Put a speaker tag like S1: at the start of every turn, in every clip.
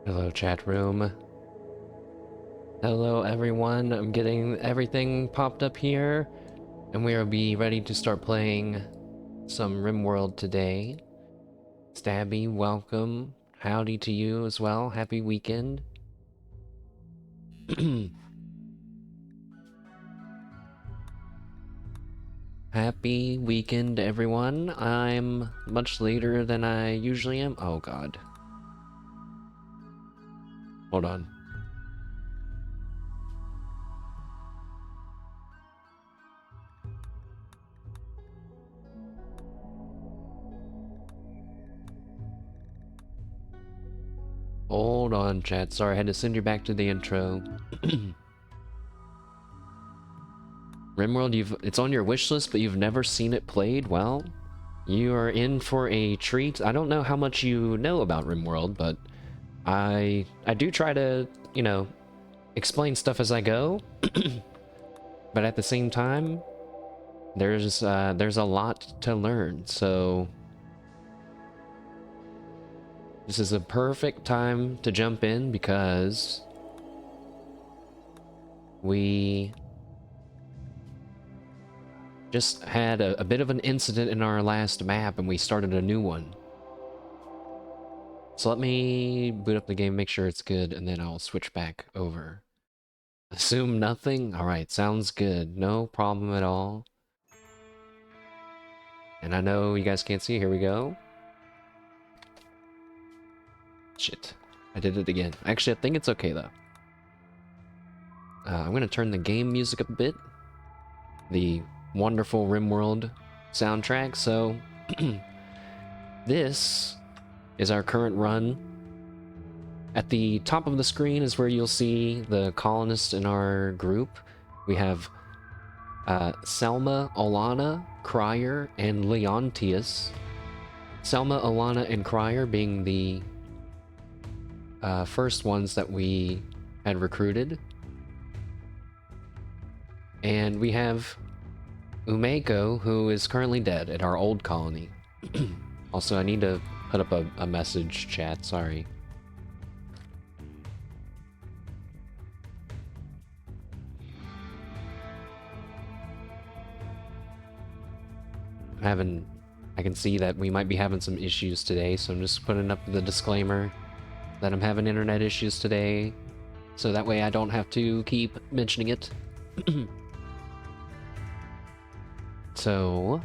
S1: Hello, chat room. Hello, everyone. I'm getting everything popped up here, and we'll be ready to start playing some Rimworld today. Stabby, welcome. Howdy to you as well. Happy weekend. Happy weekend, everyone. I'm much later than I usually am. Oh, God. Hold on. Hold on, chat. Sorry, I had to send you back to the intro. Rimworld, it's on your wish list, but you've never seen it played? Well, you are in for a treat. I don't know how much you know about Rimworld, but I do try to, you know, explain stuff as I go. But at the same time, there's a lot to learn, so this is a perfect time to jump in because we just had a bit of an incident in our last map and we started a new one. So let me boot up the game, make sure it's good, and then I'll switch back over. Assume nothing? Alright, sounds good. No problem at all. And I know you guys can't see. Here we go. Shit. I did it again. Actually, I think it's okay, though. I'm going to turn the game music up a bit. The wonderful Rimworld soundtrack. So, this is our current run. At the top of the screen is where you'll see the colonists in our group. We have Selma, Alana, Crier, and Leontius. Selma, Alana, and Crier being the first ones that we had recruited. And we have Umeko, who is currently dead at our old colony. Also, I need to put up a message chat, sorry. I can see that we might be having some issues today, so I'm just putting up the disclaimer that I'm having internet issues today, so that way I don't have to keep mentioning it. So,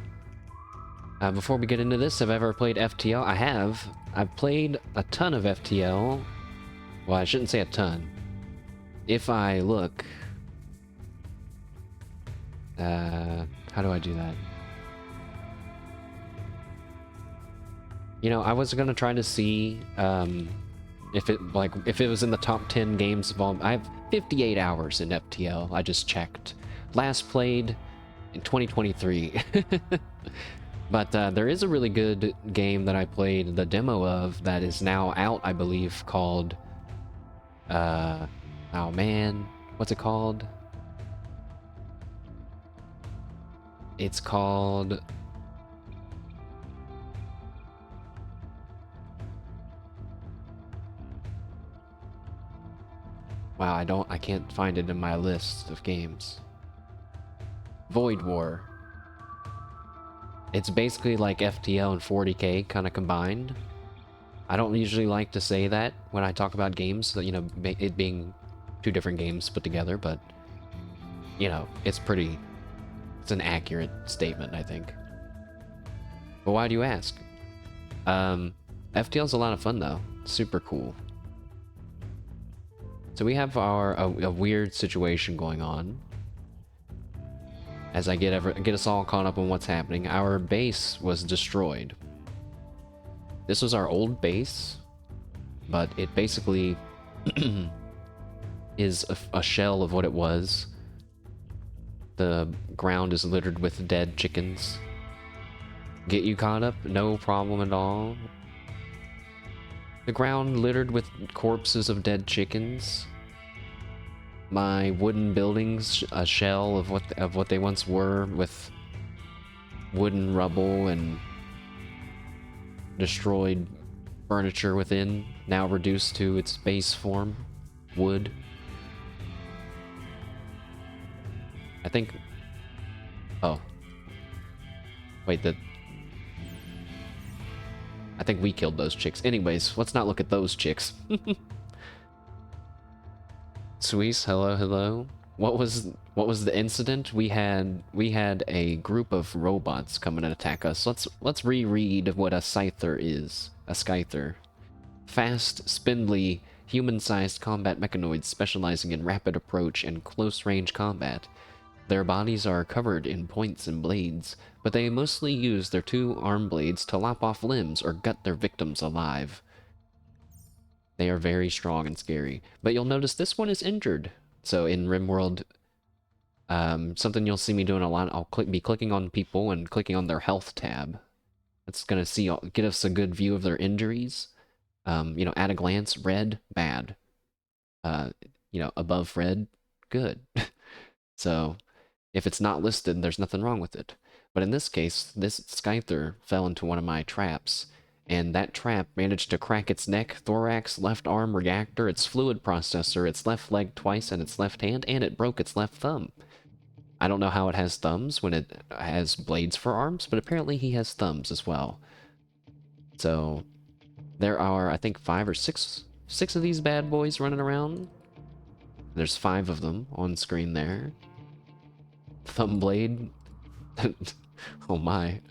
S1: before we get into this, have I ever played FTL? I have. I've played a ton of FTL. Well, I shouldn't say a ton. If I look... how do I do that? You know, I was gonna try to see if it was in the top 10 games of all. I have 58 hours in FTL. I just checked. Last played in 2023. But there is a really good game that I played the demo of that is now out, I believe, called oh man, what's it called? It's called wow, I can't find it in my list of games. Void War. It's basically like FTL and 40k kind of combined. I don't usually like to say that when I talk about games, that, you know, it being two different games put together, but, you know, it's an accurate statement, I think. But why do you ask? FTL's a lot of fun, though. Super cool. So we have a weird situation going on. As I get us all caught up on what's happening, our base was destroyed. This was our old base, but it basically is a shell of what it was. The ground is littered with dead chickens. Get you caught up? No problem at all. The ground littered with corpses of dead chickens. My wooden buildings, a shell of what they once were, with wooden rubble and destroyed furniture within. now reduced to its base form, wood. I think... Oh. Wait, I think we killed those chicks. Anyways, let's not look at those chicks. Suisse, hello, hello. What was the incident? We had a group of robots come and attack us. Let's reread what a scyther is. A scyther. Fast, spindly, human-sized combat mechanoids specializing in rapid approach and close-range combat. Their bodies are covered in points and blades, but they mostly use their two arm blades to lop off limbs or gut their victims alive. They are very strong and scary. But you'll notice this one is injured. So in Rimworld, something you'll see me doing a lot, I'll be clicking on people and clicking on their health tab. That's going to get us a good view of their injuries. You know, at a glance, red, bad. You know, above red, good. So... if it's not listed, there's nothing wrong with it. But in this case, this scyther fell into one of my traps, and that trap managed to crack its neck, thorax, left arm, reactor, its fluid processor, its left leg twice, and its left hand, and it broke its left thumb. I don't know how it has thumbs when it has blades for arms, but apparently he has thumbs as well. So, there are, I think, 5 or 6 of these bad boys running around. There's 5 of them on screen there. Thumb blade. Oh my.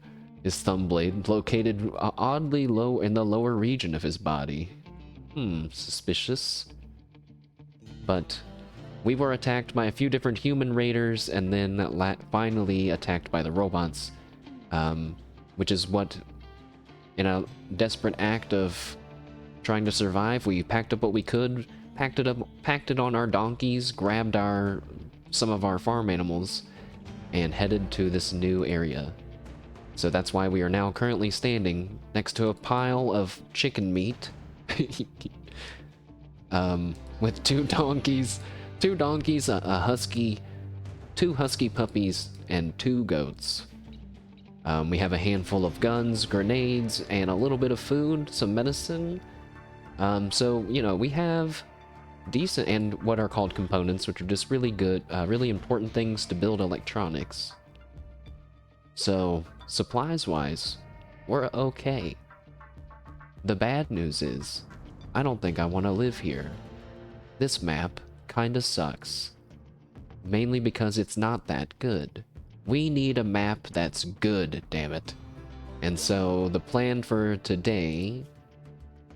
S1: His thumb blade located oddly low in the lower region of his body. Suspicious. But we were attacked by a few different human raiders and then finally attacked by the robots. Which is what, in a desperate act of trying to survive, we packed up what we could, packed it on our donkeys, grabbed some of our farm animals, and headed to this new area. So that's why we are now currently standing next to a pile of chicken meat. With two donkeys, a husky, 2 husky puppies, and 2 goats. We have a handful of guns, grenades, and a little bit of food, some medicine. So, you know, we have decent, and what are called components, which are just really good, really important things to build electronics. So, supplies-wise, we're okay. The bad news is, I don't think I want to live here. This map kinda sucks. Mainly because it's not that good. We need a map that's good, damn it. And so, the plan for today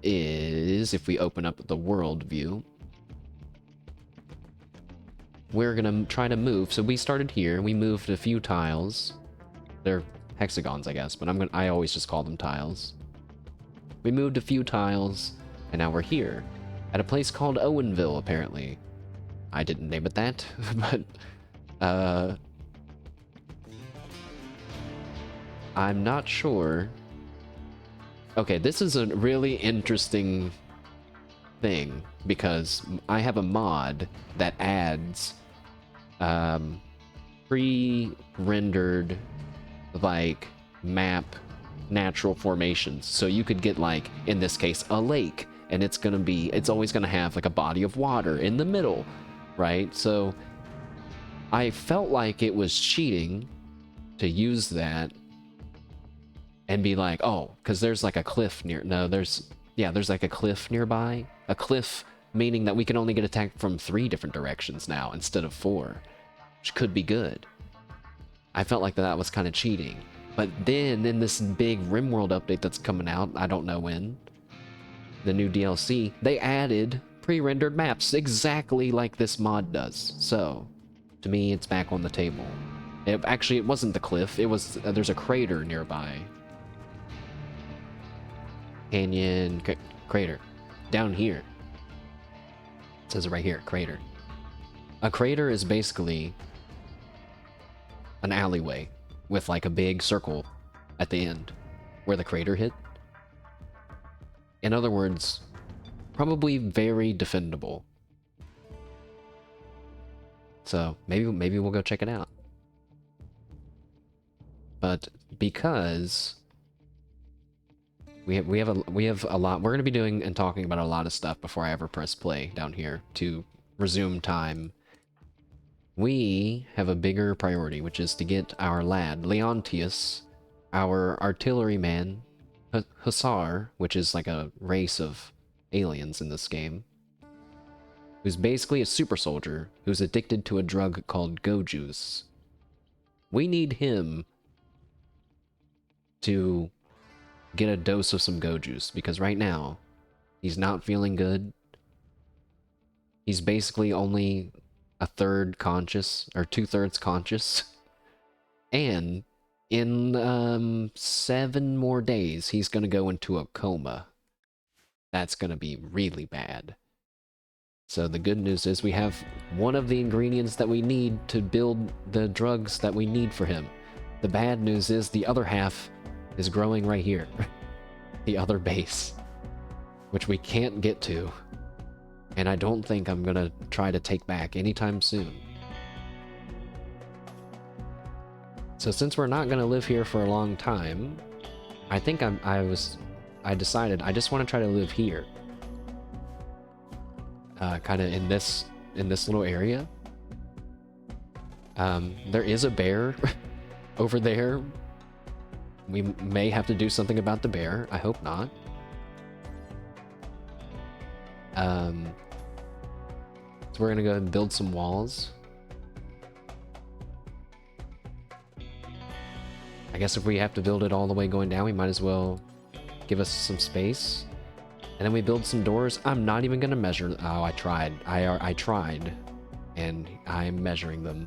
S1: is, if we open up the world view, we're gonna try to move. So we started here, we moved a few tiles. They're hexagons, I guess, but I always just call them tiles. We moved a few tiles, and now we're here. At a place called Owenville, apparently. I didn't name it that, but, I'm not sure. Okay, this is a really interesting thing, because I have a mod that adds pre-rendered like map natural formations. So you could get, like, in this case, a lake, and it's always gonna have like a body of water in the middle, right? So I felt like it was cheating to use that and be like, oh, because there's like a cliff there's like a cliff nearby. A cliff meaning that we can only get attacked from 3 different directions now instead of 4, which could be good. I felt like that was kind of cheating. But then in this big Rimworld update that's coming out, I don't know when, the new DLC, they added pre-rendered maps exactly like this mod does. So, to me, it's back on the table. Actually, it wasn't the cliff, it was, there's a crater nearby. Canyon, crater. Down here. It says it right here, crater. A crater is basically an alleyway with like a big circle at the end where the crater hit. In other words, probably very defendable. So maybe we'll go check it out. But because We have a lot. We're gonna be doing and talking about a lot of stuff before I ever press play down here to resume time. We have a bigger priority, which is to get our lad, Leontius, our artilleryman, Hussar, which is like a race of aliens in this game, who's basically a super soldier who's addicted to a drug called go juice. We need him to get a dose of some go juice, because right now, he's not feeling good. He's basically only a third conscious, or 2/3 conscious. And in 7 more days, he's gonna go into a coma. That's gonna be really bad. So the good news is we have one of the ingredients that we need to build the drugs that we need for him. The bad news is the other half is growing right here. The other base, which we can't get to. And I don't think I'm gonna try to take back anytime soon. So since we're not gonna live here for a long time, I think I decided I just want to try to live here. Kind of in this little area. There is a bear over there. We may have to do something about the bear. I hope not. So we're gonna go and build some walls. I guess if we have to build it all the way going down, we might as well give us some space. And then we build some doors. I'm not even gonna measure. Oh, I tried. I tried. And I'm measuring them.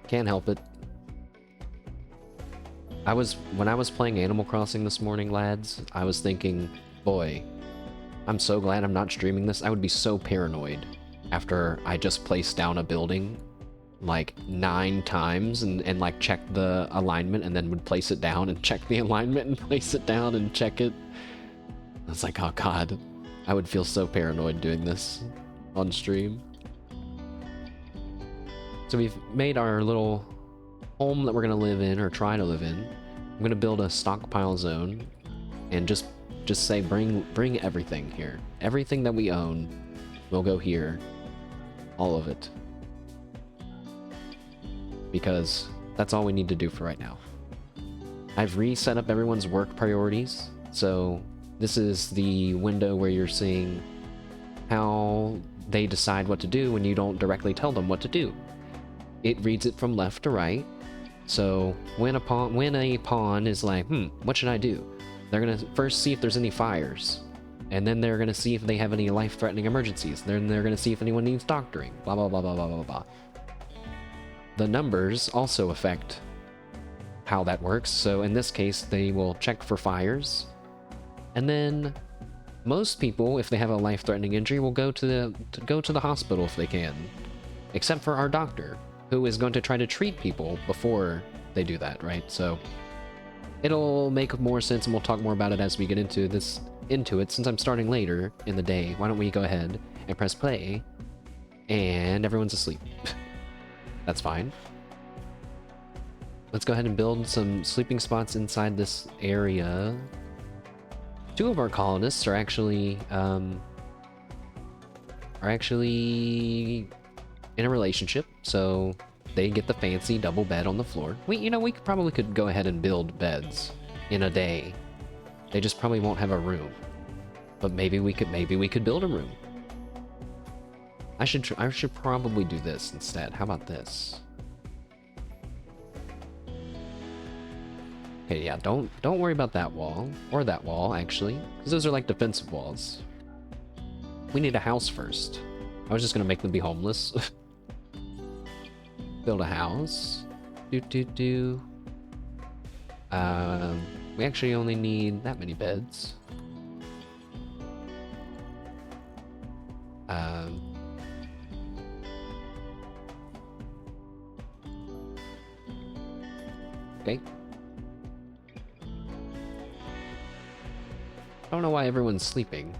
S1: Can't help it. When I was playing Animal Crossing this morning, lads, I was thinking, boy, I'm so glad I'm not streaming this. I would be so paranoid after I just placed down a building like 9 times and like check the alignment and then would place it down and check the alignment and place it down and check it. I was like, oh god, I would feel so paranoid doing this on stream. So we've made our little home that we're gonna live in, or try to live in. I'm gonna build a stockpile zone and just say bring everything here. Everything that we own will go here. All of it. Because that's all we need to do for right now. I've reset up everyone's work priorities, so this is the window where you're seeing how they decide what to do when you don't directly tell them what to do. It reads it from left to right, so when a pawn is like, what should I do? They're gonna first see if there's any fires, and then they're gonna see if they have any life-threatening emergencies. Then they're gonna see if anyone needs doctoring, blah blah blah blah blah blah blah. The numbers also affect how that works, so in this case they will check for fires, and then most people, if they have a life-threatening injury, will go to the hospital if they can, except for our doctor, who is going to try to treat people before they do that, right? So it'll make more sense, and we'll talk more about it as we get into it. Since I'm starting later in the day, why don't we go ahead and press play, and everyone's asleep. That's fine. Let's go ahead and build some sleeping spots inside this area. 2 of our colonists are actually in a relationship, so they get the fancy double bed on the floor. We probably could go ahead and build beds in a day. They just probably won't have a room. But maybe we could build a room. I should probably do this instead. How about this? Okay, yeah, don't worry about that wall, or that wall actually, because those are like defensive walls. We need a house first. I was just gonna make them be homeless. Build a house. We actually only need that many beds. Okay. I don't know why everyone's sleeping.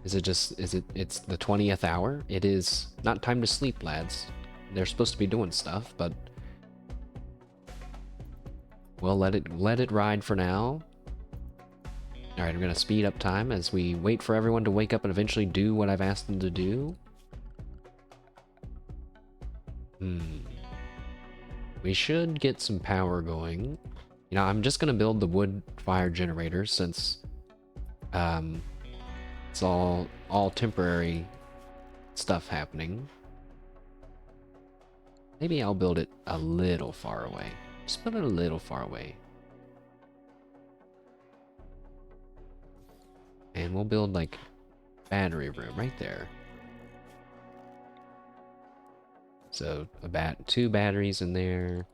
S1: It's the 20th hour? It is not time to sleep, lads. They're supposed to be doing stuff, but we'll let it ride for now. Alright, I'm gonna speed up time as we wait for everyone to wake up and eventually do what I've asked them to do. We should get some power going. You know, I'm just gonna build the wood fire generator since it's all temporary stuff happening. Maybe I'll build it a little far away. Just put it a little far away. And we'll build like battery room right there. So two batteries in there.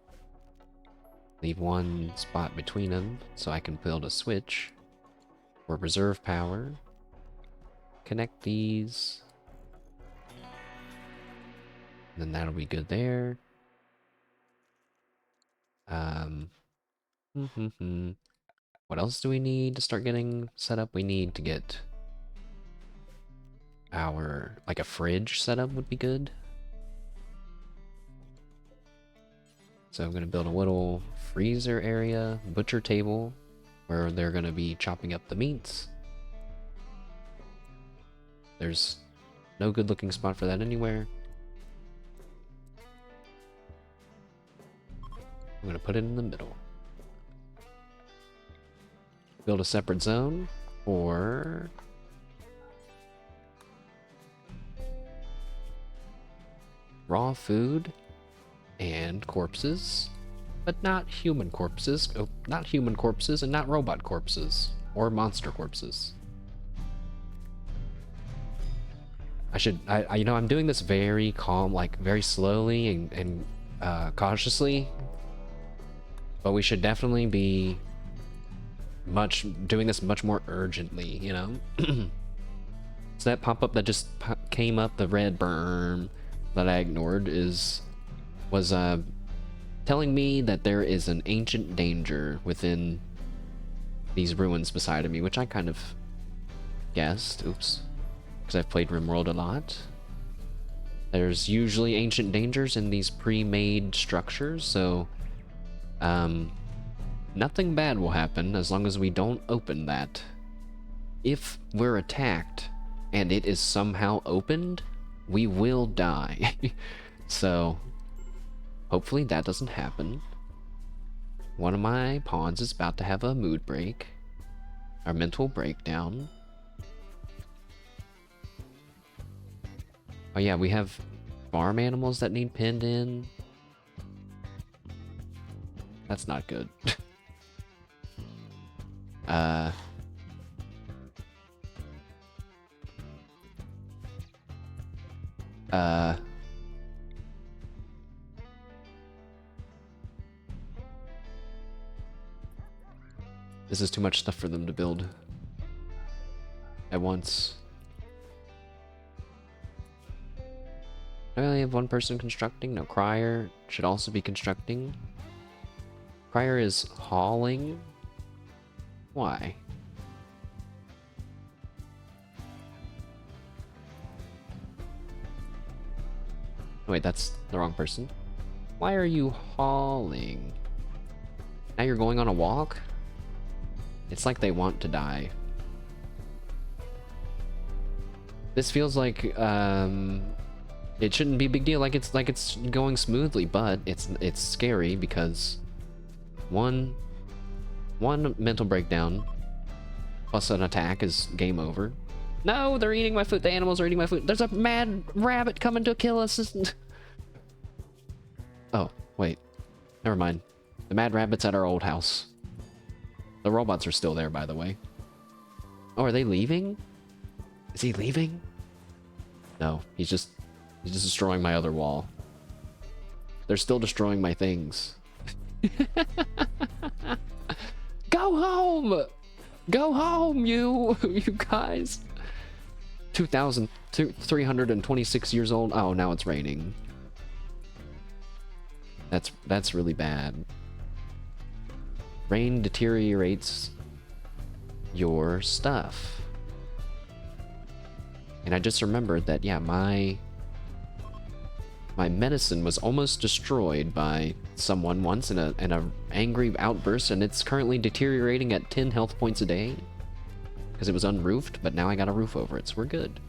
S1: Leave one spot between them so I can build a switch for reserve power. Connect these. And then that'll be good there. What else do we need to start getting set up? We need to get our, like a fridge set up would be good. So I'm gonna build a little freezer area, butcher table, where they're gonna be chopping up the meats. There's no good looking spot for that anywhere. I'm gonna put it in the middle. Build a separate zone for raw food and corpses, but not human corpses. Oh, not human corpses and not robot corpses or monster corpses. You know, I'm doing this very calm, like very slowly and cautiously, but we should definitely be doing this much more urgently, you know? So that pop-up that just came up, the red berm that I ignored, was telling me that there is an ancient danger within these ruins beside of me, which I kind of guessed. Oops. Because I've played Rimworld a lot. There's usually ancient dangers in these pre-made structures, so nothing bad will happen as long as we don't open that. If we're attacked and it is somehow opened, we will die. So hopefully that doesn't happen. One of my pawns is about to have a mood break, or mental breakdown. Oh yeah, we have farm animals that need pinned in. That's not good. This is too much stuff for them to build at once. I only have one person constructing. No, Crier should also be constructing. Crier is hauling. Why? Wait, that's the wrong person. Why are you hauling? Now you're going on a walk? It's like they want to die. This feels like it shouldn't be a big deal. Like it's going smoothly, but it's scary because one mental breakdown plus an attack is game over. No, they're eating my food. The animals are eating my food. There's a mad rabbit coming to kill us. Oh, wait. Never mind. The mad rabbit's at our old house. The robots are still there, by the way. Oh, are they leaving? Is he leaving? No, he's just destroying my other wall. They're still destroying my things. Go home! Go home, you guys! 2,326 years old. Oh, now it's raining. That's really bad. Rain deteriorates your stuff. And I just remembered that, yeah, my medicine was almost destroyed by someone once in a angry outburst, and it's currently deteriorating at 10 health points a day. because it was unroofed, but now I got a roof over it, so we're good.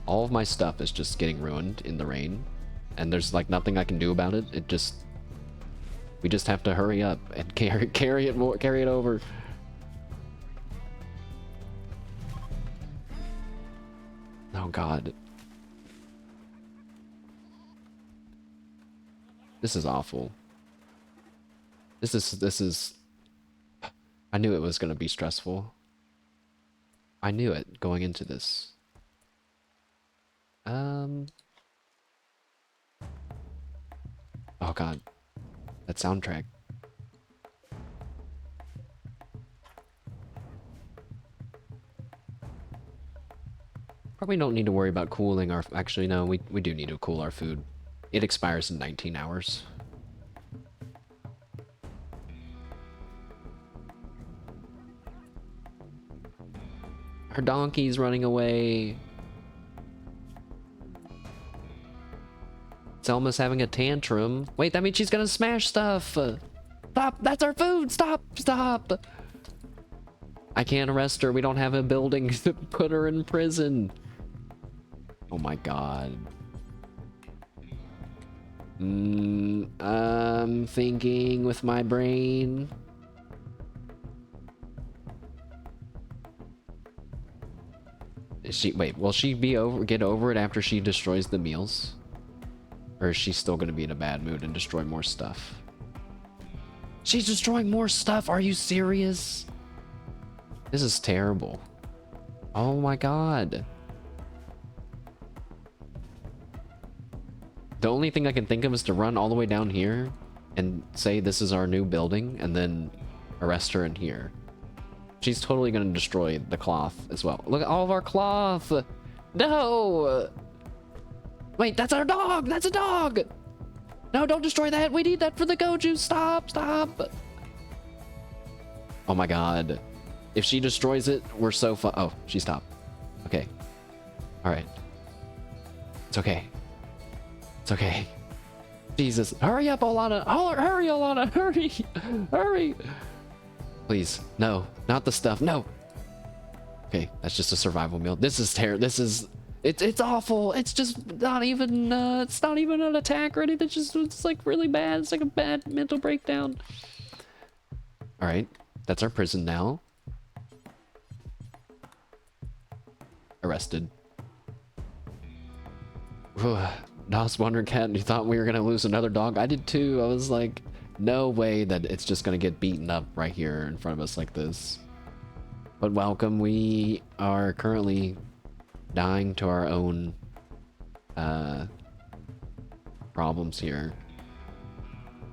S1: All of my stuff is just getting ruined in the rain, and there's like nothing I can do about it. We just have to hurry up and carry it over. Oh God. This is awful. This is I knew it was gonna be stressful. I knew it going into this. Oh God. That soundtrack. Probably don't need to worry about cooling our... Actually, no, we do need to cool our food. It expires in 19 hours. Her donkey's running away. Selma's having a tantrum. Wait, that means she's gonna smash stuff. Stop, that's our food. Stop, stop. I can't arrest her. We don't have a building to put her in prison. Oh my God. I'm thinking with my brain. Wait, will she get over it after she destroys the meals? Or is she still gonna be in a bad mood and destroy more stuff? She's destroying more stuff? Are you serious? This is terrible. Oh my God. The only thing I can think of is to run all the way down here and say this is our new building and then arrest her in here. She's totally gonna destroy the cloth as well. Look at all of our cloth! No! Wait, that's our dog! That's a dog! No, don't destroy that! We need that for the goju! Stop! Stop! Oh my God. If she destroys it, we're so oh, she stopped. Okay. Alright. It's okay. It's okay. Jesus. Hurry up, Alana! Hurry, Alana! Hurry! Hurry! Please. No. Not the stuff. No! Okay, that's just a survival meal. This is terrible. This is... It's awful. It's just not even, it's not even an attack or anything. It's like really bad. It's like a bad mental breakdown. Alright. That's our prison now. Arrested. Nos Wonder Cat, you thought we were gonna lose another dog? I did too. I was like, no way that it's just gonna get beaten up right here in front of us like this. But welcome, we are currently dying to our own problems here.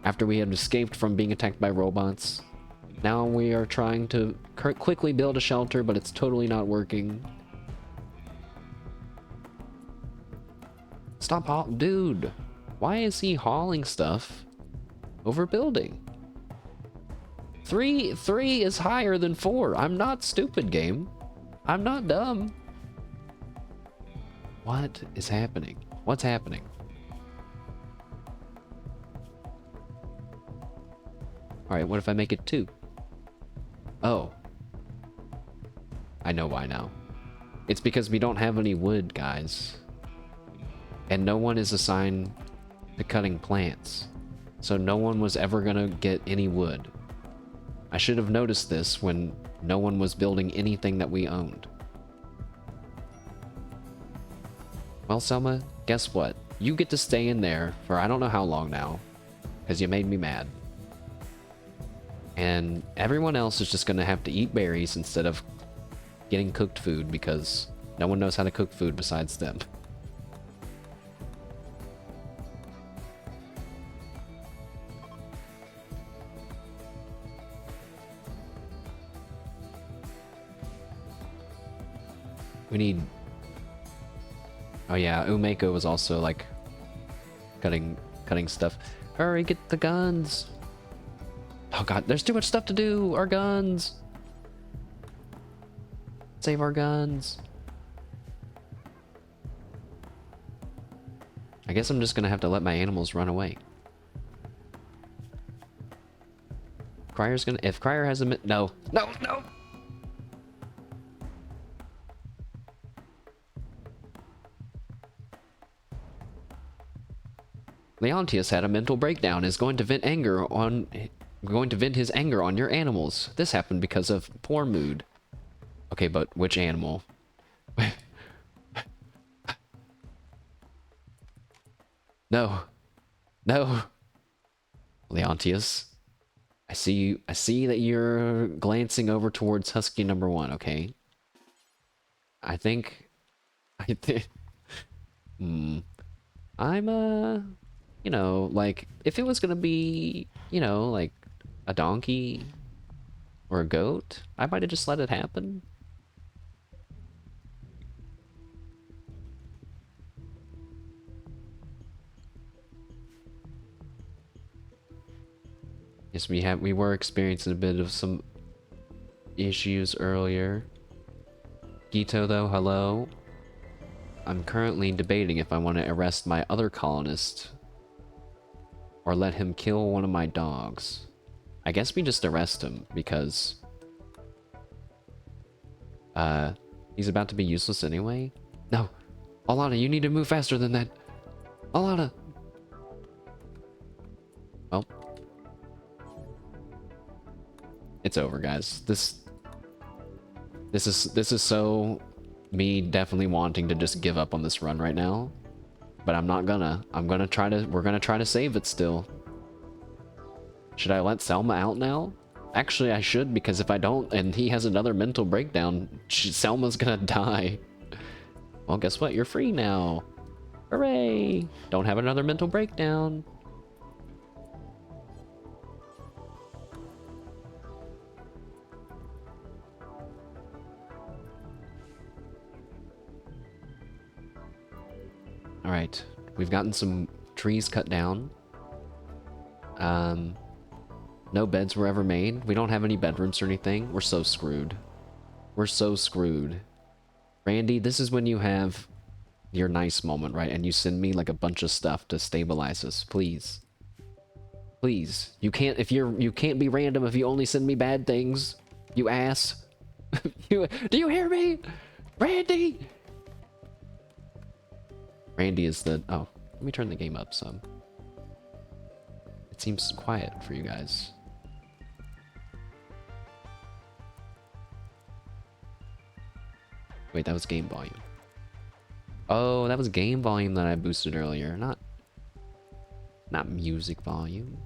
S1: After we had escaped from being attacked by robots, now we are trying to quickly build a shelter, but it's totally not working. Stop dude, why is he hauling stuff over building? Three is higher than 4. I'm not stupid, game. I'm not dumb. What is happening? What's happening? Alright, what if I make it 2? Oh. I know why now. It's because we don't have any wood, guys. And no one is assigned to cutting plants. So no one was ever gonna get any wood. I should have noticed this when no one was building anything that we owned. Well, Selma, guess what? You get to stay in there for I don't know how long now, because you made me mad. And everyone else is just gonna have to eat berries instead of getting cooked food because no one knows how to cook food besides them. We need... Oh yeah, Umeko was also like cutting stuff. Hurry, get the guns. Oh God, there's too much stuff to do. Our guns. Save our guns. I guess I'm just gonna have to let my animals run away. Cryer's gonna... If Cryer has a... No. No, no! Leontius had a mental breakdown, is going to vent his anger on your animals. This happened because of poor mood. Okay, but which animal? No. No. Leontius. I see that you're glancing over towards Husky number 1, okay? I think... I'm, you know, like, if it was gonna be, you know, like, a donkey or a goat, I might have just let it happen. Yes, we were experiencing a bit of some issues earlier. Gito, though, hello. I'm currently debating if I want to arrest my other colonist or let him kill one of my dogs. I guess we just arrest him because he's about to be useless anyway. No, Alana, you need to move faster than that. Alana. Well, it's over, guys. This is so me definitely wanting to just give up on this run right now, but I'm not gonna. We're gonna try to save it still. Should I let Selma out now? Actually, I should, because if I don't and he has another mental breakdown, Selma's gonna die. Well, guess what? You're free now. Hooray! Don't have another mental breakdown. Alright, we've gotten some trees cut down. No beds were ever made. We don't have any bedrooms or anything. We're so screwed. We're so screwed. Randy, this is when you have your nice moment, right? And you send me like a bunch of stuff to stabilize us, please. Please. You can't be random if you only send me bad things. You ass. Do you hear me? Randy! Randy is the... Oh, let me turn the game up some. It seems quiet for you guys. Wait, that was game volume. Oh, that was game volume that I boosted earlier, not music volume.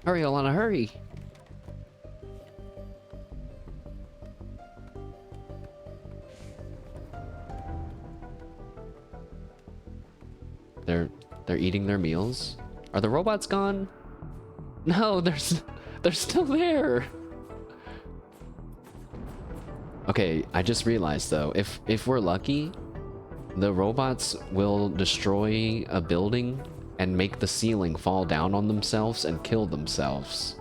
S1: Hurry, Alana, hurry! They're eating their meals. Are the robots gone? No, they're still there. Okay, I just realized though, if we're lucky, the robots will destroy a building and make the ceiling fall down on themselves and kill themselves.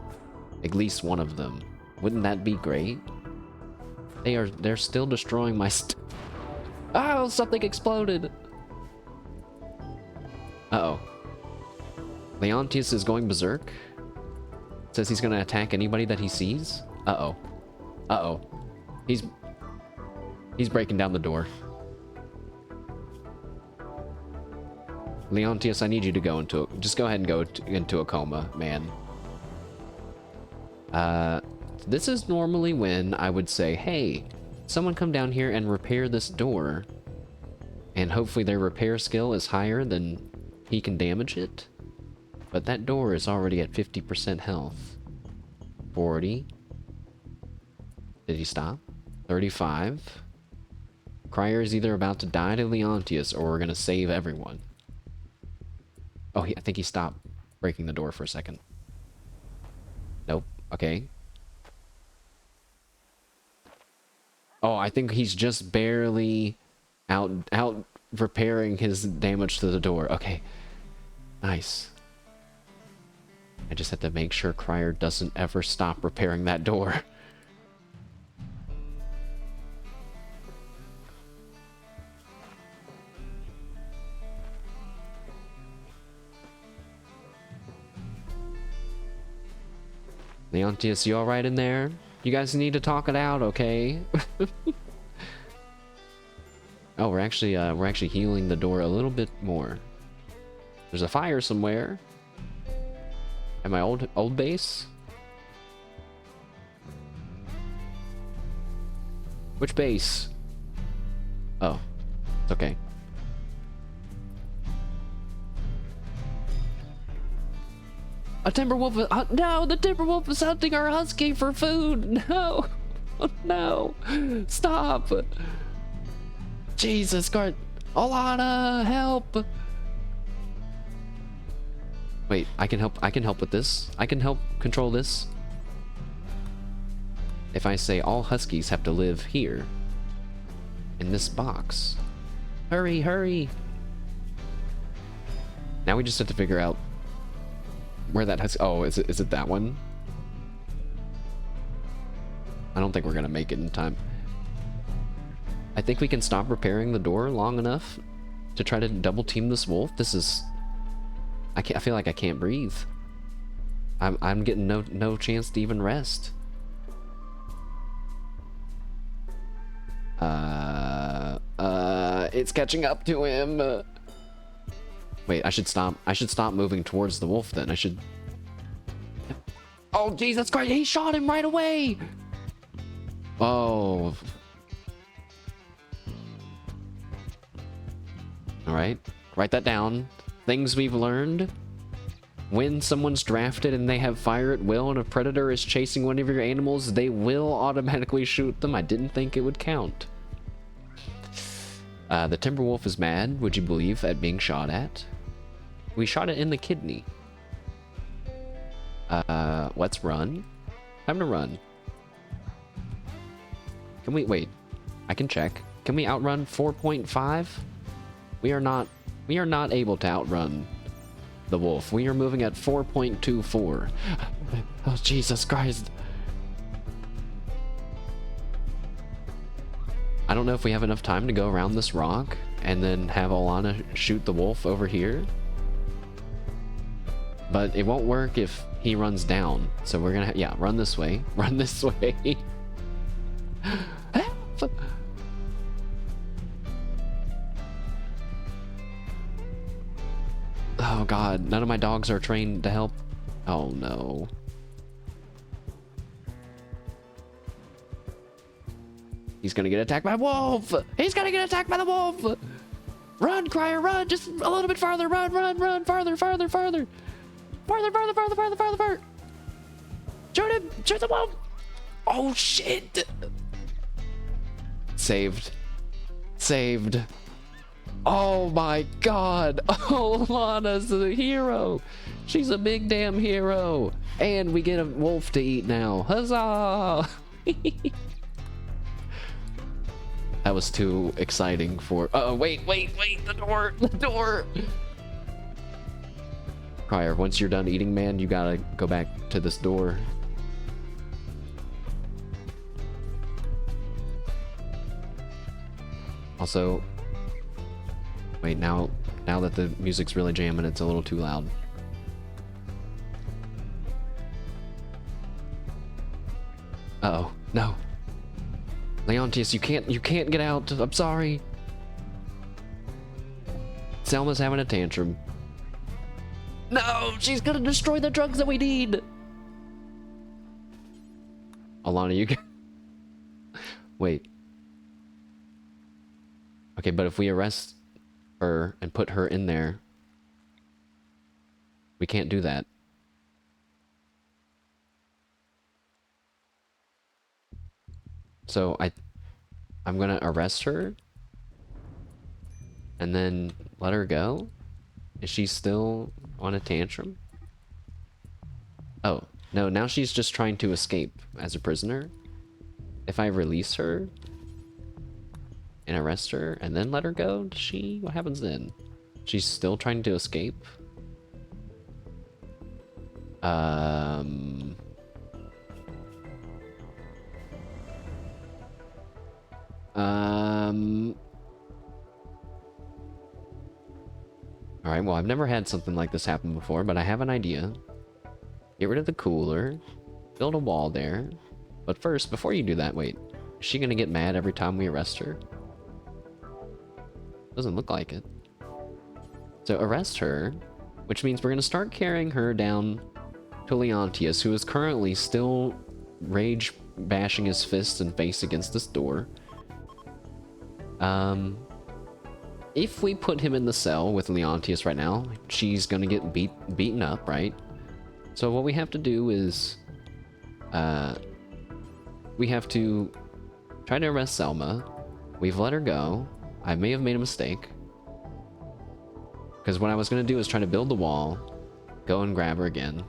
S1: At least one of them. Wouldn't that be great? They're still destroying my Oh, something exploded. Uh-oh. Leontius is going berserk. Says he's gonna attack anybody that he sees. Uh-oh. Uh-oh. He's breaking down the door. Leontius, I need you to go into just go ahead and go into a coma, man. This is normally when I would say, hey, someone come down here and repair this door. And hopefully their repair skill is higher than he can damage it. But that door is already at 50% health. 40. Did he stop? 35. Cryer is either about to die to Leontius or we're gonna save everyone. Oh, I think he stopped breaking the door for a second. Nope. Okay. Oh, I think he's just barely out repairing his damage to the door. Okay. Nice. I just have to make sure Cryer doesn't ever stop repairing that door. Leontius, you alright in there? You guys need to talk it out, okay? Oh, we're actually healing the door a little bit more. There's a fire somewhere. At my old base? Which base? Oh, it's okay. A Timberwolf! No, the Timberwolf is hunting our husky for food! No! No! Stop! Jesus Christ! Alana, help! Wait, I can help with this. I can help control this. If I say all huskies have to live here. In this box. Hurry, hurry! Now we just have to figure out where that husky... Oh, is it that one? I don't think we're gonna make it in time. I think we can stop repairing the door long enough to try to double team this wolf. This is... I feel like I can't breathe. I'm getting no chance to even rest. It's catching up to him. Wait, I should stop moving towards the wolf then. I should... Oh, Jesus Christ, he shot him right away! Oh. Alright, write that down. Things we've learned. When someone's drafted and they have fire at will and a predator is chasing one of your animals, they will automatically shoot them. I didn't think it would count. The Timberwolf is mad, would you believe, at being shot at. We shot it in the kidney. Let's run. Time to run. Can we... Wait. I can check. Can we outrun 4.5? We are not able to outrun the wolf. We are moving at 4.24. Oh, Jesus Christ. I don't know if we have enough time to go around this rock and then have Alana shoot the wolf over here. But it won't work if he runs down. So we're gonna, yeah, run this way. Run this way. Help! Oh God, none of my dogs are trained to help. Oh no. He's gonna get attacked by a wolf! He's gonna get attacked by the wolf! Run, Crier, run! Just a little bit farther! Run, run, run! Farther, farther, farther! Farther, farther, farther, farther, farther, farther! Shoot him! Shoot the wolf! Oh shit! Saved. Saved. Oh my God! Oh, Lana's a hero! She's a big damn hero! And we get a wolf to eat now. Huzzah! That was too exciting for... wait, the door! Crier, once you're done eating, man, you gotta go back to this door. Also... Wait, now that the music's really jamming, it's a little too loud. Uh-oh, no. Leontius, you can't get out. I'm sorry. Selma's having a tantrum. No, she's gonna destroy the drugs that we need. Alana, you can... Wait. Okay, but if we arrest her and put her in there, we can't do that. So I'm gonna arrest her and then let her go. Is she still on a tantrum? Oh, no, now she's just trying to escape as a prisoner. If I release her and arrest her and then let her go, what happens then? She's still trying to escape? Alright, well, I've never had something like this happen before, but I have an idea. Get rid of the cooler. build a wall there. But first, before you do that, wait. Is she gonna get mad every time we arrest her? Doesn't look like it. So arrest her, which means we're gonna start carrying her down to Leontius, who is currently still rage bashing his fists and face against this door. If we put him in the cell with Leontius right now, she's gonna get beaten up, right? So what we have to do is, we have to try to arrest Selma. We've let her go. I may have made a mistake. Because what I was gonna do is try to build the wall, go and grab her again,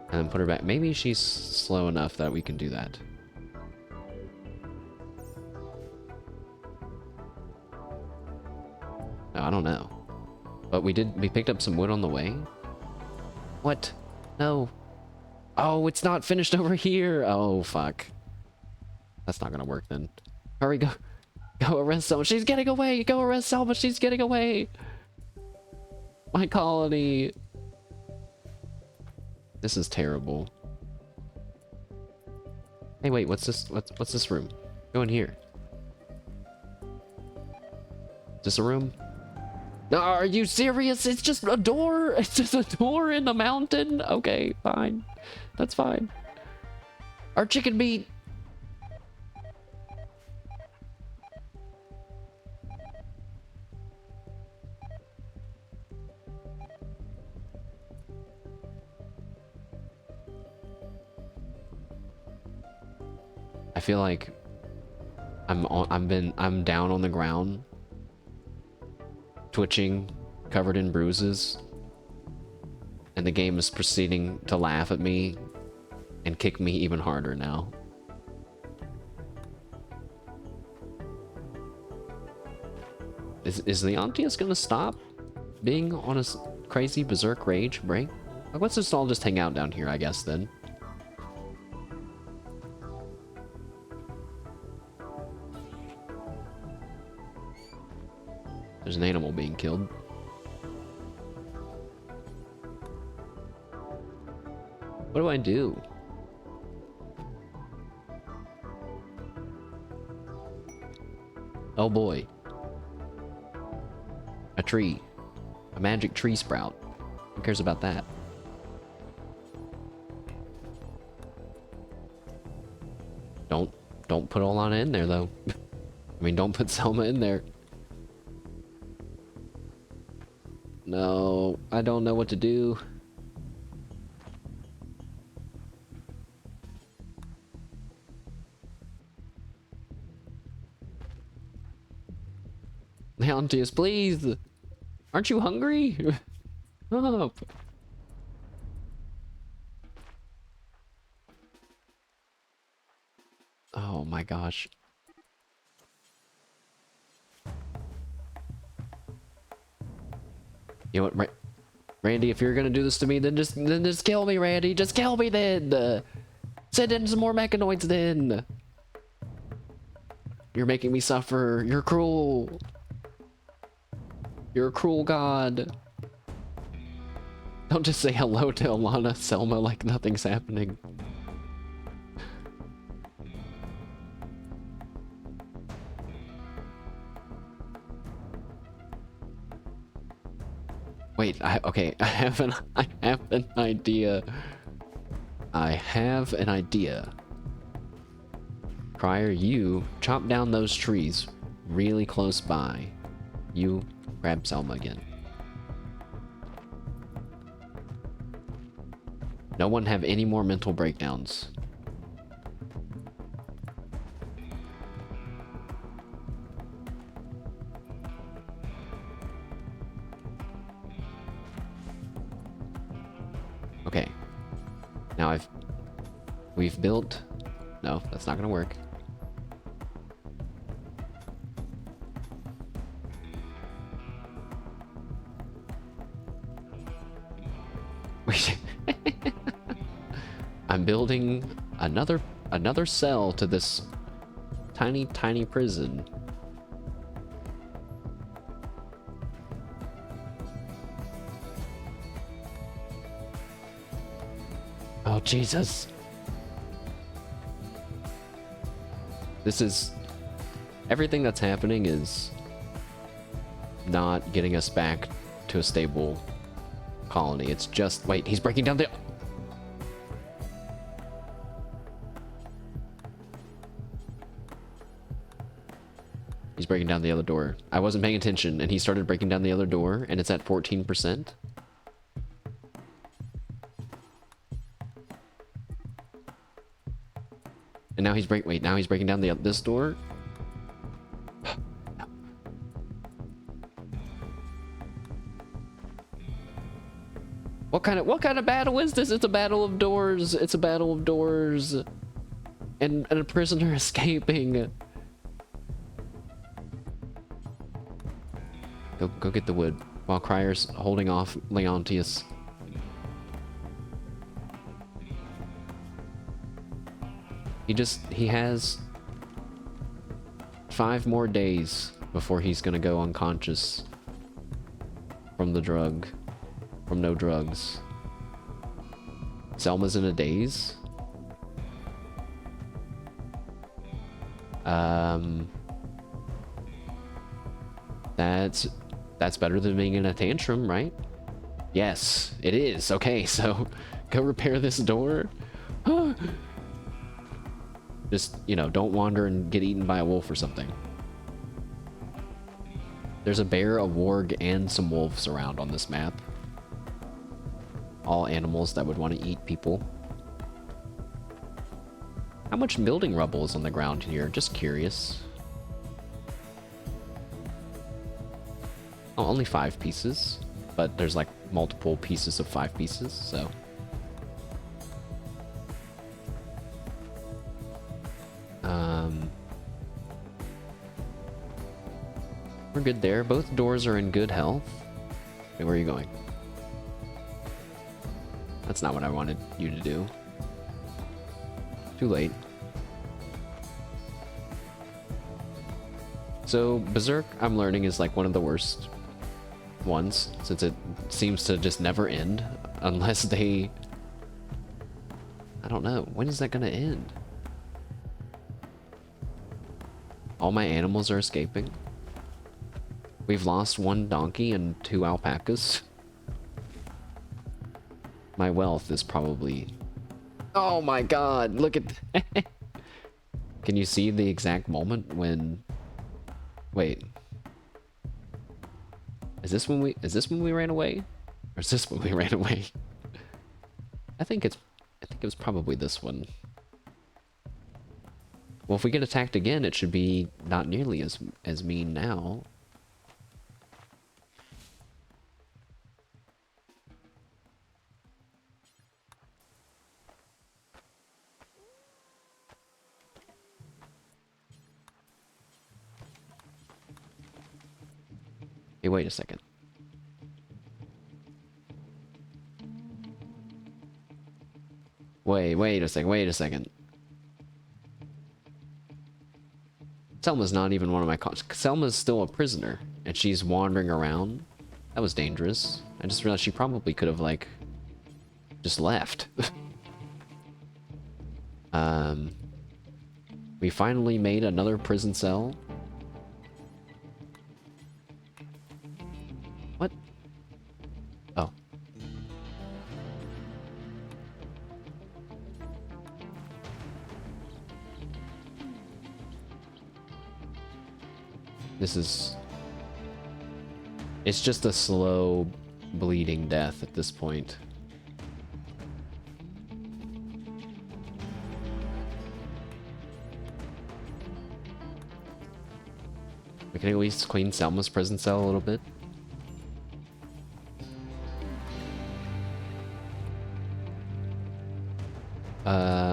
S1: and then put her back. Maybe she's slow enough that we can do that. No, I don't know. But we picked up some wood on the way. What? No. Oh, it's not finished over here. Oh, fuck. That's not gonna work then. Hurry, go. Go arrest Selma. She's getting away. Go arrest Selma. She's getting away. My colony. This is terrible. Hey, wait, what's this? What's this room? Go in here. Is this a room? No, are you serious? It's just a door. It's just a door in the mountain. Okay, fine. That's fine. Our chicken meat. I feel like I'm down on the ground, twitching, covered in bruises, and the game is proceeding to laugh at me and kick me even harder now. Is Leontius gonna stop being on a crazy berserk rage break? Like, let's just all just hang out down here, I guess, then. There's an animal being killed. What do I do? Oh boy. A tree. A magic tree sprout. Who cares about that? Don't put Olana in there though. I mean, don't put Selma in there. No, I don't know what to do. Leontius, please! Aren't you hungry? Up. Oh my gosh. You know what, Randy, if you're gonna do this to me, then just kill me, Randy. Just kill me then. Send in some more mechanoids then. You're making me suffer. You're cruel. You're a cruel god. Don't just say hello to Alana, Selma, like nothing's happening. Wait, okay, I have an idea. I have an idea. Crier, you chop down those trees really close by. You grab Selma again. No one have any more mental breakdowns. Okay. Now we've built... No, that's not gonna work. Wait. I'm building another cell to this tiny prison. Oh, Jesus. This is... Everything that's happening is not getting us back to a stable colony. It's just... Wait, he's breaking down the... He's breaking down the other door. I wasn't paying attention, and he started breaking down the other door, and it's at 14%. And now he's now he's breaking down this door. What kind of battle is this? It's a battle of doors. It's a battle of doors. And a prisoner escaping. Go get the wood while Cryer's holding off Leontius. He has 5 more days before he's gonna go unconscious from no drugs. Selma's in a daze. That's better than being in a tantrum, right? Yes, it is. Okay, so go repair this door. Just, you know, don't wander and get eaten by a wolf or something. There's a bear, a warg, and some wolves around on this map. All animals that would want to eat people. How much building rubble is on the ground here? Just curious. Oh, only 5 pieces. But there's like multiple pieces of 5 pieces, so... We're good there. Both doors are in good health. Wait, where are you going? That's not what I wanted you to do. Too late. So, Berserk, I'm learning, is like one of the worst ones, since it seems to just never end, unless they... I don't know. When is that gonna end? All my animals are escaping. We've lost 1 donkey and 2 alpacas. My wealth is probably... Oh my god, look at... Can you see the exact moment when... Wait. Is this when we ran away? Or is this when we ran away? I think it was probably this one. Well, if we get attacked again, it should be not nearly as mean now. Hey, wait a second. Wait a second. Selma's not even one of my Selma's still a prisoner, and she's wandering around. That was dangerous. I just realized she probably could have, like, just left. We finally made another prison cell. What? Oh. This is... It's just a slow bleeding death at this point. We can at least clean Selma's prison cell a little bit.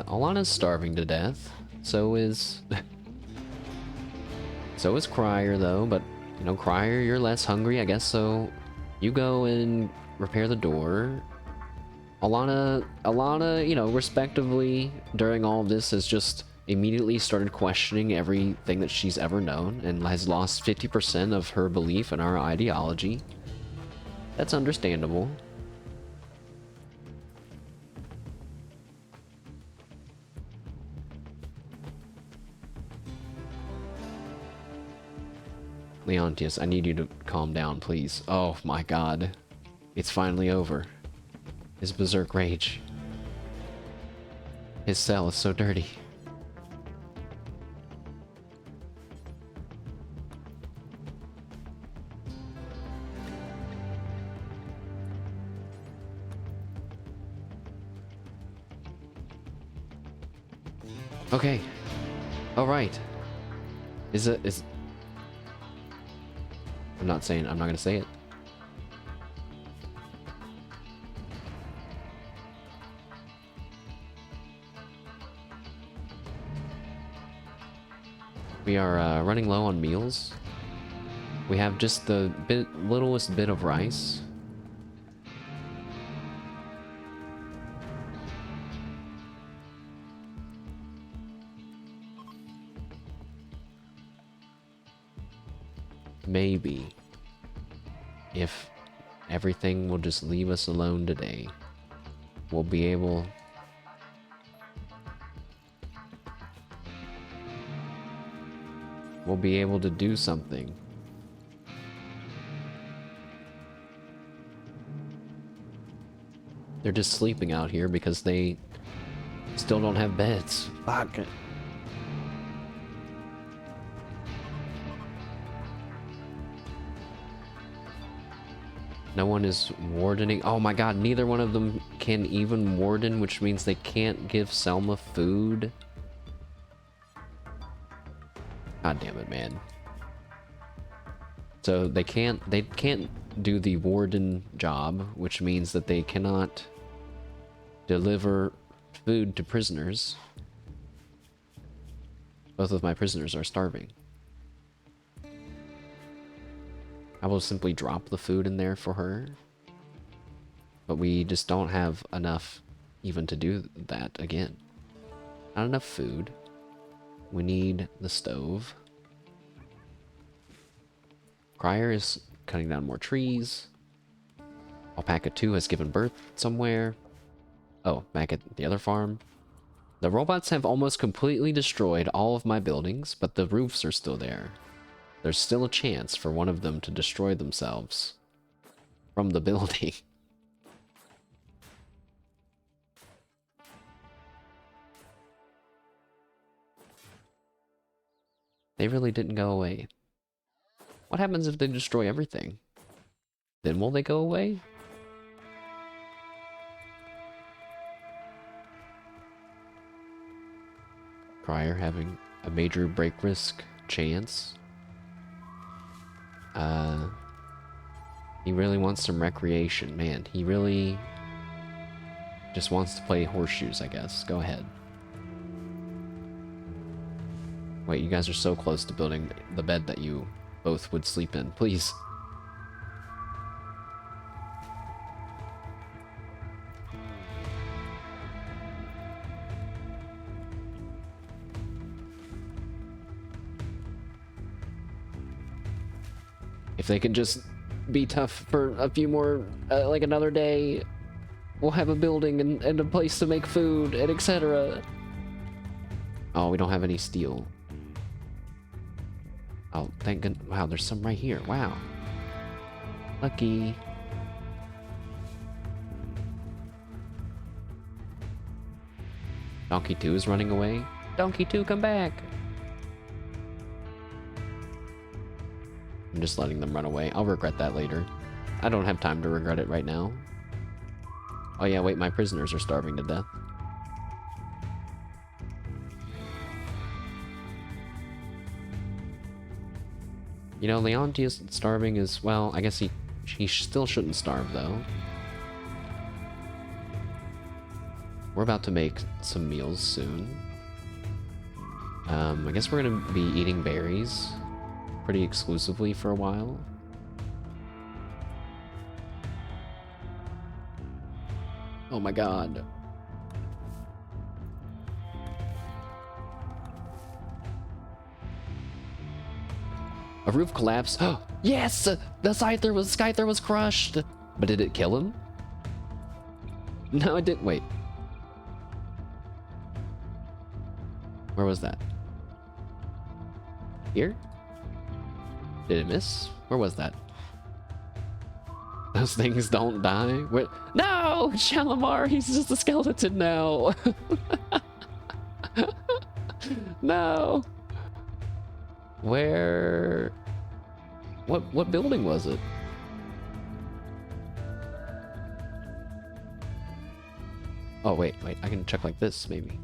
S1: Alana's starving to death. So is... So is Crier, though, but, you know, Crier, you're less hungry, I guess, so you go and repair the door. Alana, you know, respectively, during all of this, has just immediately started questioning everything that she's ever known, and has lost 50% of her belief in our ideology. That's understandable. Leontius, I need you to calm down, please. Oh my god. It's finally over. His berserk rage. His cell is so dirty. Okay. Alright. Is... I'm not gonna say it. We are running low on meals. We have just the littlest bit of rice. Maybe if everything will just leave us alone today, we'll be able to do something. They're just sleeping out here because they still don't have beds. Fuck. No one is wardening. Oh my god, neither one of them can even warden, which means they can't give Selma food. God damn it, man. So they can't do the warden job, which means that they cannot deliver food to prisoners. Both of my prisoners are starving. I will simply drop the food in there for her. But we just don't have enough even to do that again. Not enough food. We need the stove. Crier is cutting down more trees. Alpaca 2 has given birth somewhere. Oh, back at the other farm. The robots have almost completely destroyed all of my buildings, but the roofs are still there. There's still a chance for one of them to destroy themselves from the building. They really didn't go away. What happens if they destroy everything? Then will they go away? Crier having a major break risk chance. He really wants some recreation, man. He really just wants to play horseshoes, I guess. Go ahead. Wait, you guys are so close to building the bed that you both would sleep in. Please. If they can just be tough for a few more, like another day, we'll have a building and a place to make food and etc. Oh, we don't have any steel. Oh, thank goodness. Wow, there's some right here. Wow. Lucky. Donkey 2 is running away. Donkey 2, come back. I'm just letting them run away. I'll regret that later. I don't have time to regret it right now. Oh yeah, wait, my prisoners are starving to death. You know, Leontius starving is, well, I guess he still shouldn't starve, though. We're about to make some meals soon. I guess we're gonna be eating berries pretty exclusively for a while. Oh my god. A roof collapsed. Oh, yes! The Scyther was crushed! But did it kill him? No, it didn't. Wait. Where was that? Here? Did it miss? Where was that? Those things don't die? Where? No! Shalimar, he's just a skeleton now! No! Where... What building was it? Oh, wait, I can check like this, maybe.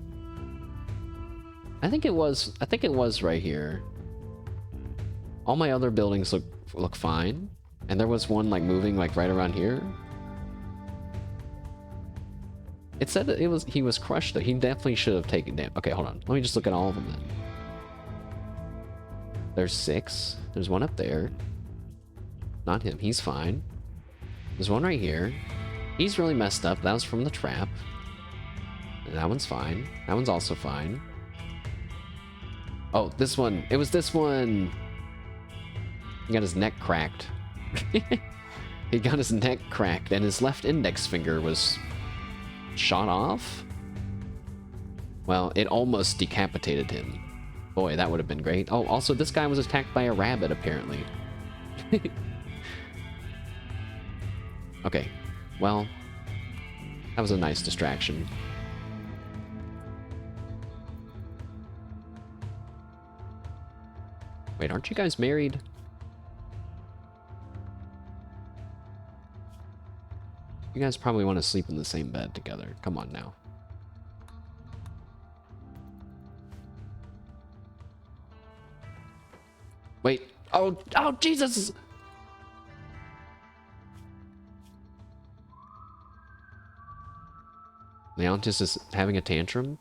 S1: I think it was right here. All my other buildings look fine. And there was one like moving like right around here. It said that he was crushed though. He definitely should have taken damage. Okay, hold on. Let me just look at all of them then. There's 6. There's one up there. Not him. He's fine. There's one right here. He's really messed up. That was from the trap. And that one's fine. That one's also fine. Oh, this one. It was this one. He got his neck cracked. He got his neck cracked and his left index finger was shot off. Well, it almost decapitated him. Boy, that would have been great. Oh, also this guy was attacked by a rabbit, apparently. Okay, well, that was a nice distraction. Wait, aren't you guys married? You guys probably want to sleep in the same bed together. Come on now. Wait. Oh, Jesus! Leontis is having a tantrum?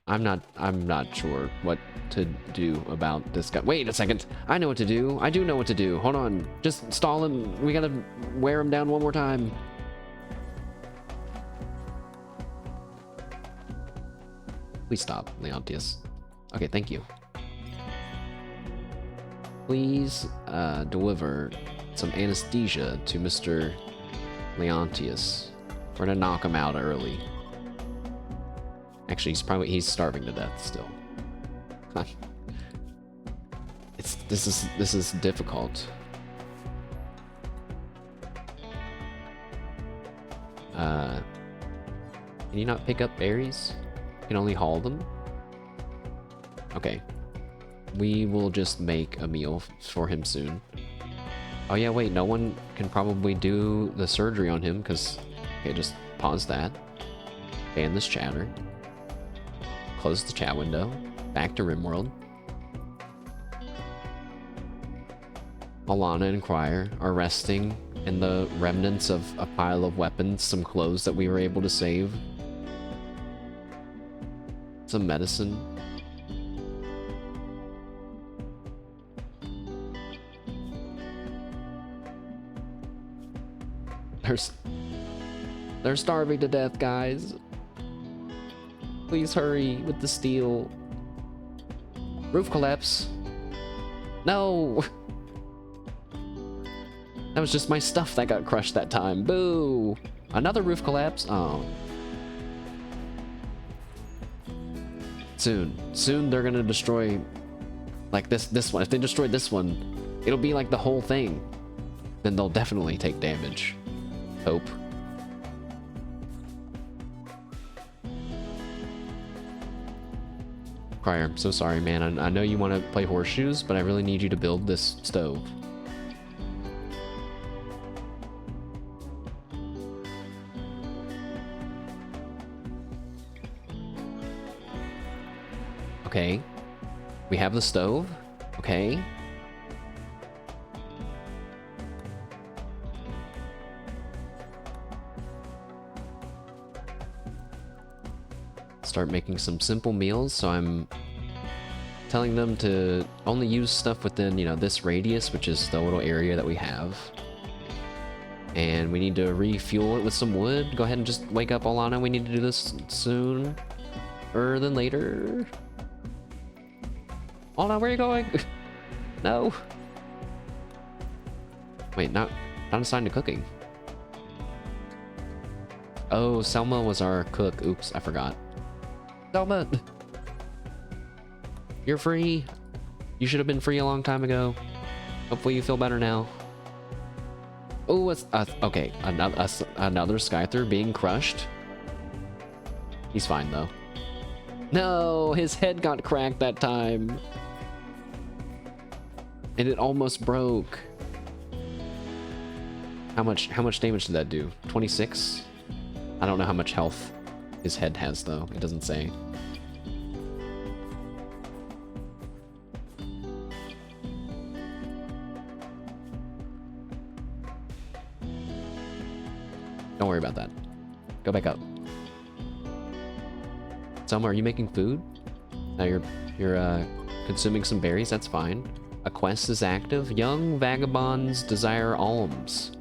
S1: I'm not sure what to do about this guy. Wait a second. I know what to do. I do know what to do. Hold on. Just stall him. We gotta wear him down one more time. Please stop, Leontius. Okay, thank you. Please deliver some anesthesia to Mr. Leontius. We're gonna knock him out early. Actually, he's starving to death still. This is difficult. Can you not pick up berries? You can only haul them? Okay. We will just make a meal for him soon. Oh yeah, wait, no one can probably do the surgery on him because... Okay, just pause that. Ban this chatter. Close the chat window. Back to Rimworld. Alana and Crier are resting in the remnants of a pile of weapons, some clothes that we were able to save. Some medicine. They're starving to death, guys. Please hurry with the steel. Roof collapse. No! That was just my stuff that got crushed that time. Boo! Another roof collapse? Oh. Soon they're gonna destroy... Like this one. If they destroy this one, it'll be like the whole thing. Then they'll definitely take damage. Hope. Crier, I'm so sorry, man. I know you want to play horseshoes, but I really need you to build this stove. Okay. We have the stove. Okay. Start making some simple meals, so I'm telling them to only use stuff within, you know, this radius, which is the little area that we have. And we need to refuel it with some wood. Go ahead and just wake up, Alana. We need to do this sooner than later. Alana, where are you going? No. Wait, not assigned to cooking. Oh, Selma was our cook. Oops, I forgot. Selma! You're free. You should have been free a long time ago. Hopefully you feel better now. Oh, it's okay. Another Skyther being crushed. He's fine though. No, his head got cracked that time, and it almost broke. How much damage did that do? 26? I don't know how much health his head has though. It doesn't say. Don't worry about that. Go back up. Selma, are you making food? Now you're consuming some berries. That's fine. A quest is active. Young vagabonds desire alms.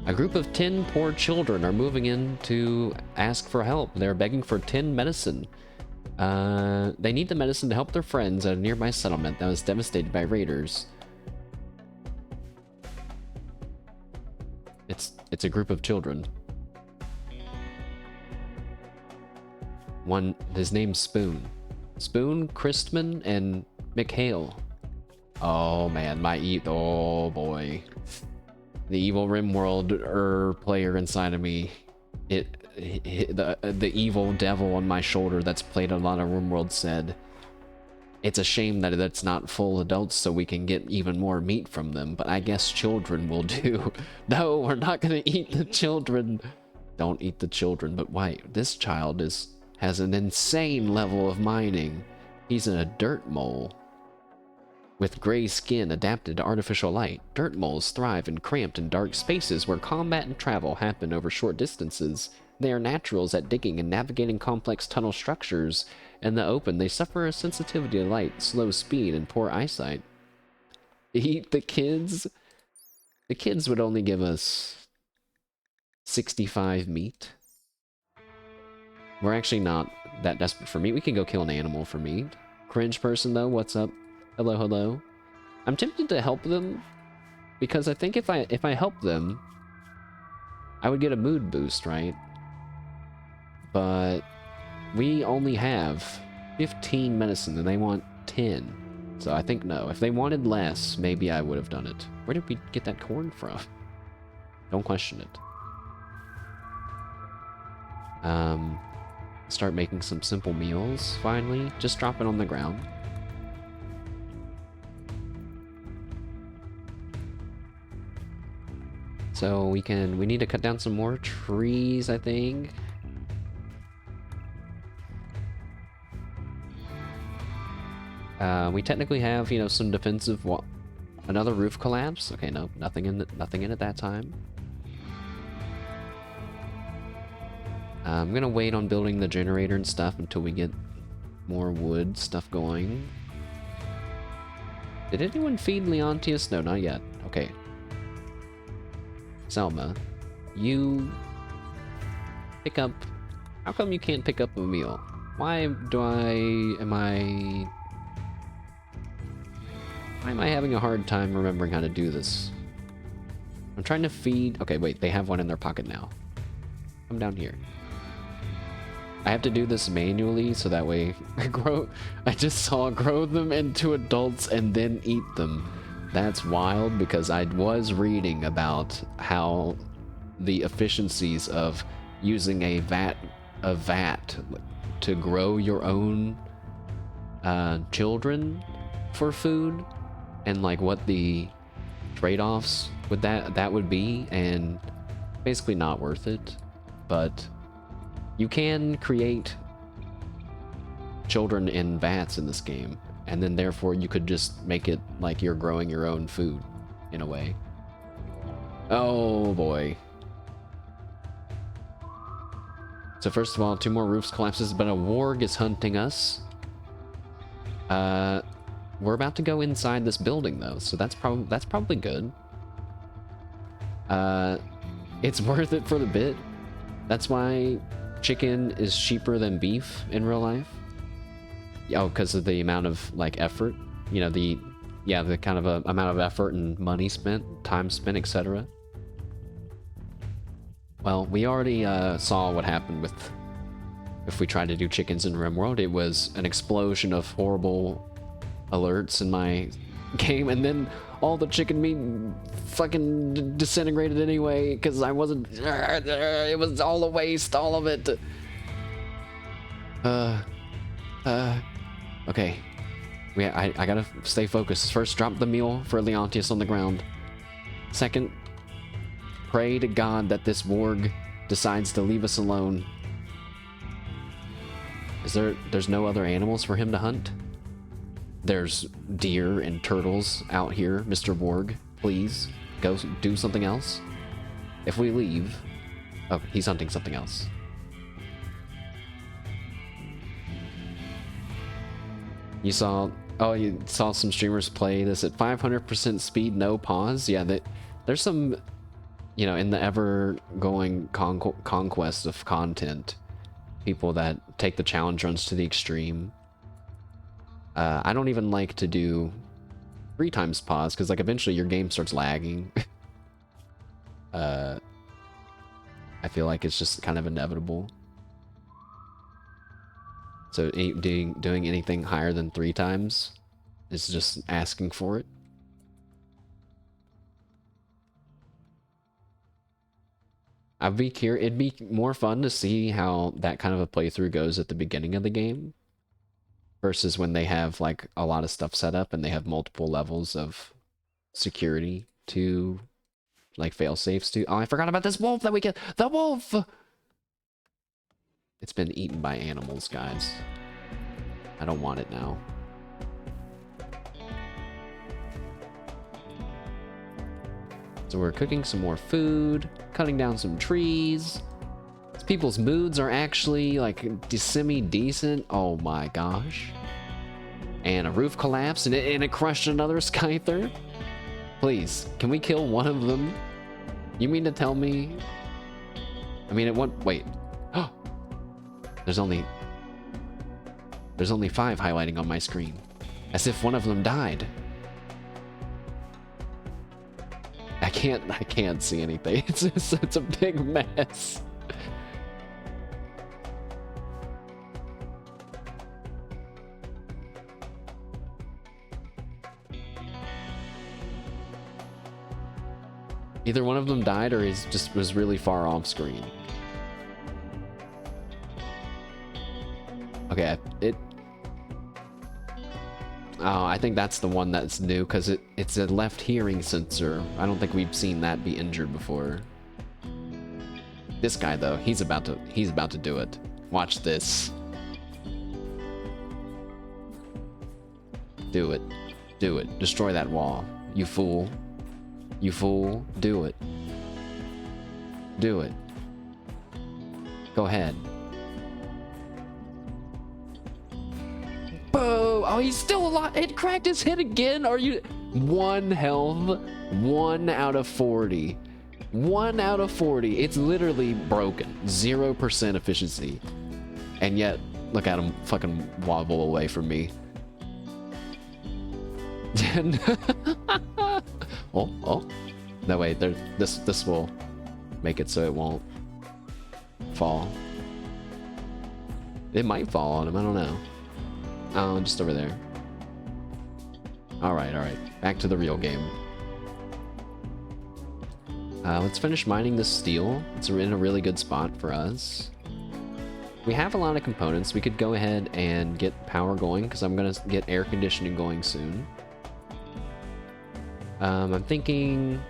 S1: A group of 10 poor children are moving in to ask for help. They're begging for 10 medicine. They need the medicine to help their friends at a nearby settlement that was devastated by raiders. It's a group of children. His name's Spoon. Spoon, Christman, and McHale. Oh man, oh boy. The evil Rimworld player inside of me. The evil devil on my shoulder that's played a lot of Rimworld said, it's a shame that it's not full adults so we can get even more meat from them, but I guess children will do. No, we're not gonna eat the children. Don't eat the children, but why? This child has an insane level of mining. He's a dirt mole. With gray skin adapted to artificial light, dirt moles thrive in cramped and dark spaces where combat and travel happen over short distances. They are naturals at digging and navigating complex tunnel structures. In the open, they suffer a sensitivity to light, slow speed, and poor eyesight. Eat the kids? The kids would only give us 65 meat. We're actually not that desperate for meat. We can go kill an animal for meat. Cringe person, though, what's up? Hello, hello. I'm tempted to help them because I think if I help them, I would get a mood boost, right? But we only have 15 medicine and they want 10. So I think no. If they wanted less, maybe I would have done it. Where did we get that corn from? Don't question it. Start making some simple meals, finally. Just drop it on the ground. So we need to cut down some more trees, I think. We technically have, you know, some defensive another roof collapse. Okay, no, nothing in it that time. I'm gonna wait on building the generator and stuff until we get more wood stuff going. Did anyone feed Leontius? No, not yet. Okay. Selma, you pick up... How come you can't pick up a meal? Why am I having a hard time remembering how to do this? I'm trying to feed... Okay, wait, they have one in their pocket now. Come down here. I have to do this manually so that way I just saw grow them into adults and then eat them. That's wild because I was reading about how the efficiencies of using a vat to grow your own children for food and like what the trade-offs with that would be, and basically not worth it. But you can create children in vats in this game, and then therefore you could just make it like you're growing your own food in a way. Oh boy. So first of all, 2 more roofs collapses, but a warg is hunting us. We're about to go inside this building though, so that's probably good. Uh, it's worth it for the bit. That's why chicken is cheaper than beef in real life. Oh, because of the amount of like effort, you know, the kind of amount of effort and money spent, time spent, etc. Well, we already saw what happened with if we tried to do chickens in Rimworld. It was an explosion of horrible alerts in my game, and then all the chicken meat fucking disintegrated anyway because I wasn't. It was all a waste, all of it. Okay. I gotta stay focused. First, drop the meal for Leontius on the ground. Second, pray to God that this warg decides to leave us alone. There's no other animals for him to hunt? There's deer and turtles out here, Mr. Warg. Please, go do something else. If we leave... Oh, he's hunting something else. You saw some streamers play this at 500% speed, no pause. Yeah, there's some, you know, in the ever-going conquest of content, people that take the challenge runs to the extreme. I don't even like to do 3 times pause, because like eventually your game starts lagging. I feel like it's just kind of inevitable. So doing anything higher than 3 times is just asking for it. It'd be more fun to see how that kind of a playthrough goes at the beginning of the game versus when they have like a lot of stuff set up and they have multiple levels of security to like fail safes to. Oh, I forgot about this wolf that we get. The wolf! It's been eaten by animals, guys. I don't want it now. So we're cooking some more food, cutting down some trees. These people's moods are actually like semi-decent. Oh my gosh. And a roof collapsed and it crushed another Skyther. Please, can we kill one of them? You mean to tell me? I mean, wait. There's only 5 highlighting on my screen. As if one of them died. I can't see anything. It's a big mess. Either one of them died or was really far off screen. Okay, oh, I think that's the one that's new because it's a left hearing sensor. I don't think we've seen that be injured before. This guy though, he's about to do it. Watch this. Do it. Do it. Destroy that wall. You fool. You fool. Do it. Do it. Go ahead. Oh, he's still alive. It cracked his head again. Are you... 1 health. 1 out of 40. 1 out of 40. It's literally broken. 0% efficiency. And yet, look at him fucking wobble away from me. Oh. No, wait. This will make it so it won't fall. It might fall on him. I don't know. Oh, just over there. Alright. Back to the real game. Let's finish mining this steel. It's in a really good spot for us. We have a lot of components. We could go ahead and get power going, because I'm going to get air conditioning going soon. I'm thinking...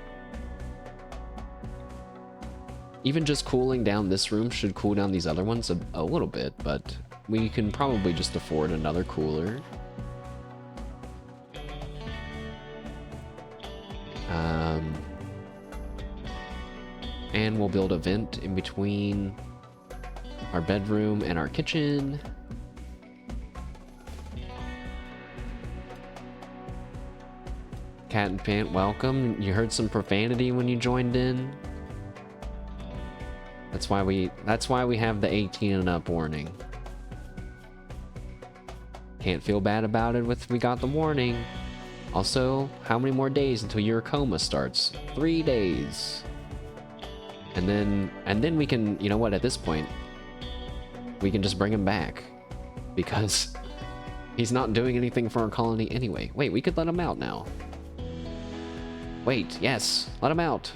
S1: even just cooling down this room should cool down these other ones a little bit, but... we can probably just afford another cooler. And we'll build a vent in between our bedroom and our kitchen. Cat and Pant, welcome. You heard some profanity when you joined in. That's why we have the 18 and up warning. Can't feel bad about it we got the warning. Also, how many more days until your coma starts? 3 days. And then we can, you know what, at this point, we can just bring him back. Because he's not doing anything for our colony anyway. Wait, we could let him out now. Wait, yes, let him out.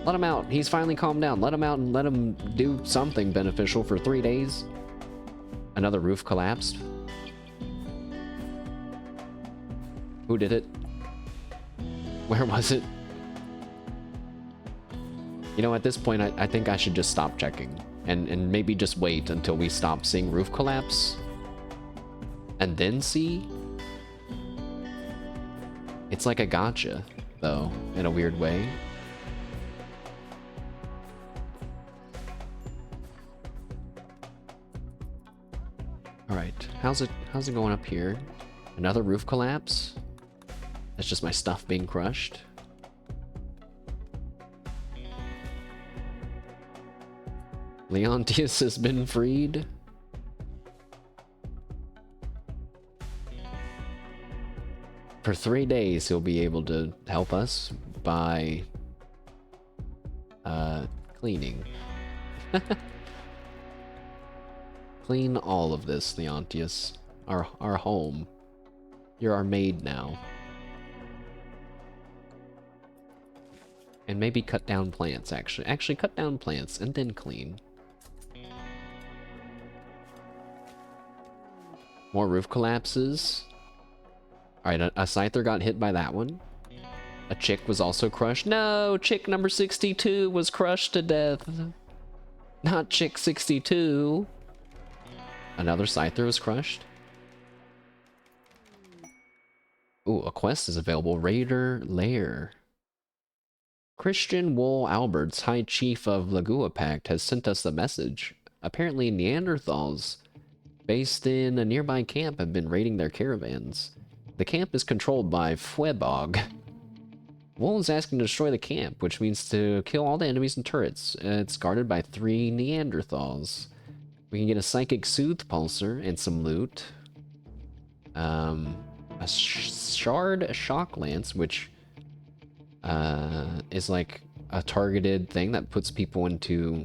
S1: Let him out. He's finally calmed down. Let him out and let him do something beneficial for 3 days. Another roof collapsed. Who did it? Where was it? You know, at this point, I think I should just stop checking. And maybe just wait until we stop seeing roof collapse. And then see? It's like a gotcha, though, in a weird way. Alright, how's it going up here? Another roof collapse? That's just my stuff being crushed. Leontius has been freed. For 3 days, he'll be able to help us by cleaning. Clean all of this, Leontius. Our home. You're our maid now. And maybe cut down plants, actually. Actually, cut down plants and then clean. More roof collapses. Alright, a Scyther got hit by that one. A chick was also crushed. No! Chick number 62 was crushed to death. Not chick 62. Another Scyther was crushed. Ooh, a quest is available. Raider Lair. Christian Wool Alberts, High Chief of Lagua Pact, has sent us the message. Apparently Neanderthals based in a nearby camp have been raiding their caravans. The camp is controlled by Fwebog. Wool is asking to destroy the camp, which means to kill all the enemies and turrets. It's guarded by 3 Neanderthals. We can get a Psychic Soothe Pulsar and some loot. A Shard Shock Lance, which is like a targeted thing that puts people into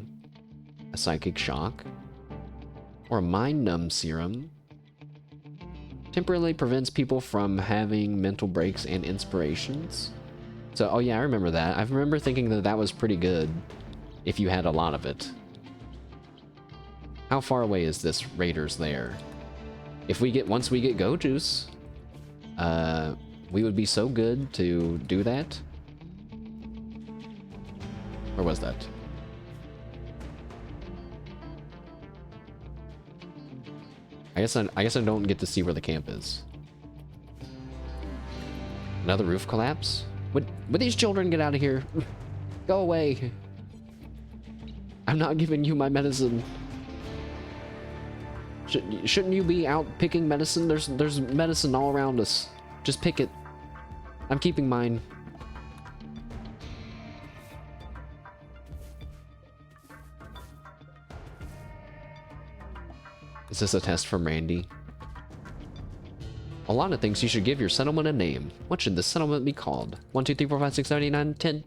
S1: a psychic shock. Or a Mind Numb Serum. Temporarily prevents people from having mental breaks and inspirations. So, oh yeah, I remember that. I remember thinking that that was pretty good if you had a lot of it. How far away is this Raiders Lair? Once we get Go Juice, we would be so good to do that. Where was that? I guess I don't get to see where the camp is. Another roof collapse? Would these children get out of here? Go away. I'm not giving you my medicine. Shouldn't you be out picking medicine? There's medicine all around us. Just pick it. I'm keeping mine. Is this a test from Randy? Alana thinks you should give your settlement a name. What should the settlement be called? 1, 2, 3, 4, 5, 6, 7, 8, 9, 10.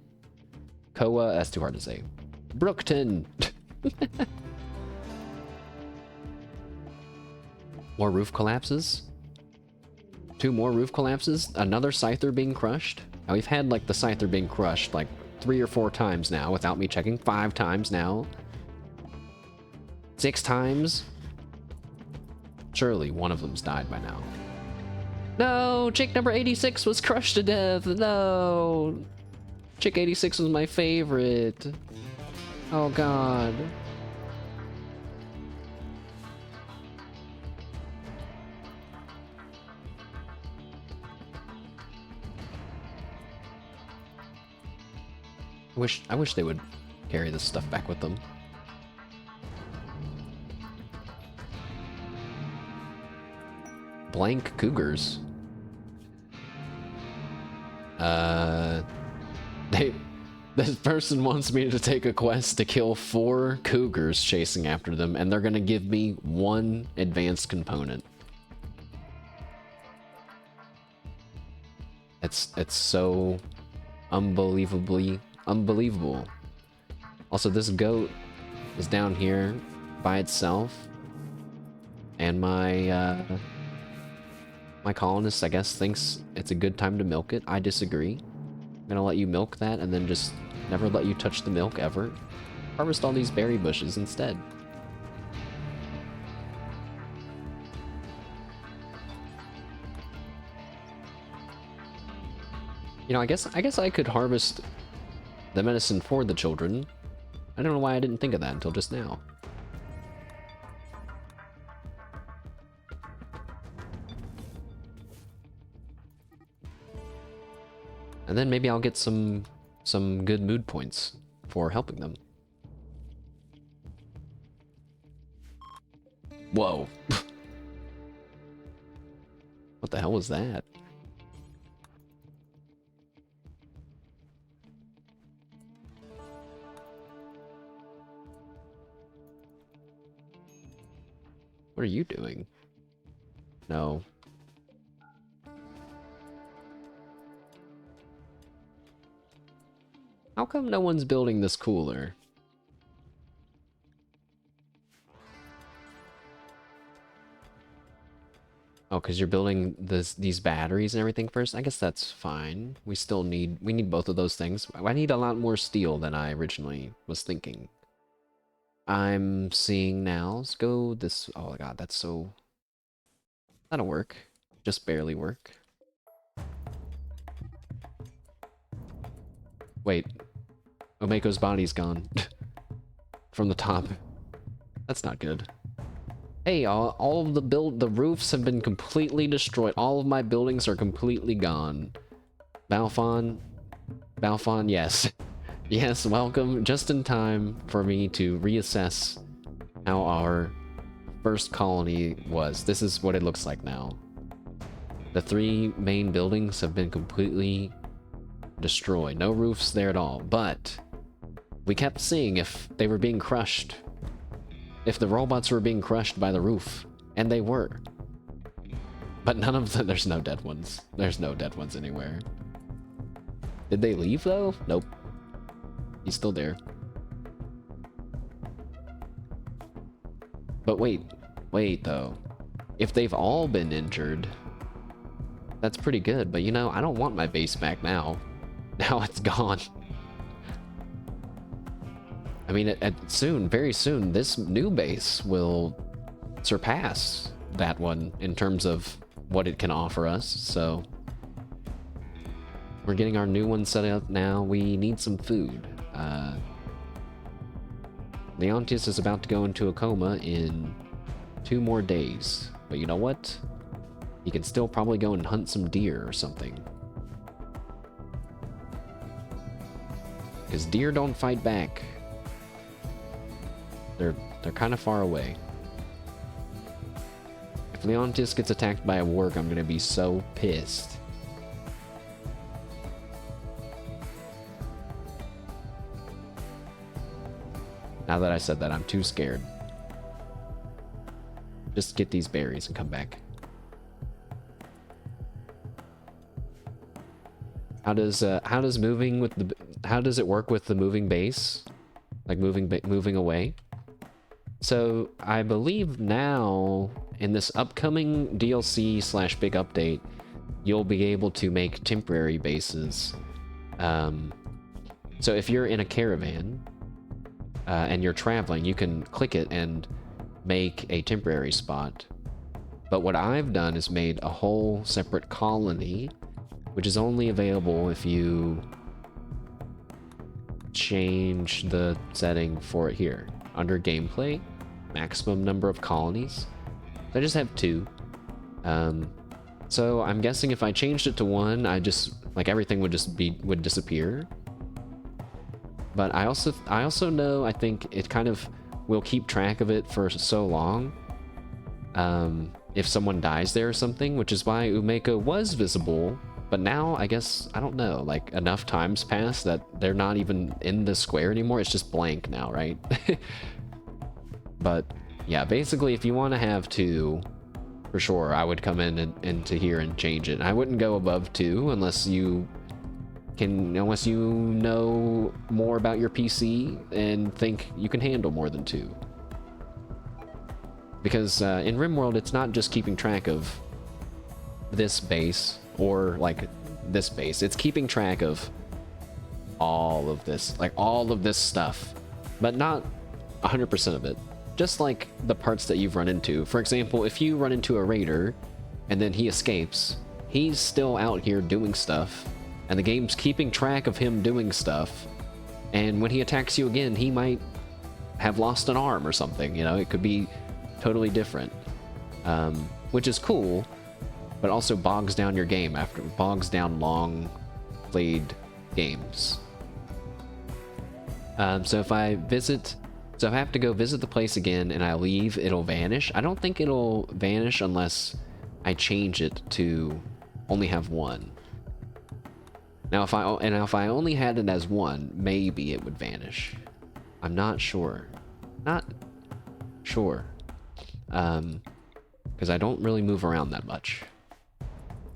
S1: Koa, that's too hard to say. Brookton. More roof collapses? 2 more roof collapses? Another Scyther being crushed? Now, we've had like the Scyther being crushed like 3 or 4 times now without me checking. 5 times now. 6 times. Surely one of them's died by now. No! Chick number 86 was crushed to death! No! Chick 86 was my favorite. Oh god. I wish they would carry this stuff back with them. Blank cougars. They... This person wants me to take a quest to kill 4 cougars chasing after them, and they're gonna give me 1 advanced component. It's so unbelievably unbelievable. Also, this goat is down here by itself, and my my colonist, I guess, thinks it's a good time to milk it. I disagree. I'm gonna let you milk that and then just never let you touch the milk ever. Harvest all these berry bushes instead. You know, I guess I could harvest the medicine for the children. I don't know why I didn't think of that until just now. And then maybe I'll get some good mood points for helping them. Whoa. What the hell was that? What are you doing? No. How come no one's building this cooler? Oh, because you're building these batteries and everything first? I guess that's fine. We need both of those things. I need a lot more steel than I originally was thinking. I'm seeing now. Let's go this... Oh my god, that's so... That'll work. Just barely work. Wait. Omeko's body's gone. From the top. That's not good. Hey, all of the roofs have been completely destroyed. All of my buildings are completely gone. Balfon, yes. Yes, welcome. Just in time for me to reassess how our first colony was. This is what it looks like now. The 3 main buildings have been completely destroyed. No roofs there at all. But we kept seeing if they were being crushed. If the robots were being crushed by the roof. And they were. But none of them... There's no dead ones. There's no dead ones anywhere. Did they leave, though? Nope. He's still there. But wait, though. If they've all been injured, that's pretty good. But you know, I don't want my base back now. Now it's gone. I mean, soon, very soon, this new base will surpass that one in terms of what it can offer us, so... We're getting our new one set up now. We need some food. Leontius is about to go into a coma in 2 more days. But you know what? He can still probably go and hunt some deer or something. Because deer don't fight back. They're kind of far away. If Leontius gets attacked by a warg, I'm gonna be so pissed. Now that I said that, I'm too scared. Just get these berries and come back. How does moving with the... How does it work with the moving base? Like moving away? So, I believe now, in this upcoming DLC / big update, you'll be able to make temporary bases. So if you're in a caravan, and you're traveling, you can click it and make a temporary spot. But what I've done is made a whole separate colony, which is only available if you change the setting for it here. Under gameplay, maximum number of colonies. I just have 2. So I'm guessing if I changed it to 1, I just, like, everything would disappear. But I also know, I think it kind of will keep track of it for so long. If someone dies there or something, which is why Umeko was visible But now, I guess, I don't know, like, enough times pass that they're not even in the square anymore. It's just blank now, right? But, yeah, basically, if you want to have 2, for sure, I would come in into here and change it. I wouldn't go above 2 unless you know more about your PC and think you can handle more than 2. Because in Rimworld, it's not just keeping track of this base or like this base. It's keeping track of all of this, like all of this stuff, but not 100% of it. Just like the parts that you've run into. For example, if you run into a raider and then he escapes, he's still out here doing stuff, and the game's keeping track of him doing stuff. And when he attacks you again, he might have lost an arm or something, you know, it could be totally different. Which is cool, but also bogs down your game bogs down long played games. So if I have to go visit the place again and I leave, it'll vanish. I don't think it'll vanish unless I change it to only have 1. Now if I only had it as 1, maybe it would vanish. I'm not sure. Not sure. Because I don't really move around that much.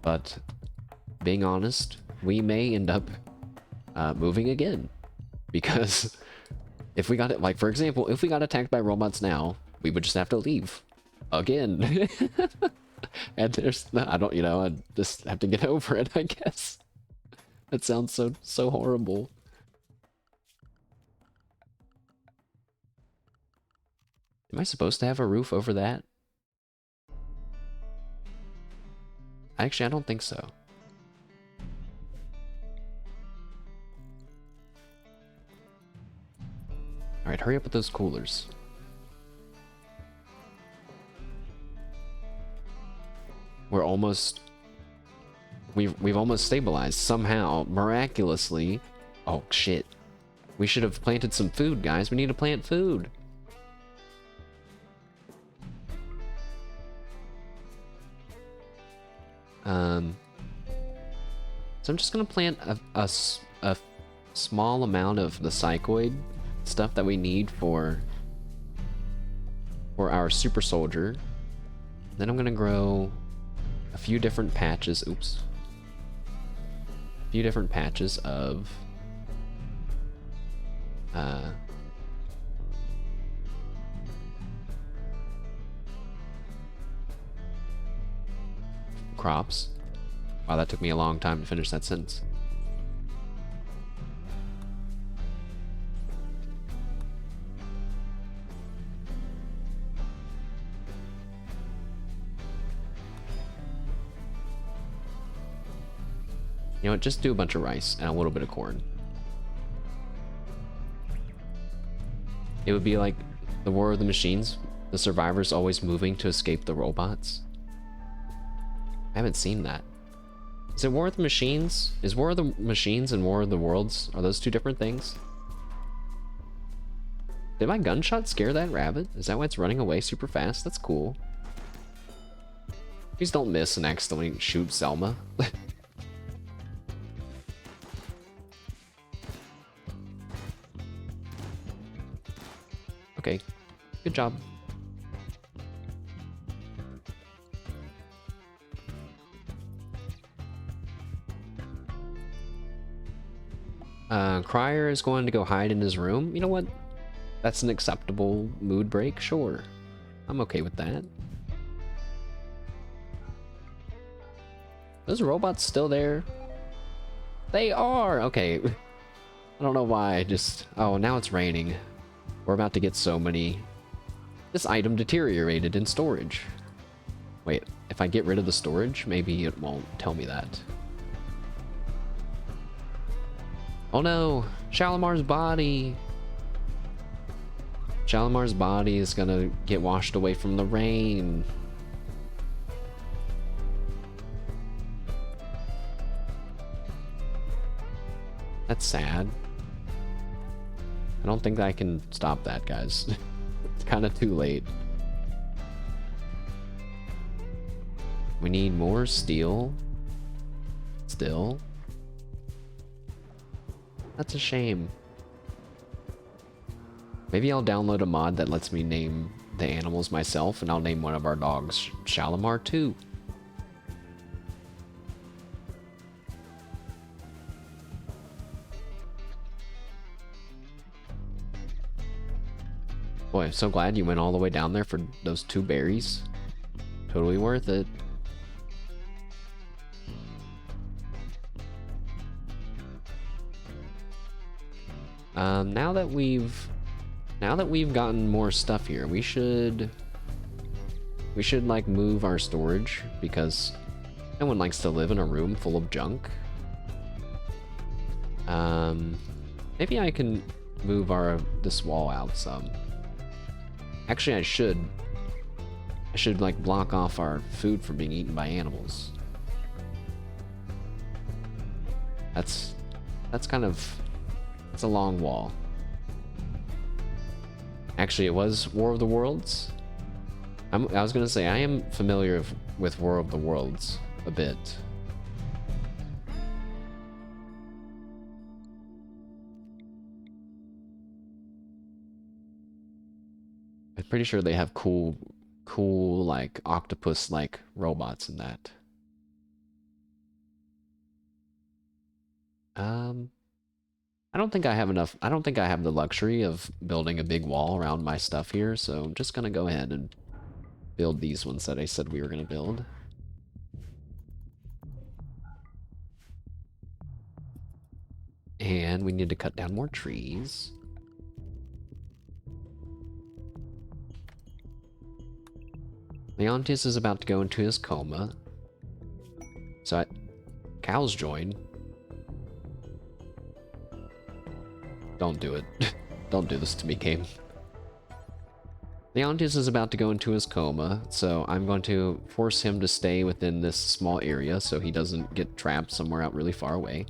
S1: But being honest, we may end up moving again. Because if we got it, like for example, if we got attacked by robots now, we would just have to leave again. And I just have to get over it, I guess. That sounds so horrible. Am I supposed to have a roof over that? Actually, I don't think so. Alright, hurry up with those coolers. We're almost... We've almost stabilized somehow, miraculously. Oh, shit. We should have planted some food, guys. We need to plant food. So I'm just gonna plant a small amount of the psychoid stuff that we need for our super soldier. Then I'm gonna grow a few different patches. Oops. A few different patches of crops. Wow, that took me a long time to finish that sentence. You know what, just do a bunch of rice and a little bit of corn. It would be like the War of the Machines, the survivors always moving to escape the robots. I haven't seen that. Is it War of the Machines? Is War of the Machines and War of the Worlds, are those two different things? Did my gunshot scare that rabbit? Is that why it's running away super fast? That's cool. Please don't miss and accidentally shoot Selma. Okay, good job. Crier is going to go hide in his room. You know what? That's an acceptable mood break, sure. I'm okay with that. Those robots still there? They are! Okay. I don't know why, oh, now it's raining. We're about to get so many... This item deteriorated in storage. Wait, if I get rid of the storage, maybe it won't tell me that. Oh no! Shalimar's body! Shalimar's body is gonna get washed away from the rain. That's sad. I don't think I can stop that, guys. It's kind of too late. We need more steel. Still. That's a shame. Maybe I'll download a mod that lets me name the animals myself, and I'll name one of our dogs Shalimar too. Boy, I'm so glad you went all the way down there for those 2 berries. Totally worth it. Now that we've gotten more stuff here, we should like move our storage, because no one likes to live in a room full of junk. Maybe I can move this wall out some. Actually, I should like block off our food from being eaten by animals. That's a long wall. Actually, it was War of the Worlds. I was gonna say, I am familiar with War of the Worlds a bit. I'm pretty sure they have cool like octopus-like robots in that. I don't think I have enough. I don't think I have the luxury of building a big wall around my stuff here, so I'm just gonna go ahead and build these ones that I said we were gonna build. And we need to cut down more trees. Leontius is about to go into his coma. So cows join. Don't do it. Don't do this to me, game. Leontius is about to go into his coma, so I'm going to force him to stay within this small area so he doesn't get trapped somewhere out really far away.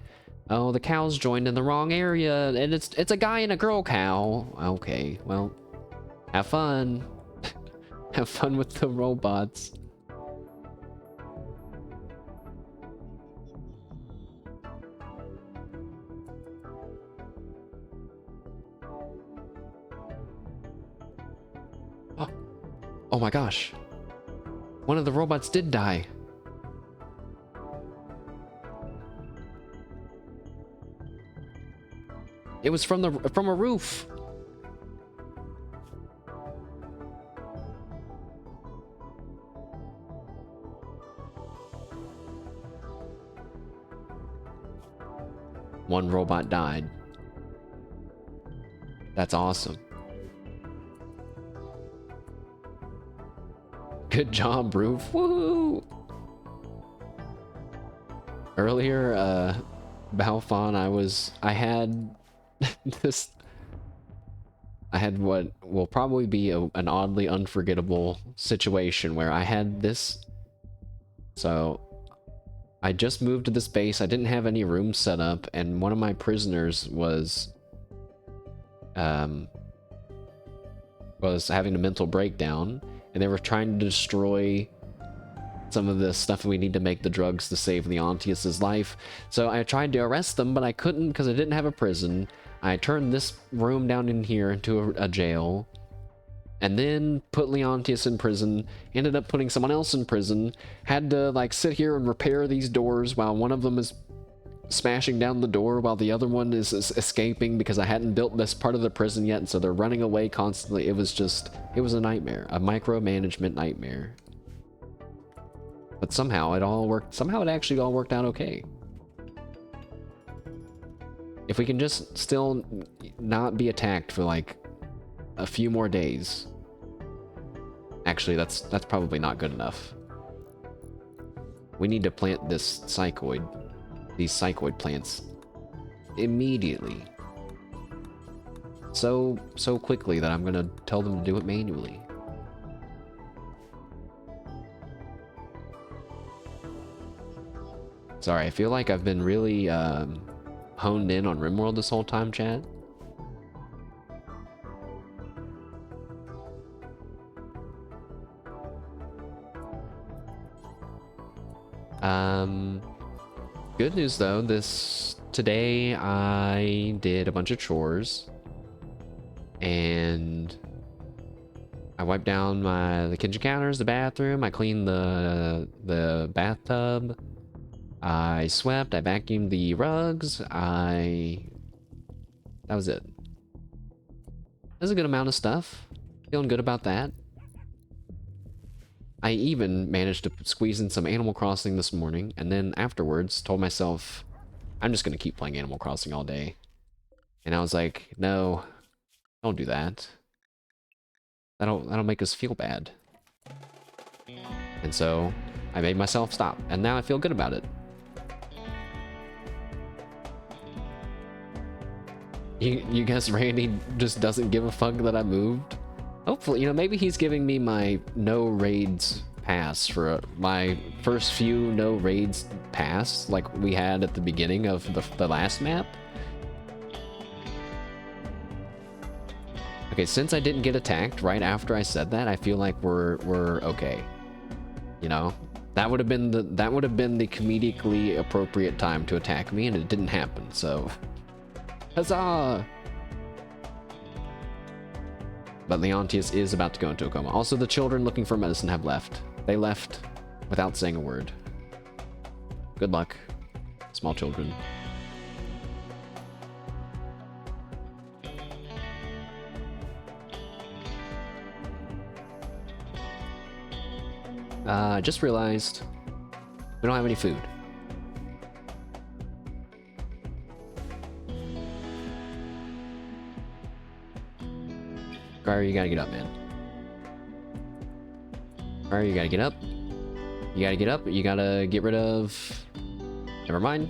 S1: Oh, the cows joined in the wrong area, and it's a guy and a girl cow. Okay, well, have fun. Have fun with the robots. Oh my gosh. One of the robots did die. It was from a roof. One robot died. That's awesome. Good job, Roof. Woohoo! Earlier, Balfon, I had this. I had what will probably be an oddly unforgettable situation where I had this. So, I just moved to this base. I didn't have any rooms set up, and one of my prisoners was having a mental breakdown, and they were trying to destroy some of the stuff we need to make the drugs to save Leontius's life. So I tried to arrest them, but I couldn't because I didn't have a prison. I turned this room down in here into a jail, and then put Leontius in prison, ended up putting someone else in prison, had to like sit here and repair these doors while one of them is smashing down the door while the other one is escaping because I hadn't built this part of the prison yet, and so they're running away constantly. It was a nightmare, a micromanagement nightmare. But somehow it all worked. Somehow it actually all worked out okay. If we can just still not be attacked for like a few more days. Actually, that's probably not good enough. We need to plant these psychoid plants immediately. So quickly that I'm gonna tell them to do it manually. Sorry, I feel like I've been really honed in on Rimworld this whole time, chat. Good news though, today I did a bunch of chores and I wiped down the kitchen counters, the bathroom, I cleaned the bathtub, I swept, I vacuumed the rugs, that was it. That's a good amount of stuff. Feeling good about that. I even managed to squeeze in some Animal Crossing this morning, and then afterwards told myself, I'm just gonna keep playing Animal Crossing all day. And I was like, no, don't do that. That'll make us feel bad. And so I made myself stop, and now I feel good about it. You guess Randy just doesn't give a fuck that I moved? Hopefully, maybe he's giving me my no raids pass for my first few no raids pass like we had at the beginning of the last map. Okay, since I didn't get attacked right after I said that, I feel like we're okay. That would have been the comedically appropriate time to attack me, and it didn't happen. So, huzzah! But Leontius is about to go into a coma. Also, the children looking for medicine have left. They left without saying a word. Good luck, small children. I just realized we don't have any food. Crier, you gotta get up, man. Crier, you gotta get up. You gotta get up. You gotta get rid of... Never mind.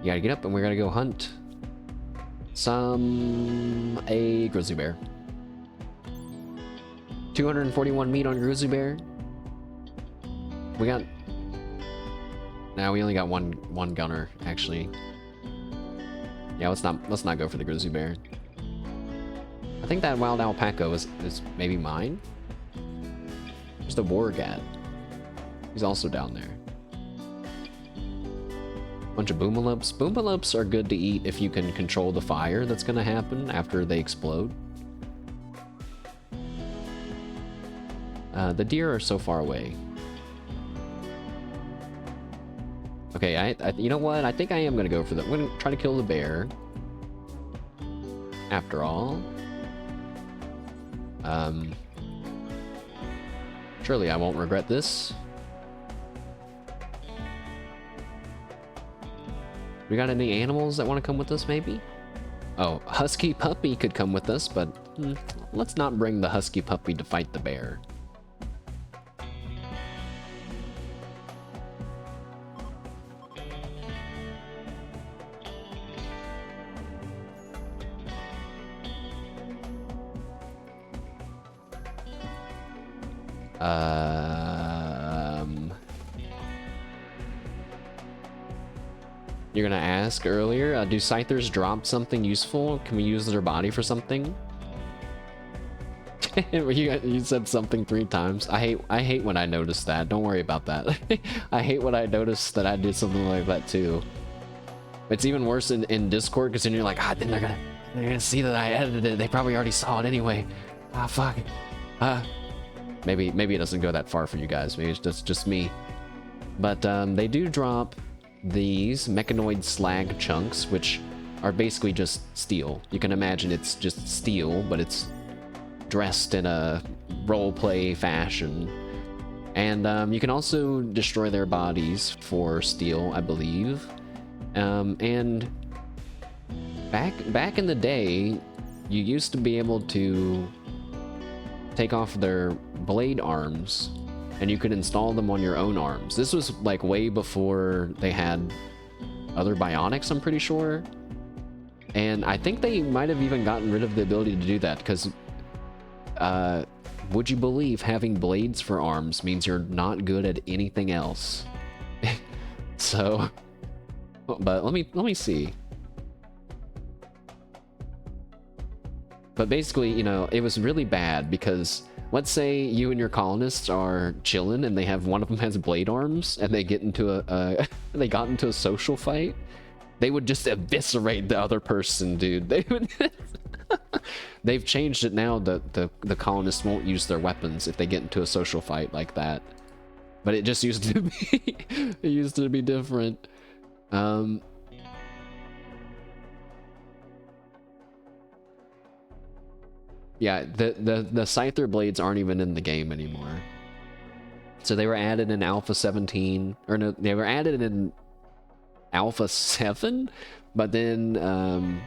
S1: You gotta get up and we're gonna go hunt a grizzly bear. 241 meat on grizzly bear. We got... Nah, we only got one gunner, actually. Yeah, let's not go for the grizzly bear. I think that wild alpaca is maybe mine. Where's the warg at? He's also down there. Bunch of boomalopes. Boomalopes are good to eat if you can control the fire that's gonna happen after they explode. The deer are so far away. Okay, you know what? I think I am gonna go for I'm gonna try to kill the bear. After all. Surely I won't regret this. We got any animals that want to come with us, maybe? Oh, husky puppy could come with us, but let's not bring the husky puppy to fight the bear. You're gonna ask earlier, do scythers drop something useful? Can we use their body for something? You said something 3 times. I hate when I notice that. Don't worry about that. I hate when I notice that I did something like that too. It's even worse in Discord, because then you're like, then they're gonna see that I edited it. They probably already saw it anyway. Fuck. Maybe it doesn't go that far for you guys. Maybe it's just me. But they do drop these mechanoid slag chunks, which are basically just steel. You can imagine it's just steel, but it's dressed in a roleplay fashion. And you can also destroy their bodies for steel, I believe. And back in the day, you used to be able to take off their blade arms, and you could install them on your own arms. This was like way before they had other bionics, I'm pretty sure. And I think they might have even gotten rid of the ability to do that, because would you believe having blades for arms means you're not good at anything else? So, but let me see. But basically, it was really bad because let's say you and your colonists are chilling and they have one of them has blade arms and they get into they got into a social fight. They would just eviscerate the other person, dude. They would. They've changed it now that the colonists won't use their weapons if they get into a social fight like that. But it just used to be it used to be different. Yeah, the Scyther blades aren't even in the game anymore. So they were added in Alpha 17, or no, they were added in Alpha 7, but then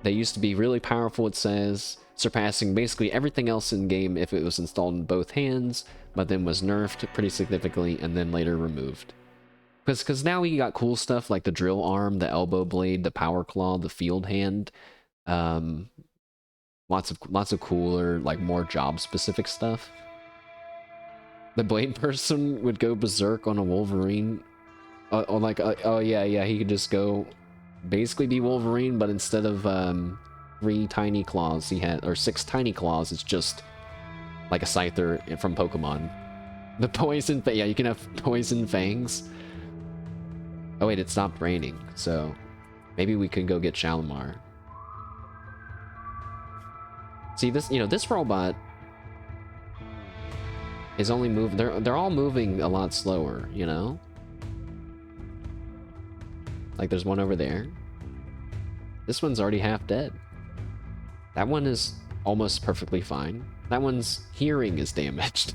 S1: they used to be really powerful, it says, surpassing basically everything else in game if it was installed in both hands, but then was nerfed pretty significantly and then later removed. Because now we got cool stuff like the drill arm, the elbow blade, the power claw, the field hand. Lots of cooler, like more job specific stuff. The blade person would go berserk on a Wolverine. Oh yeah, he could just go basically be Wolverine, but instead of 3 tiny claws he had, or 6 tiny claws, it's just like a Scyther from Pokemon. The poison, yeah, you can have poison fangs. Oh wait, it stopped raining, so maybe we could go get Shalimar. See this, this robot is only moving. They're all moving a lot slower, Like there's one over there. This one's already half dead. That one is almost perfectly fine. That one's hearing is damaged.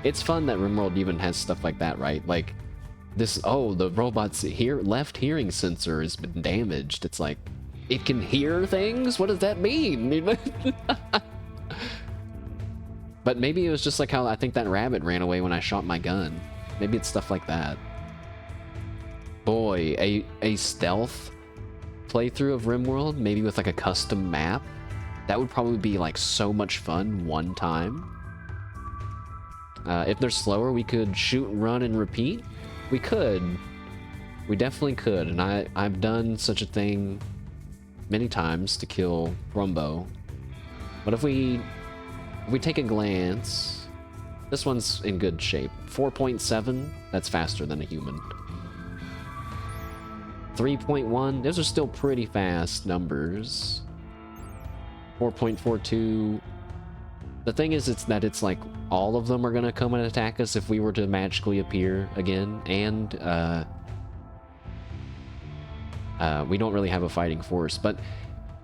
S1: It's fun that Rimworld even has stuff like that, right? Like this, the robot's left hearing sensor has been damaged. It's like, it can hear things? What does that mean? But maybe it was just like how I think that rabbit ran away when I shot my gun. Maybe it's stuff like that. Boy, a stealth playthrough of Rimworld, maybe with like a custom map, that would probably be like so much fun one time. If they're slower, we could shoot, run, and repeat. We could. We definitely could, and I've done such a thing many times to kill Rumbo. But if we take a glance, this one's in good shape. 4.7, that's faster than a human. 3.1, those are still pretty fast numbers. 4.42. The thing is, it's like all of them are gonna come and attack us if we were to magically appear again, and we don't really have a fighting force. But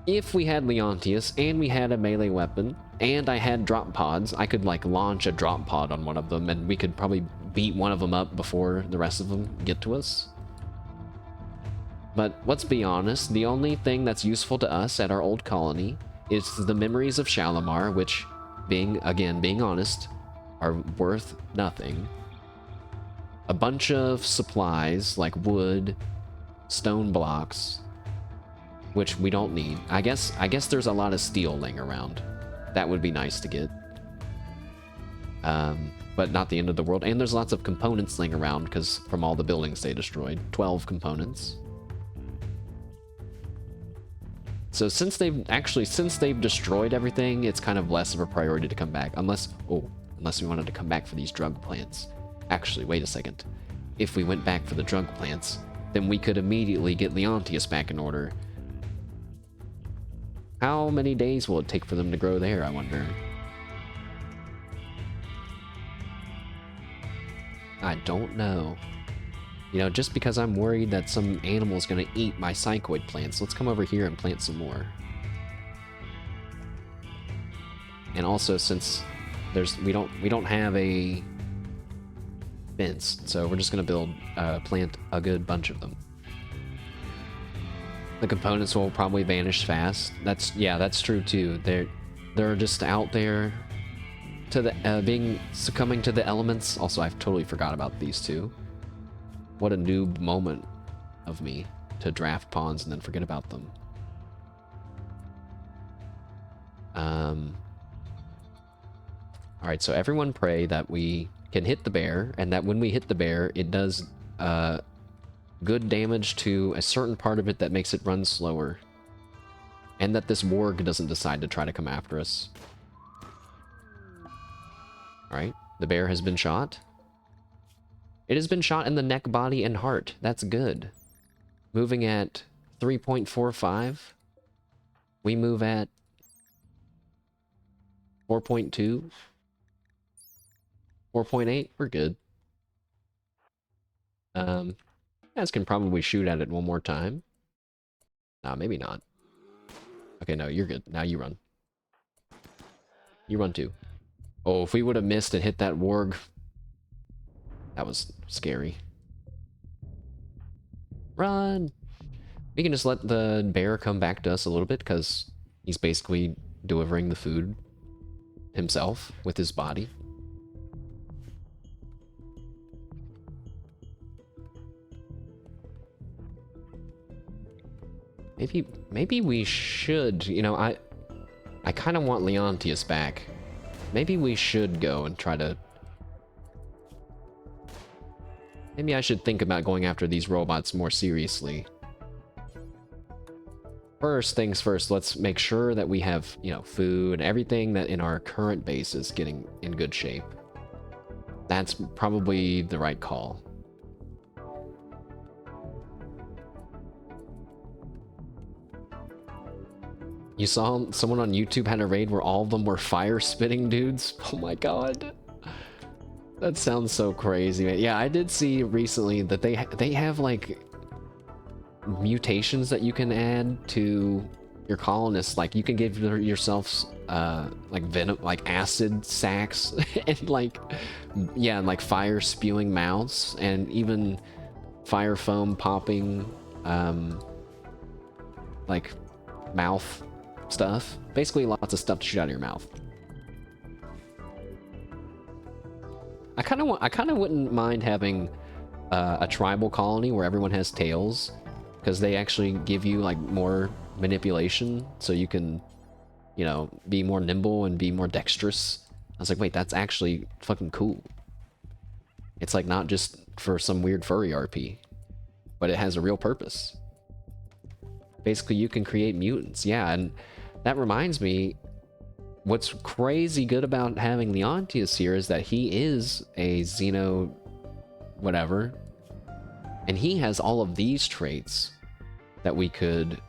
S1: if we had Leontius and we had a melee weapon and I had drop pods, I could like launch a drop pod on one of them and we could probably beat one of them up before the rest of them get to us. But let's be honest, the only thing that's useful to us at our old colony is the memories of Shalimar, which, being honest, are worth nothing. A bunch of supplies like wood, stone blocks, which we don't need. I guess there's a lot of steel laying around. That would be nice to get. But not the end of the world. And there's lots of components laying around because from all the buildings they destroyed. 12 components. So since they've destroyed everything, it's kind of less of a priority to come back. Unless we wanted to come back for these drug plants. Actually, wait a second. If we went back for the drug plants, then we could immediately get Leontius back in order. How many days will it take for them to grow there, I wonder? I don't know. Just because I'm worried that some animal's gonna eat my psychoid plants, let's come over here and plant some more. And also, since we don't have a fence, so we're just gonna plant a good bunch of them. The components will probably vanish fast. That's true too. They're just out there to the succumbing to the elements. Also, I've totally forgot about these two. What a noob moment of me to draft pawns and then forget about them. Alright, so everyone pray that we can hit the bear, and that when we hit the bear, it does good damage to a certain part of it that makes it run slower. And that this warg doesn't decide to try to come after us. Alright, the bear has been shot. It has been shot in the neck, body, and heart. That's good. Moving at 3.45. We move at 4.2. 4.8. We're good. Guys can probably shoot at it one more time. Nah, maybe not. Okay, no, you're good. Now you run. You run too. Oh, if we would have missed and hit that warg, that was scary. Run! We can just let the bear come back to us a little bit, because he's basically delivering the food himself with his body. Maybe we should, you know, I kind of want Leontius back. Maybe we should go and try to... Maybe I should think about going after these robots more seriously. First things first, let's make sure that we have, you know, food, everything that in our current base is getting in good shape. That's probably the right call. You saw someone on YouTube had a raid where all of them were fire-spitting dudes? Oh my god. That sounds so crazy, man. Yeah, I did see recently that they have, like, mutations that you can add to your colonists. Like, you can give yourself, like, venom, like, acid sacs, and, like, yeah, and, like, fire-spewing mouths, and even fire foam popping, like, mouth stuff. Basically, lots of stuff to shoot out of your mouth. I kind of wouldn't mind having a tribal colony where everyone has tails, because they actually give you like more manipulation, so you can, you know, be more nimble and be more dexterous. I was like, wait, that's actually fucking cool. It's like not just for some weird furry RP, but it has a real purpose. Basically, you can create mutants, yeah, and that reminds me, what's crazy good about having Leontius here is that he is a Xeno whatever, and he has all of these traits that we could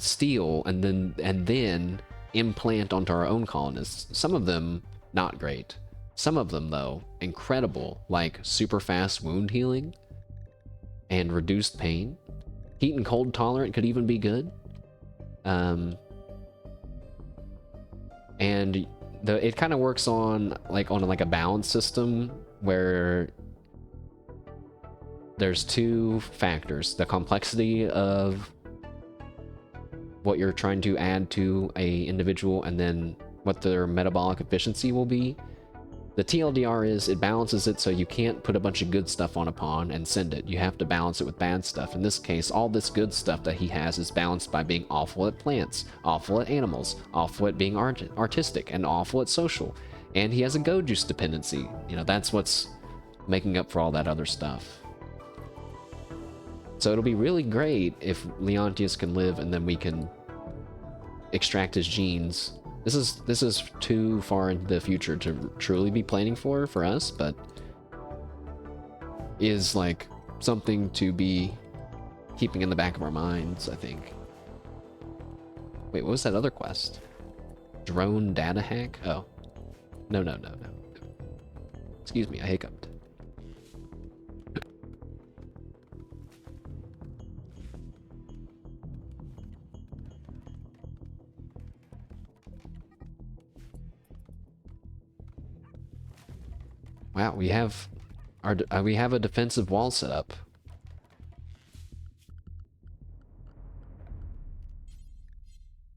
S1: steal and then implant onto our own colonists. Some of them not great. Some of them though incredible, like super fast wound healing and reduced pain. Heat and cold tolerant could even be good. And it kind of works on a balance system where there's two factors: the complexity of what you're trying to add to a individual, and then what their metabolic efficiency will be. The TLDR is it balances it, so you can't put a bunch of good stuff on a pawn and send it. You have to balance it with bad stuff. In this case, all this good stuff that he has is balanced by being awful at plants, awful at animals, awful at being artistic, and awful at social. And he has a go juice dependency. You know, that's what's making up for all that other stuff. So it'll be really great if Leontius can live, and then we can extract his genes. This is too far into the future to truly be planning for us, but is like something to be keeping in the back of our minds, I think. Wait, what was that other quest? Drone data hack? Oh. No. Excuse me, I hiccuped. Wow, we have a defensive wall set up.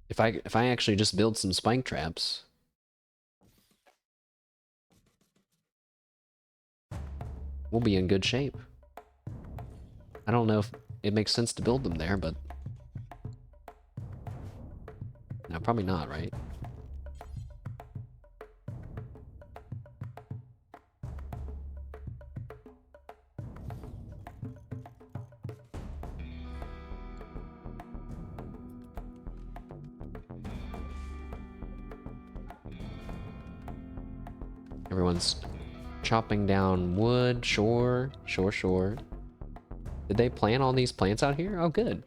S1: If I actually just build some spike traps, we'll be in good shape. I don't know if it makes sense to build them there, but no, probably not, right? Everyone's chopping down wood. Sure. Did they plant all these plants out here? Oh, good.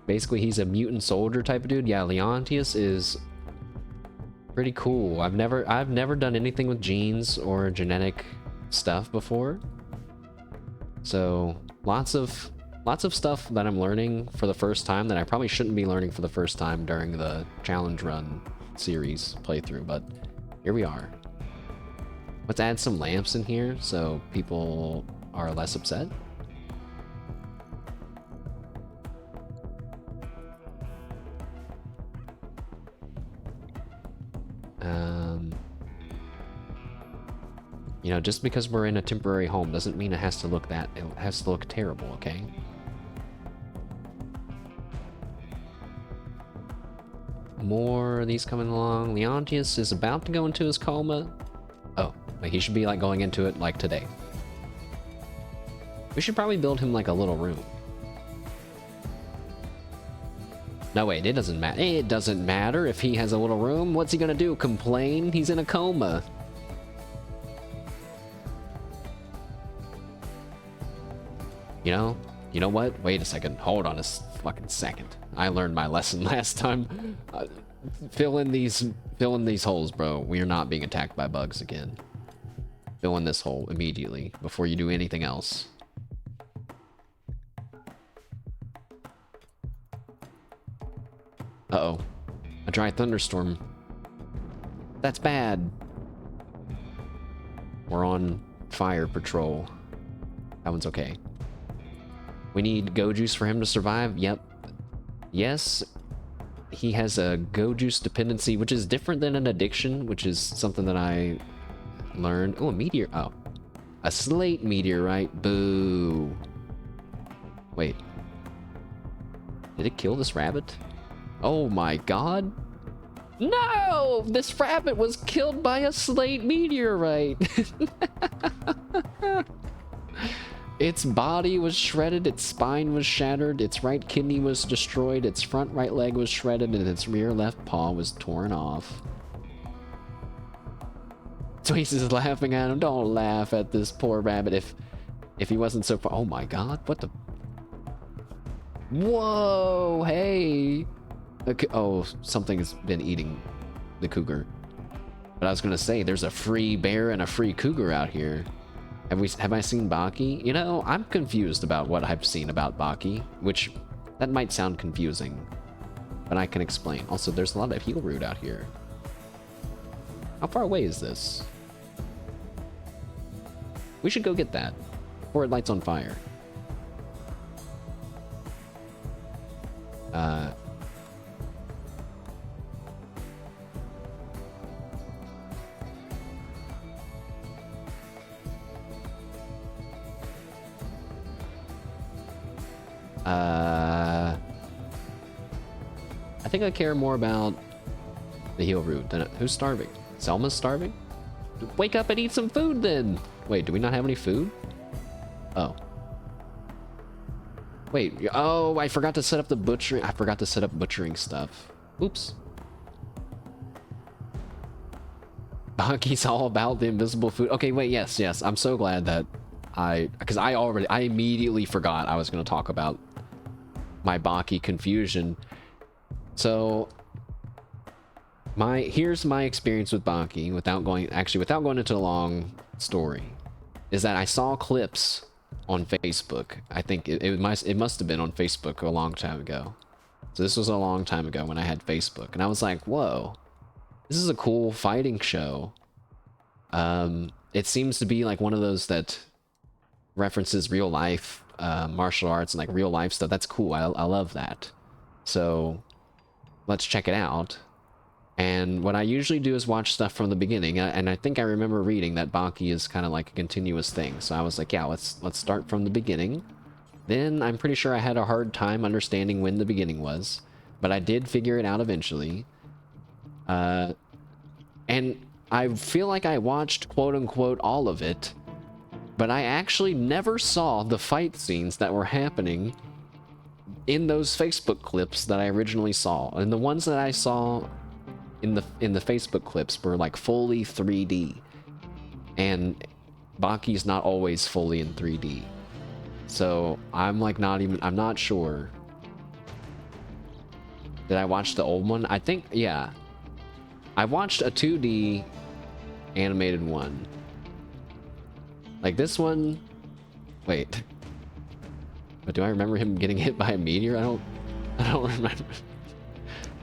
S1: Basically, he's a mutant soldier type of dude. Yeah, Leontius is pretty cool. I've never done anything with genes or genetic stuff before. So lots of stuff that I'm learning for the first time that I probably shouldn't be learning for the first time during the challenge run series playthrough, but here we are. Let's add some lamps in here so people are less upset. You know, just because we're in a temporary home doesn't mean it has to look terrible, okay? More of these coming along. Leontius is about to go into his coma. Oh, wait, he should be like going into it like today. We should probably build him like a little room. No, wait, it doesn't matter. It doesn't matter if he has a little room. What's he gonna do? Complain? He's in a coma. You know what? Wait a second. Hold on a fucking second. I learned my lesson last time. Fill in these holes, bro. We are not being attacked by bugs again. Fill in this hole immediately before you do anything else. Uh-oh. A dry thunderstorm. That's bad. We're on fire patrol. That one's okay. We need go juice for him to survive. Yep. Yes. He has a go juice dependency, which is different than an addiction, which is something that I learned. Oh, a meteor. Oh. A slate meteorite. Boo. Wait. Did it kill this rabbit? Oh my god. No! This rabbit was killed by a slate meteorite. Its body was shredded, its spine was shattered, its right kidney was destroyed, its front right leg was shredded, and its rear left paw was torn off. Twice is laughing at him. Don't laugh at this poor rabbit. If he wasn't so far. Oh my god, what the? Whoa, hey. Okay, oh, something has been eating the cougar. But I was gonna say, there's a free bear and a free cougar out here. Have I seen Baki? You know, I'm confused about what I've seen about Baki, which that might sound confusing, but I can explain. Also, there's a lot of heal root out here. How far away is this? We should go get that before it lights on fire. I think I care more about the heal root than who's starving. Selma's starving? Wake up and eat some food then. Wait, do we not have any food? Oh. Wait, oh, I forgot to set up the butchering. I forgot to set up butchering stuff. Oops. Baki's all about the invisible food. Okay, wait, yes. I'm so glad that because I immediately forgot I was going to talk about my Baki confusion. So here's my experience with Baki without going into a long story, is that I saw clips on Facebook. I think it must have been on Facebook a long time ago. So this was a long time ago when I had Facebook, and I was like, whoa, this is a cool fighting show. It seems to be like one of those that references real life martial arts and like real life stuff. That's cool. I love that. So let's check it out. And what I usually do is watch stuff from the beginning, and I think I remember reading that Baki is kind of like a continuous thing. So I was like, yeah, let's start from the beginning. Then I'm pretty sure I had a hard time understanding when the beginning was, but I did figure it out eventually. And I feel like I watched quote-unquote all of it, but I actually never saw the fight scenes that were happening in those Facebook clips that I originally saw. And the ones that I saw in the Facebook clips were like fully 3D, and Baki's not always fully in 3D. So I'm like I'm not sure. Did I watch the old one? I think, yeah. I watched a 2D animated one. Like this one, wait. But do I remember him getting hit by a meteor? I don't remember.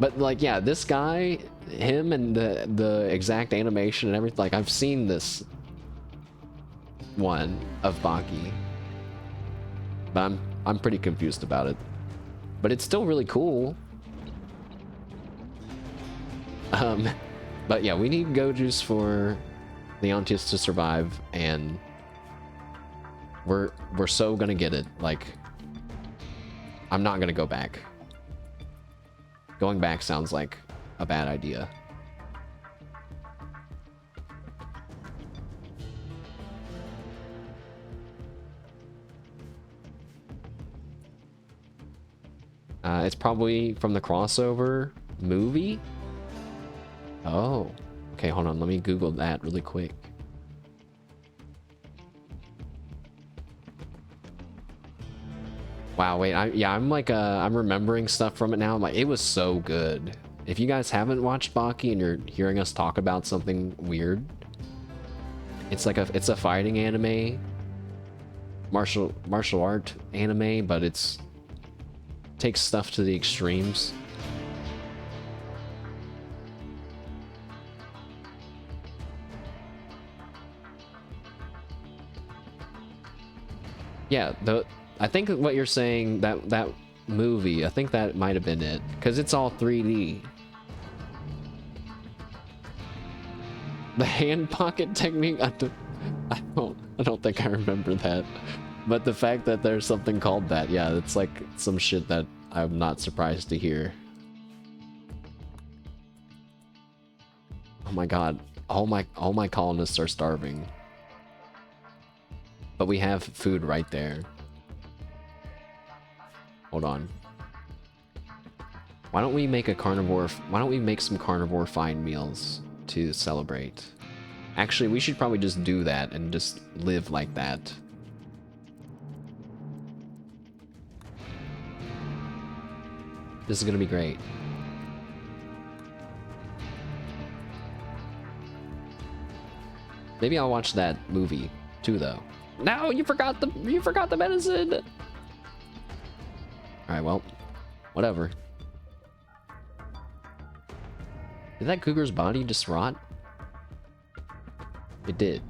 S1: But like, yeah, this guy, him and the exact animation and everything, like I've seen this one of Baki. But I'm pretty confused about it. But it's still really cool. But yeah, we need Go Juice for Leontius to survive, and we're so gonna get it. Like, I'm not gonna go back. Going back sounds like a bad idea. It's probably from the crossover movie. Oh, okay, hold on. Let me Google that really quick. Wow, wait, I'm remembering stuff from it now. I'm like, it was so good. If you guys haven't watched Baki and you're hearing us talk about something weird, it's like it's a fighting anime, martial art anime, but takes stuff to the extremes. Yeah, I think what you're saying, that movie, I think that might have been it, because it's all 3D. The hand pocket technique, I don't think I remember that. But the fact that there's something called that, yeah, it's like some shit that I'm not surprised to hear. Oh my god, all my colonists are starving. But we have food right there. Hold on. Why don't we make some carnivore fine meals to celebrate? Actually, we should probably just do that and just live like that. This is gonna be great. Maybe I'll watch that movie too, though. No, you forgot the medicine. All right, well, whatever. Did that cougar's body just rot? It did.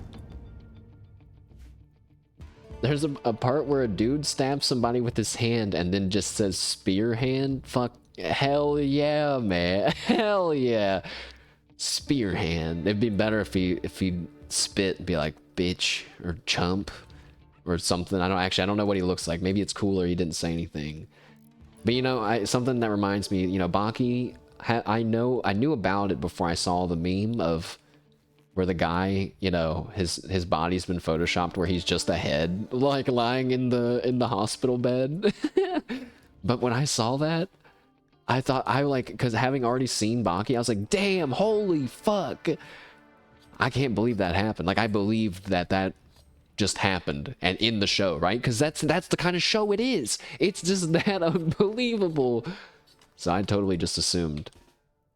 S1: There's a part where a dude stabs somebody with his hand and then just says spear hand. Fuck, hell yeah, man. Hell yeah. Spear hand. It'd be better if he spit and be like bitch or chump or something. I don't know what he looks like. Maybe it's cooler he didn't say anything. But you know, something that reminds me, you know, Baki, I knew about it before I saw the meme of where the guy, you know, his body's been photoshopped where he's just a head, like lying in the hospital bed. But when I saw that, I thought, because having already seen Baki, I was like, damn, holy fuck. I can't believe that happened. Like, I believed that just happened and in the show, right? Because that's the kind of show it is. It's just that unbelievable. So I totally just assumed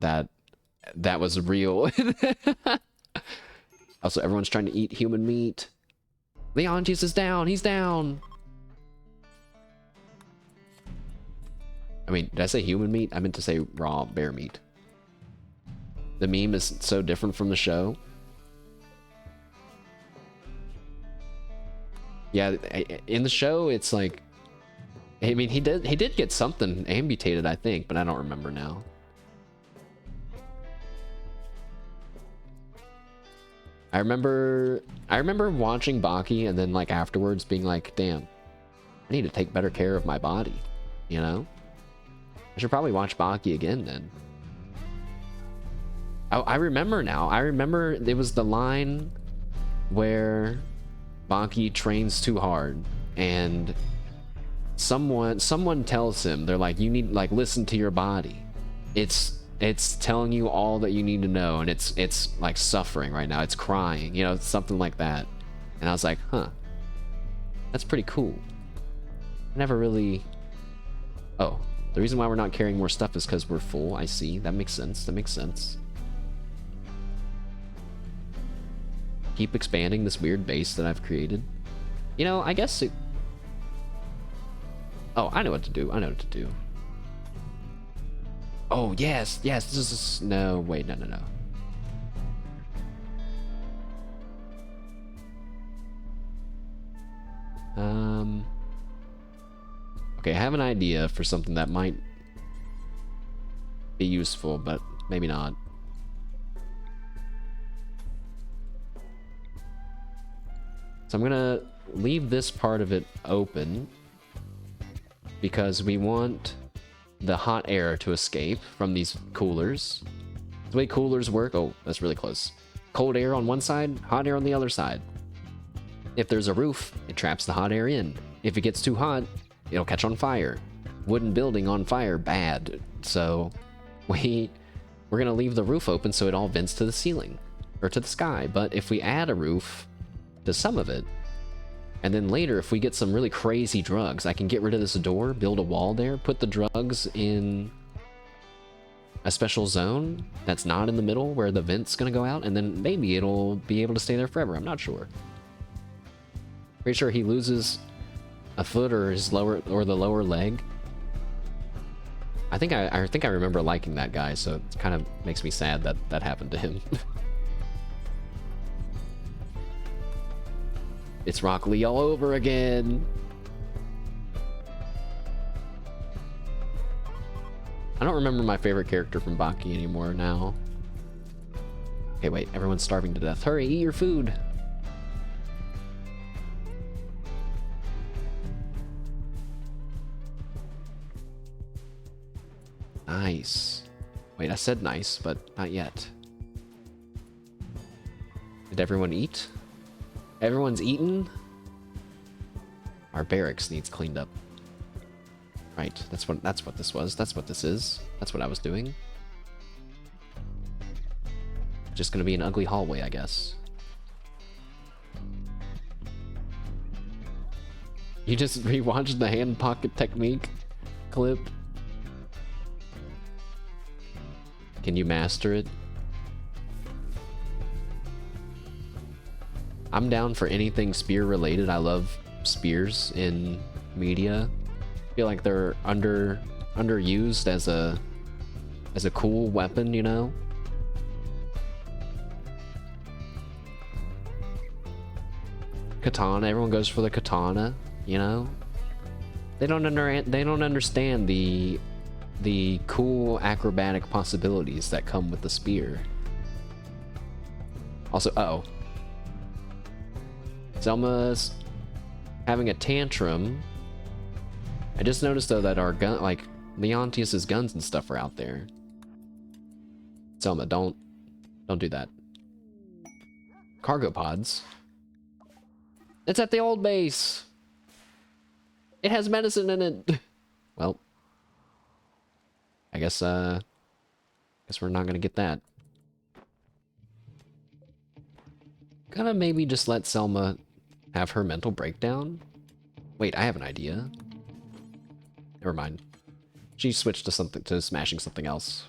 S1: that was real. Also, everyone's trying to eat human meat. Leontius is down. He's down. I mean, did I say human meat? I meant to say raw bear meat. The meme is so different from the show. Yeah, in the show, it's like, I mean, he did get something amputated, I think, but I don't remember now. I remember watching Baki and then like afterwards being like, damn, I need to take better care of my body, you know? I should probably watch Baki again then. Oh, I remember now. I remember it was the line where Baki trains too hard and someone tells him, they're like, you need, like, listen to your body. It's It's telling you all that you need to know, and it's like suffering right now. It's crying, you know, something like that. And I was like, huh, that's pretty cool. I never really... Oh, the reason why we're not carrying more stuff is because we're full. I see. That makes sense. That makes sense. Keep expanding this weird base that I've created. You know, I guess it... Oh, I know what to do. I know what to do. Oh, yes, yes, this is... No, wait, no, no, no. Okay, I have an idea for something that might be useful, but maybe not. So I'm gonna leave this part of it open because we want the hot air to escape from these coolers. The way coolers work... Oh, that's really close. Cold air on one side, hot air on the other side. If there's a roof, it traps the hot air in. If it gets too hot, it'll catch on fire. Wooden building on fire, bad. So we're gonna leave the roof open so it all vents to the ceiling or to the sky. But if we add a roof to some of it, and then later if we get some really crazy drugs, I can get rid of this door, build a wall there, put the drugs in a special zone that's not in the middle where the vent's gonna go out, and then maybe it'll be able to stay there forever. I'm not sure. Pretty sure he loses a foot or his lower, or the lower leg. I think I remember liking that guy, so it kind of makes me sad that that happened to him. It's Rock Lee all over again. I don't remember my favorite character from Baki anymore now. Okay, wait, everyone's starving to death. Hurry, eat your food. Nice. Wait, I said nice, but not yet. Did everyone eat? Everyone's eaten? Our barracks needs cleaned up. Right, that's what this was. That's what this is. That's what I was doing. Just gonna be an ugly hallway, I guess. You just rewatched the hand pocket technique clip? Can you master it? I'm down for anything spear related. I love spears in media. I feel like they're underused as a cool weapon, you know? Katana, everyone goes for the katana, you know? They don't understand the cool acrobatic possibilities that come with the spear. Also, uh-oh. Selma's having a tantrum. I just noticed though that our gun, like Leontius's guns and stuff are out there. Selma, don't do that. Cargo pods. It's at the old base. It has medicine in it. Well, I guess we're not gonna get that. Gonna maybe just let Selma have her mental breakdown? Wait, I have an idea. Never mind. She switched to smashing something else.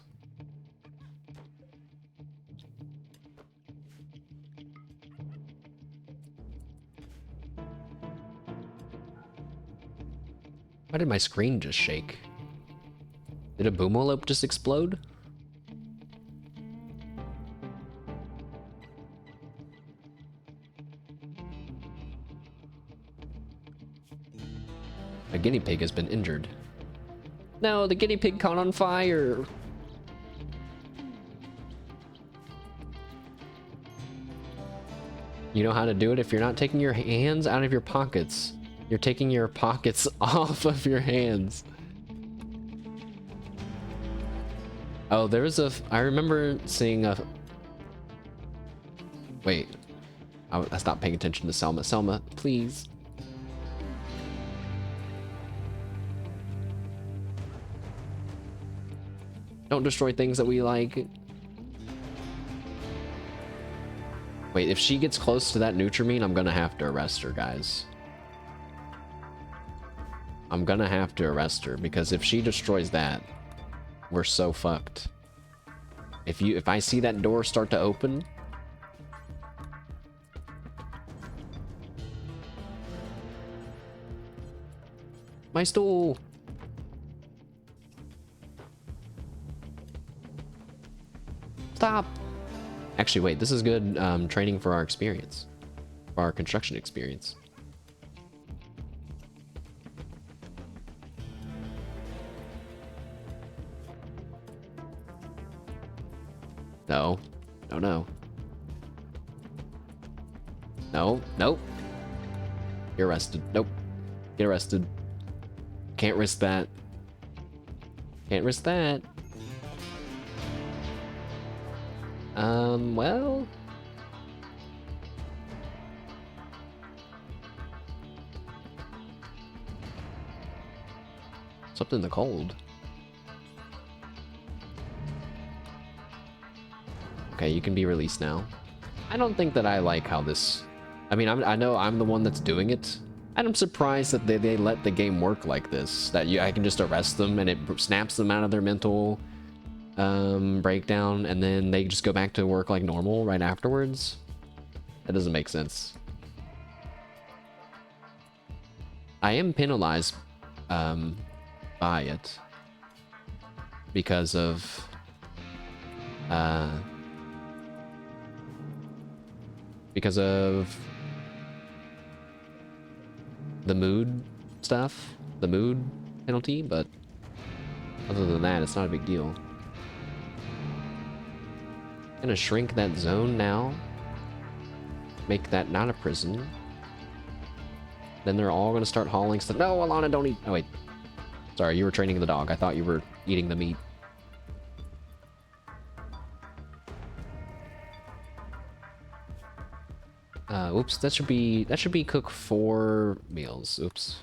S1: Why did my screen just shake? Did a boomolope just explode? A guinea pig has been injured. No, the guinea pig caught on fire. You know how to do it if you're not taking your hands out of your pockets. You're taking your pockets off of your hands. Oh, there was I remember seeing a... Wait. I stopped paying attention to Selma. Selma, please. Don't destroy things that we like. Wait, if she gets close to that Nutrimine, I'm gonna have to arrest her, guys. I'm gonna have to arrest her, because if she destroys that, we're so fucked. If I see that door start to open... My stool! Stop! Actually, wait, this is good training for our experience. For our construction experience. No. No, no. No, nope. You're arrested. Nope. Get arrested. Can't risk that. Can't risk that. Well... Something in the cold. Okay, you can be released now. I don't think that I like how this... I mean, I know I'm the one that's doing it. And I'm surprised that they let the game work like this. That I can just arrest them and it snaps them out of their mental breakdown, and then they just go back to work like normal right afterwards. That doesn't make sense. I am penalized by it because of the mood stuff, the mood penalty, but other than that, it's not a big deal. Gonna shrink that zone now. Make that not a prison. Then they're all gonna start hauling stuff. No, Alana, don't eat. Oh, wait. Sorry, you were training the dog. I thought you were eating the meat. Oops, that should be cook 4 meals. Oops.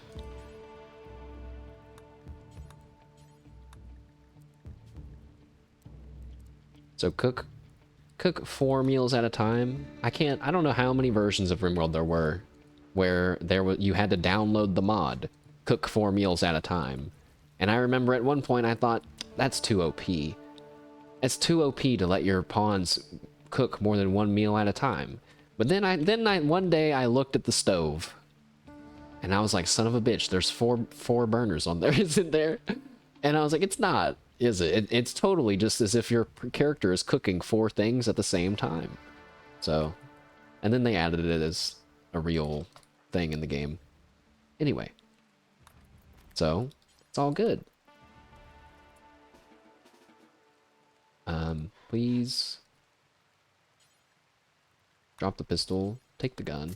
S1: So cook 4 meals at a time. I don't know how many versions of Rimworld there were where you had to download the mod, cook 4 meals at a time. And I remember at one point I thought, that's too OP. It's too OP to let your pawns cook more than 1 meal at a time. But then one day I looked at the stove and I was like, son of a bitch, there's four burners on there, isn't there? And I was like, it's not, is it? It's totally just as if your character is cooking 4 things at the same time. So, and then they added it as a real thing in the game. Anyway, so it's all good. Please drop the pistol, take the gun.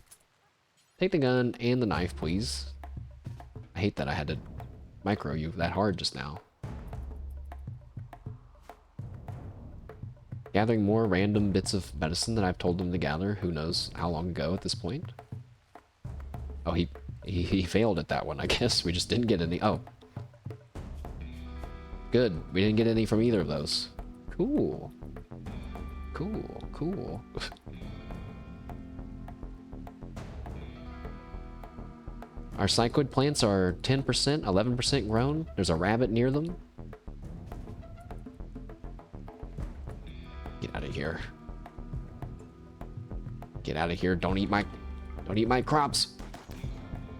S1: Take the gun and the knife, please. I hate that I had to micro you that hard just now. Gathering more random bits of medicine that I've told them to gather, who knows how long ago at this point. Oh, he failed at that one, I guess. We just didn't get any. Oh. Good. We didn't get any from either of those. Cool. Cool, cool. Our psychoid plants are 10%, 11% grown. There's a rabbit near them. Get out of here. Get out of here. Don't eat my crops.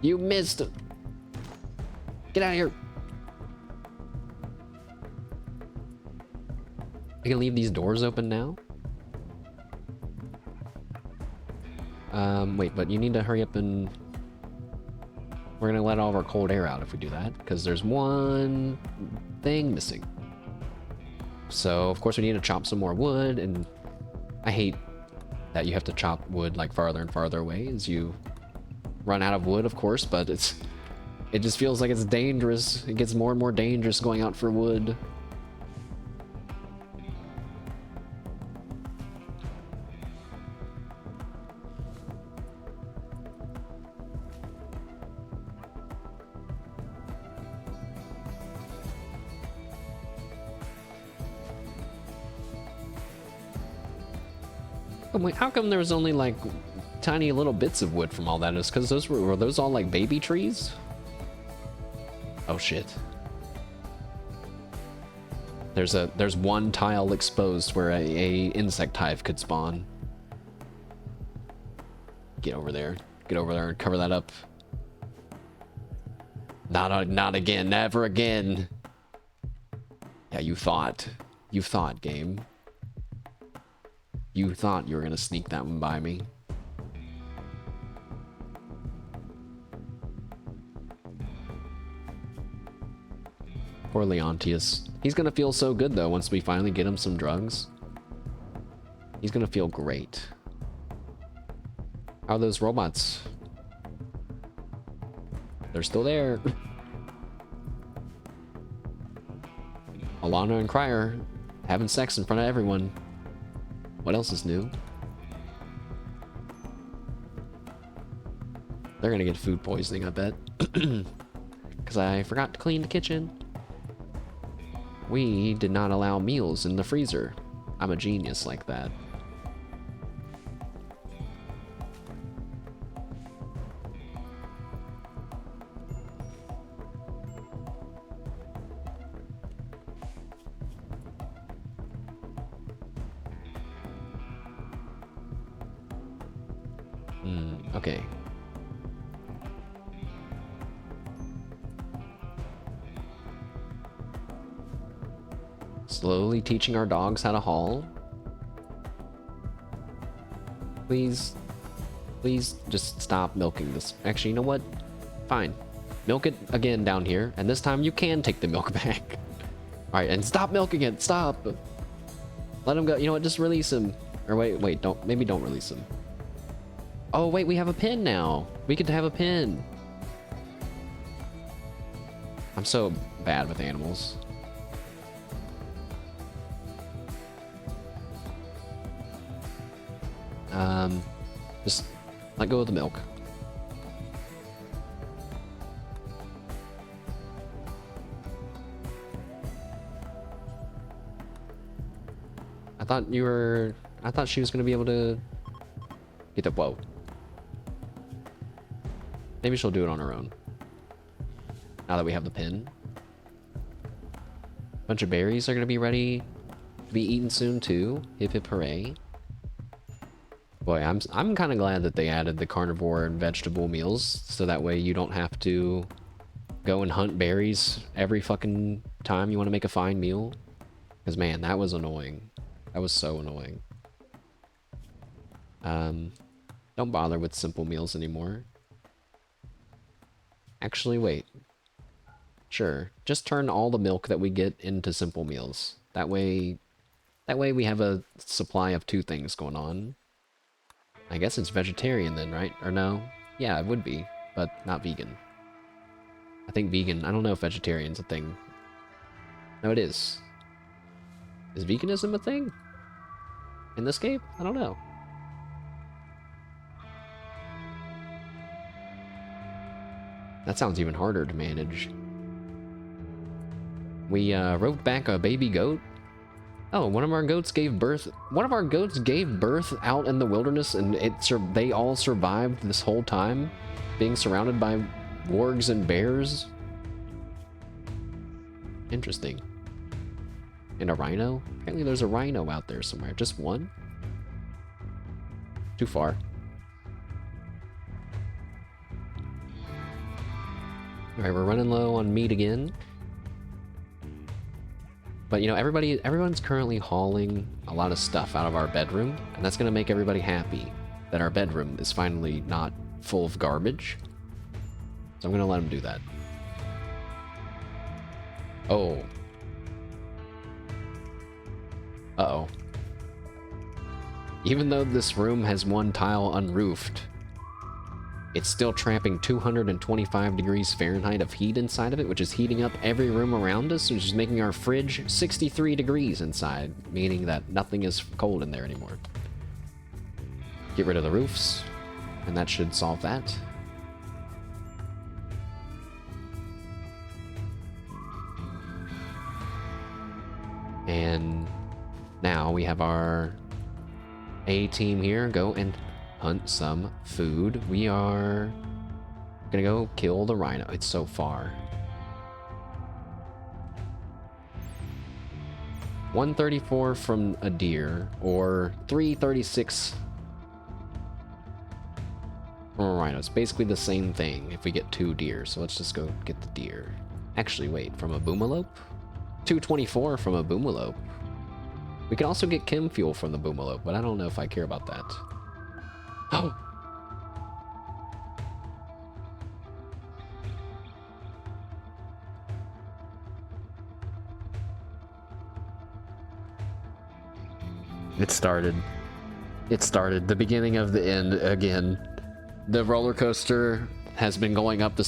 S1: You missed. Get out of here. I can leave these doors open now? Wait, but you need to hurry up and... We're gonna let all of our cold air out if we do that, because there's one thing missing. So, of course, we need to chop some more wood, and I hate that you have to chop wood like farther and farther away as you run out of wood, of course, but it just feels like it's dangerous. It gets more and more dangerous going out for wood. How come there was only like tiny little bits of wood from all that? Is because those were those all like baby trees? Oh shit. There's one tile exposed where a insect hive could spawn. Get over there. Get over there and cover that up. Not again. Never again. Yeah, you thought. You thought, game. You thought you were gonna sneak that one by me. Poor Leontius. He's gonna feel so good though once we finally get him some drugs. He's gonna feel great. How are those robots? They're still there. Alana and Cryer having sex in front of everyone. What else is new? They're gonna get food poisoning, I bet. Because I forgot to clean the kitchen. We did not allow meals in the freezer. I'm a genius like that. Okay. Slowly teaching our dogs how to haul. Please just stop milking this. Actually, you know what? Fine. Milk it again down here, and this time you can take the milk back. Alright, and stop milking it. Stop. Let him go. You know what? Just release him. Or wait, maybe don't release him. Oh, wait, we have a pin now. We get to have a pin. I'm so bad with animals. Just let go of the milk. I thought she was gonna be able to get the, whoa. Maybe she'll do it on her own. Now that we have the pin. A bunch of berries are gonna be ready to be eaten soon too. Hip hip hooray. Boy, I'm kind of glad that they added the carnivore and vegetable meals, so that way you don't have to go and hunt berries every fucking time you want to make a fine meal. Because man, that was annoying. That was so annoying. Don't bother with simple meals anymore. Actually, wait. Sure, just turn all the milk that we get into simple meals. That way we have a supply of 2 things going on. I guess it's vegetarian then, right? Or no? Yeah, it would be, but not vegan. I think vegan, I don't know if vegetarian's a thing. No, it is. Is veganism a thing? In this game? I don't know. That sounds even harder to manage. We roped back a baby goat. Oh, one of our goats gave birth. One of our goats gave birth out in the wilderness, and they all survived this whole time, being surrounded by wargs and bears. Interesting. And a rhino? Apparently there's a rhino out there somewhere. Just one? Too far. Alright, we're running low on meat again. But you know, everyone's currently hauling a lot of stuff out of our bedroom, and that's gonna make everybody happy that our bedroom is finally not full of garbage. So I'm gonna let them do that. Oh. Uh-oh. Even though this room has one tile unroofed, it's still trapping 225 degrees Fahrenheit of heat inside of it, which is heating up every room around us, which is making our fridge 63 degrees inside, meaning that nothing is cold in there anymore. Get rid of the roofs, and that should solve that. And now we have our A team here, go and hunt some food. We are gonna go kill the rhino. It's so far. 134 from a deer, or 336 from a rhino. It's basically the same thing if we get 2 deer, so let's just go get the deer. Actually, wait, from a boomalope? 224 from a boomalope. We can also get chem fuel from the boomalope, but I don't know if I care about that. Oh! It started. It started. The beginning of the end again. The roller coaster has been going up.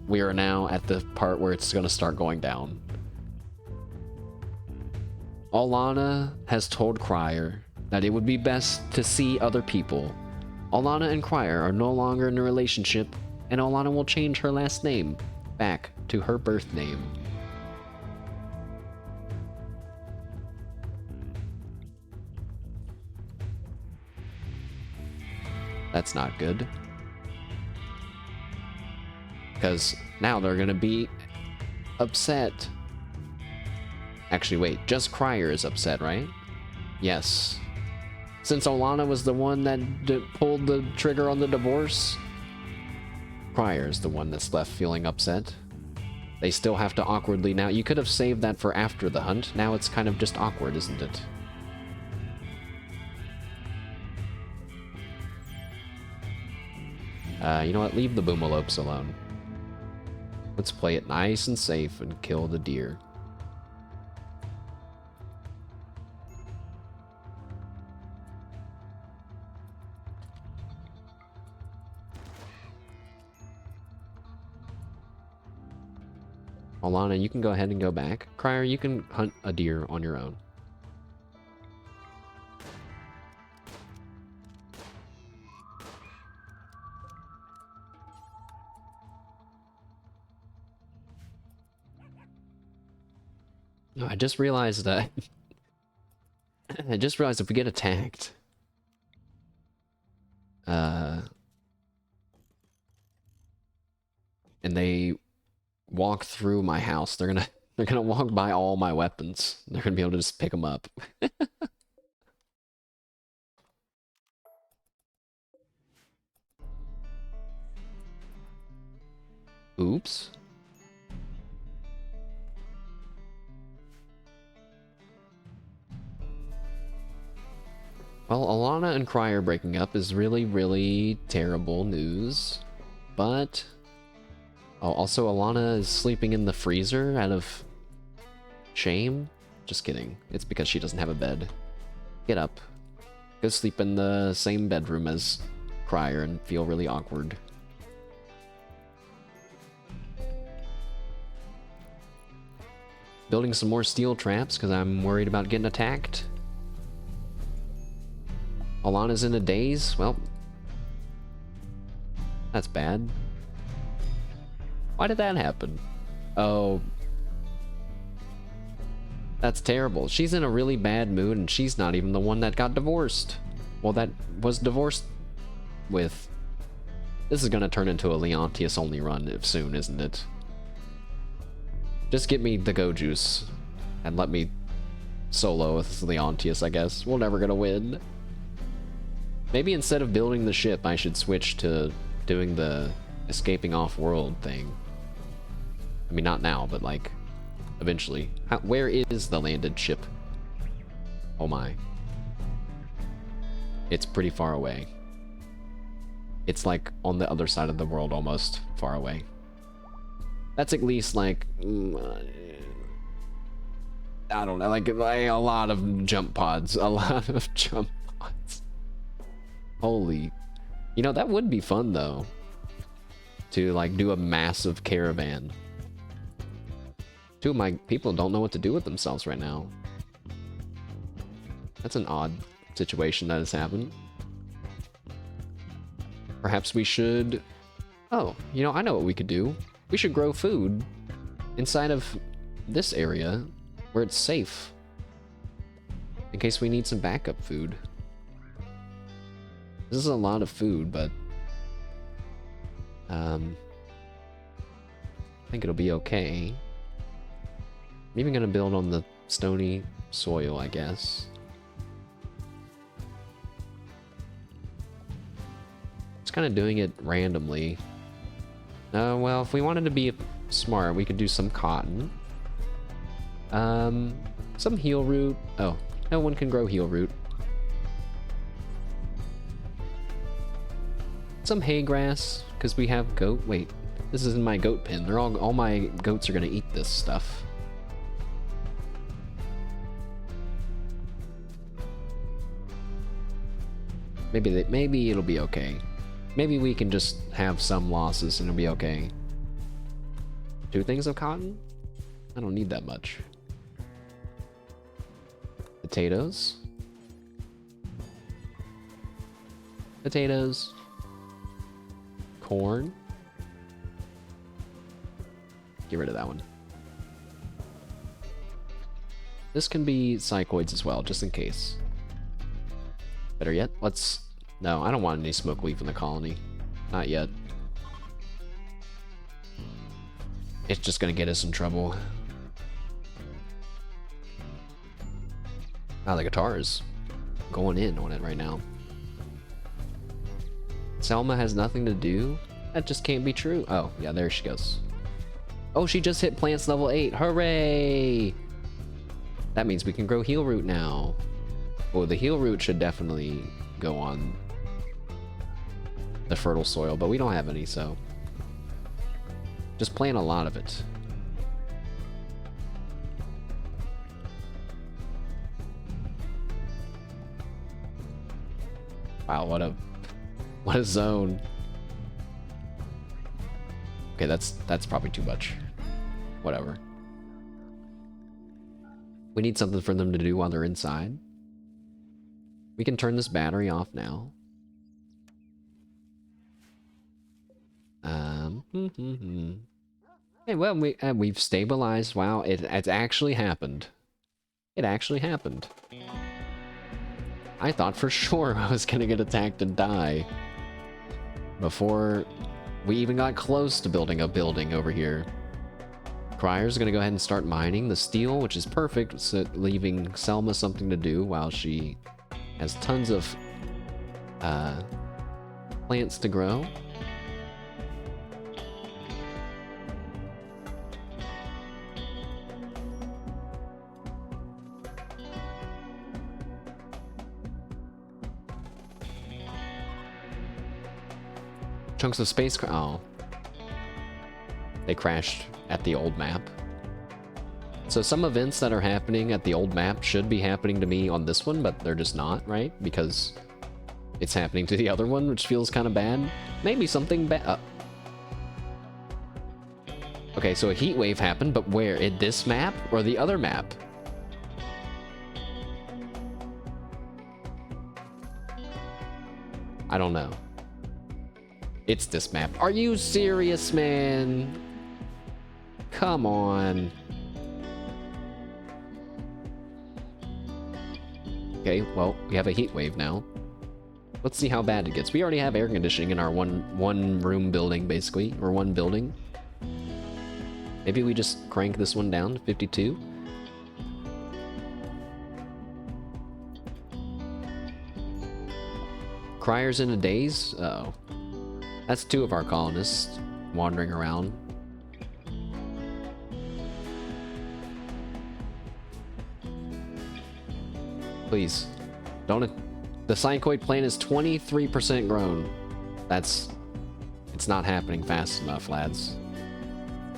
S1: We are now at the part where it's going to start going down. Alana has told Crier that it would be best to see other people. Alana and Crier are no longer in a relationship, and Alana will change her last name back to her birth name. That's not good. Because now they're gonna be upset. Actually, wait, just Crier is upset, right? Yes. Since Alana was the one that pulled the trigger on the divorce, Crier is the one that's left feeling upset. They still have to awkwardly now. You could have saved that for after the hunt. Now it's kind of just awkward, isn't it? You know what? Leave the boomalopes alone. Let's play it nice and safe and kill the deer. Alana, you can go ahead and go back. Crier, you can hunt a deer on your own. No, I just realized that... I just realized if we get attacked... and they walk through my house, they're gonna walk by all my weapons. They're gonna be able to just pick them up. Oops. Well, Alana and Crier breaking up is really, really terrible news. But... oh, also Alana is sleeping in the freezer out of... shame? Just kidding. It's because she doesn't have a bed. Get up. Go sleep in the same bedroom as Crier and feel really awkward. Building some more steel traps because I'm worried about getting attacked. Alana's in a daze? Well, that's bad. Why did that happen? Oh. That's terrible. She's in a really bad mood and she's not even the one that got divorced. Well, that was divorced with. This is gonna turn into a Leontius only run soon, isn't it? Just get me the Go Juice and let me solo with Leontius, I guess. We're never gonna win. Maybe instead of building the ship, I should switch to doing the escaping off-world thing. I mean, not now, but like, eventually. Where is the landed ship? Oh my. It's pretty far away. It's like on the other side of the world, almost far away. That's at least like... I don't know, like a lot of jump pods. A lot of jump pods. Holy, you know, that would be fun though, to like do a massive caravan. Two of my people don't know what to do with themselves right now. That's an odd situation that has happened. Perhaps we should... oh, you know, I know what we could do. We should grow food inside of this area where it's safe, in case we need some backup food. This is a lot of food, but I think it'll be okay. I'm even gonna build on the stony soil, I guess. Just kind of doing it randomly. Well, if we wanted to be smart, we could do some cotton. Some heel root. Oh, no one can grow heel root. Some hay grass, because we have goat. Wait, this is in my goat pen. They're all my goats are gonna eat this stuff. Maybe it'll be okay. Maybe we can just have some losses and it'll be okay. 2 things of cotton? I don't need that much. Potatoes. Potatoes. Corn. Get rid of that one. This can be psychoids as well, just in case. Better yet, let's... No, I don't want any smoke leaf in the colony. Not yet. It's just gonna get us in trouble. Ah, the guitar is going in on it right now. Selma has nothing to do? That just can't be true. Oh, yeah, there she goes. Oh, she just hit plants level 8. Hooray! That means we can grow heel root now. Oh, the heel root should definitely go on the fertile soil, but we don't have any, so just plant a lot of it. Wow, what a zone. Okay, that's probably too much. Whatever. We need something for them to do while they're inside. We can turn this battery off now. Hey, well, we've stabilized. Wow, it's actually happened. It actually happened. I thought for sure I was gonna get attacked and die before we even got close to building a building over here. Cryer's gonna go ahead and start mining the steel, which is perfect, so leaving Selma something to do while she has tons of plants to grow. Chunks of space. Oh. They crashed at the old map. So some events that are happening at the old map should be happening to me on this one, but they're just not, right? Because it's happening to the other one, which feels kind of bad. Maybe something bad. Okay, so a heat wave happened, but where? In this map or the other map? I don't know. It's this map. Are you serious, man? Come on. Okay, well, we have a heat wave now. Let's see how bad it gets. We already have air conditioning in our one room building, basically, or one building. Maybe we just crank this one down to 52. Cryers in a daze? Uh-oh. That's 2 of our colonists wandering around. Please, don't... The psychoid plant is 23% grown. It's not happening fast enough, lads.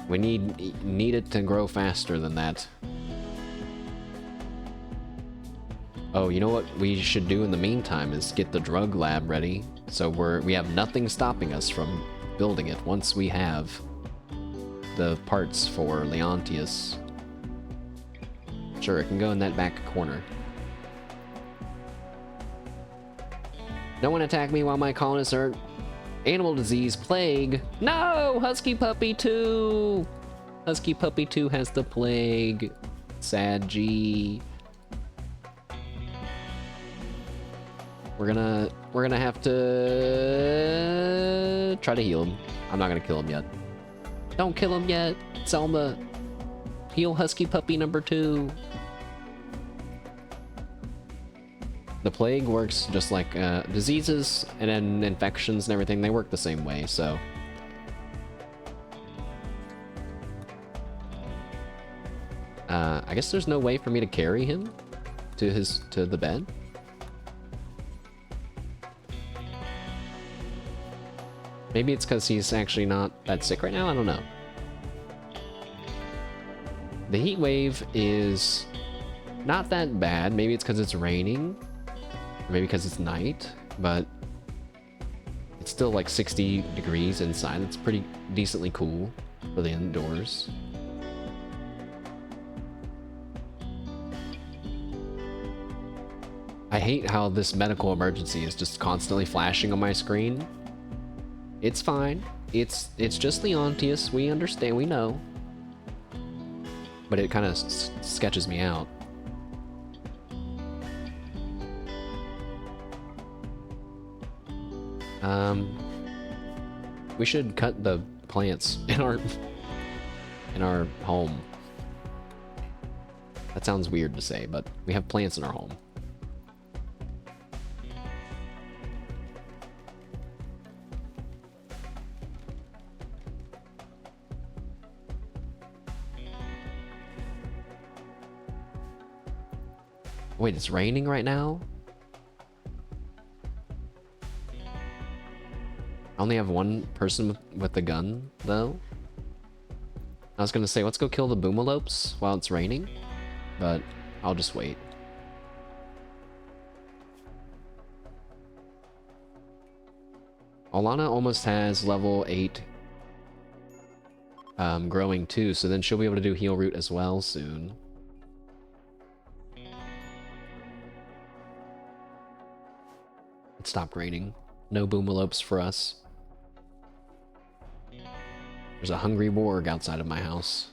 S1: We need it to grow faster than that. Oh, you know what we should do in the meantime is get the drug lab ready. So we have nothing stopping us from building it once we have the parts for Leontius. Sure, it can go in that back corner. No one attack me while my colonists are... Animal disease, plague. No! Husky Puppy 2! Husky Puppy 2 has the plague. Sad G. We're gonna have to try to heal him. I'm not gonna kill him yet. Don't kill him yet, Selma. Heal Husky Puppy number 2. The plague works just like diseases and then infections and everything. They work the same way, so. I guess there's no way for me to carry him to the bed. Maybe it's because he's actually not that sick right now. I don't know. The heat wave is not that bad. Maybe it's because it's raining, or maybe because it's night, but it's still like 60 degrees inside. It's pretty decently cool for the indoors. I hate how this medical emergency is just constantly flashing on my screen. It's fine. It's just Leontius. We understand. We know. But it kind of sketches me out. We should cut the plants in our home. That sounds weird to say, but we have plants in our home. Wait, it's raining right now? I only have one person with the gun, though. I was gonna say, let's go kill the boomalopes while it's raining, but I'll just wait. Alana almost has level 8 growing too, so then she'll be able to do heal root as well soon. It stopped raining. No boomalopes for us. There's a hungry warg outside of my house.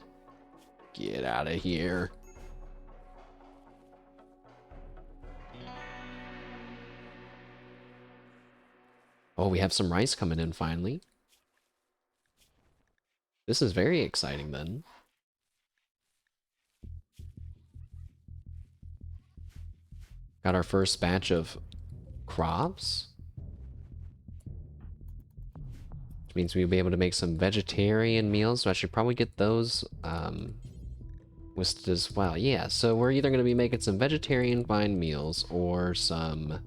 S1: Get out of here. Oh, we have some rice coming in finally. This is very exciting then. Got our first batch of crops. Which means we'll be able to make some vegetarian meals, so I should probably get those listed as well. Yeah, so we're either going to be making some vegetarian fine meals or some...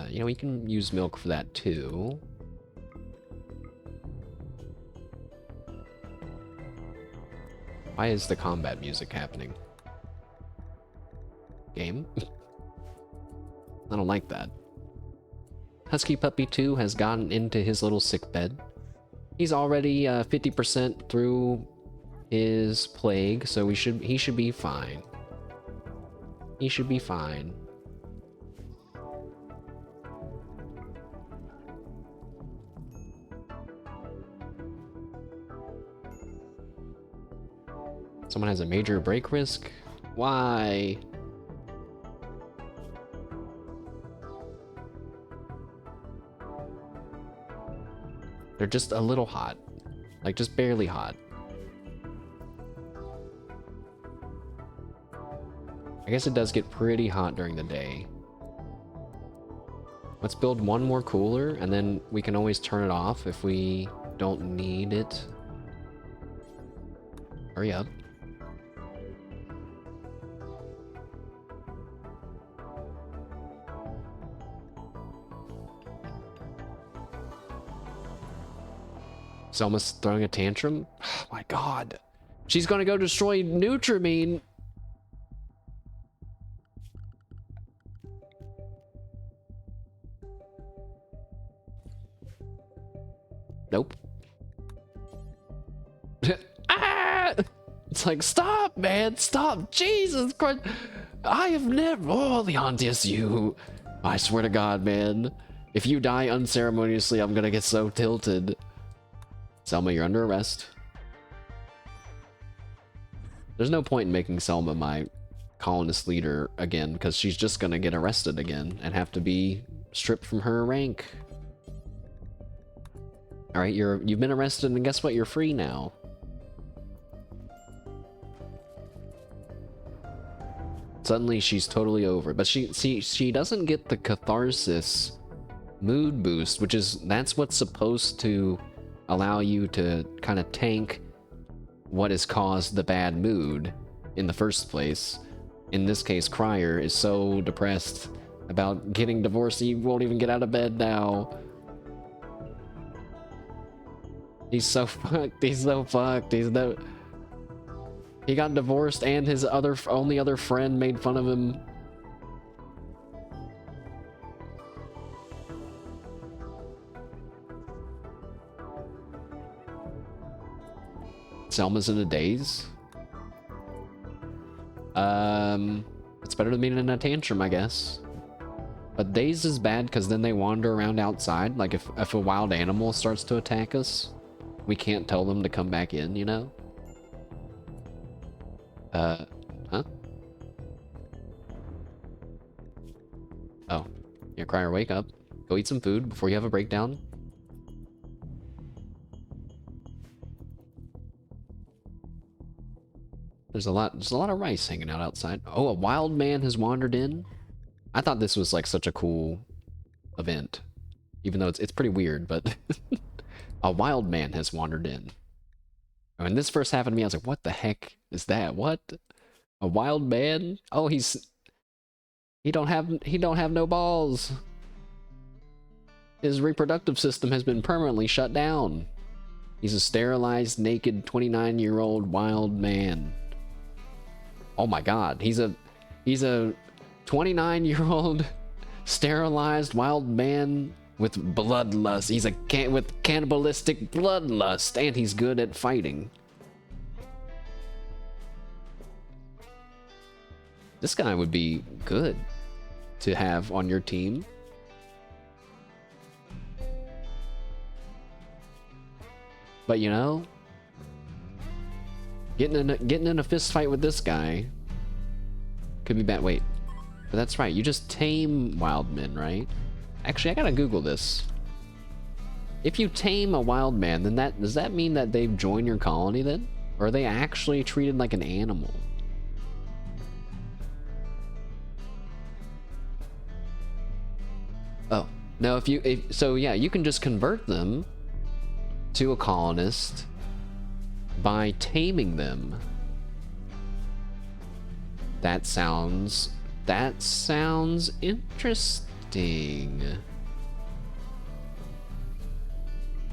S1: you know, we can use milk for that too. Why is the combat music happening? Game? I don't like that. Husky Puppy 2 has gotten into his little sick bed. He's already 50% through his plague, so he should be fine. He should be fine. Someone has a major break risk? Why? They're just a little hot. Like, just barely hot. I guess it does get pretty hot during the day. Let's build one more cooler, and then we can always turn it off if we don't need it. Hurry up. Selma's throwing a tantrum. Oh my god. She's gonna go destroy Nutrimine. Nope. Ah! It's like, stop, man, stop. Jesus Christ. I have never... Oh, Leontius, you... I swear to God, man. If you die unceremoniously, I'm gonna get so tilted. Selma, you're under arrest. There's no point in making Selma my colonist leader again, because she's just gonna get arrested again and have to be stripped from her rank. All right, you've been arrested, and guess what? You're free now. Suddenly, she's totally over. But she doesn't get the catharsis mood boost, that's what's supposed to allow you to kind of tank what has caused the bad mood in the first place. In this case, Crier is so depressed about getting divorced, he won't even get out of bed now. He's so fucked. He's so fucked. He got divorced, and his only other friend made fun of him. Selma's in a daze. It's better than being in a tantrum, I guess. But daze is bad because then they wander around outside. Like if a wild animal starts to attack us, we can't tell them to come back in, you know? Huh? Oh. Yeah, Crier, wake up. Go eat some food before you have a breakdown. There's a lot of rice hanging out outside. Oh, a wild man has wandered in? I thought this was like such a cool event. Even though it's pretty weird, but a wild man has wandered in. When this first happened to me, I was like, what the heck is that? What? A wild man? Oh, he don't have no balls. His reproductive system has been permanently shut down. He's a sterilized, naked, 29-year-old wild man. Oh my god, he's a 29-year-old sterilized wild man with bloodlust. He's with cannibalistic bloodlust, and he's good at fighting. This guy would be good to have on your team. But you know, getting in a fist fight with this guy could be bad. Wait, but that's right. You just tame wild men, right? Actually, I gotta Google this. If you tame a wild man, then does that mean that they've joined your colony then? Or are they actually treated like an animal? Oh, no, so yeah, you can just convert them to a colonist by taming them. That sounds interesting.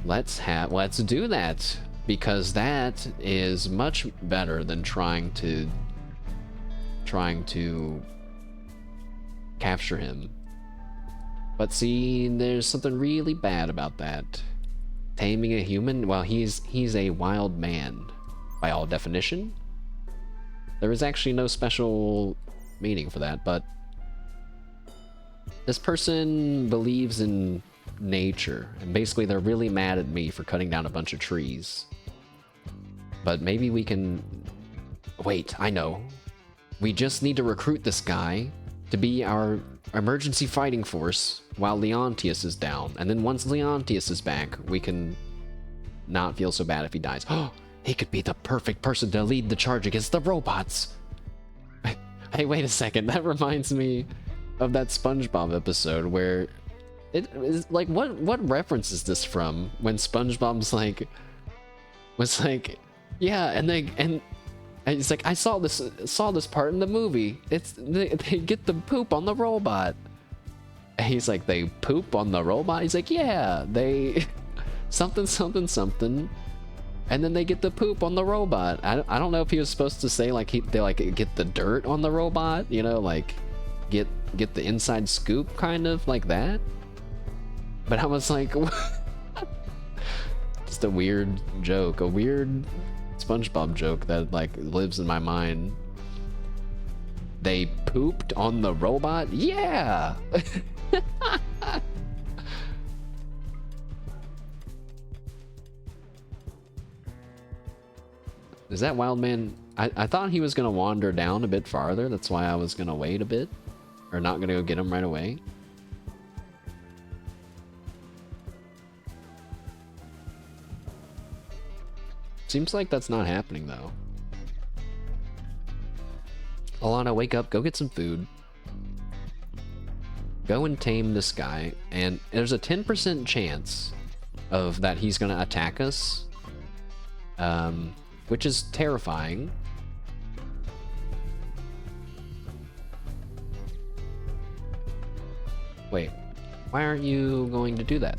S1: Let's do that, because that is much better than trying to capture him. But see, there's something really bad about that. Taming a human? Well, he's a wild man by all definition. There is actually no special meaning for that, but this person believes in nature, and basically they're really mad at me for cutting down a bunch of trees. But maybe we can... Wait, I know. We just need to recruit this guy to be our emergency fighting force while Leontius is down. And then once Leontius is back, we can not feel so bad if he dies. Oh, he could be the perfect person to lead the charge against the robots. Hey, wait a second. That reminds me of that SpongeBob episode where it is like, what reference is this from? When SpongeBob's like, yeah, and it's like, I saw this part in the movie. They get the poop on the robot. And he's like, they poop on the robot? He's like, yeah, they something, and then they get the poop on the robot. I don't know if he was supposed to say like they like get the dirt on the robot, you know, like get the inside scoop, kind of like that. But I was like, just a weird joke, a weird SpongeBob joke that like lives in my mind. They pooped on the robot? Yeah. Is that wild man? I thought he was gonna wander down a bit farther. That's why I was gonna wait a bit. Or not gonna go get him right away. Seems like that's not happening though. Alana, wake up, go get some food. Go and tame this guy, and there's a 10% chance of that he's gonna attack us. Which is terrifying. Wait, why aren't you going to do that?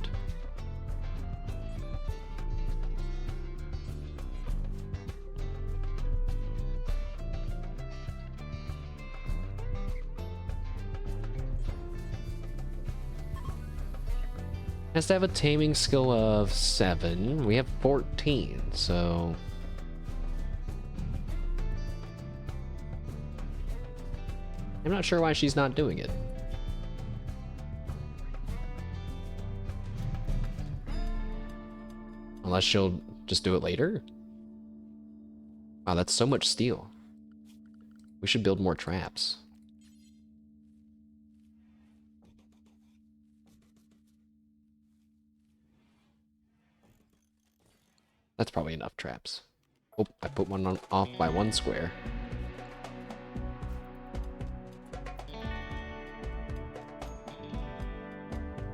S1: Has to have a taming skill of 7. We have 14, so... I'm not sure why she's not doing it. Unless she'll just do it later? Wow, that's so much steel. We should build more traps. That's probably enough traps. Oh, I put one on, off by 1 square.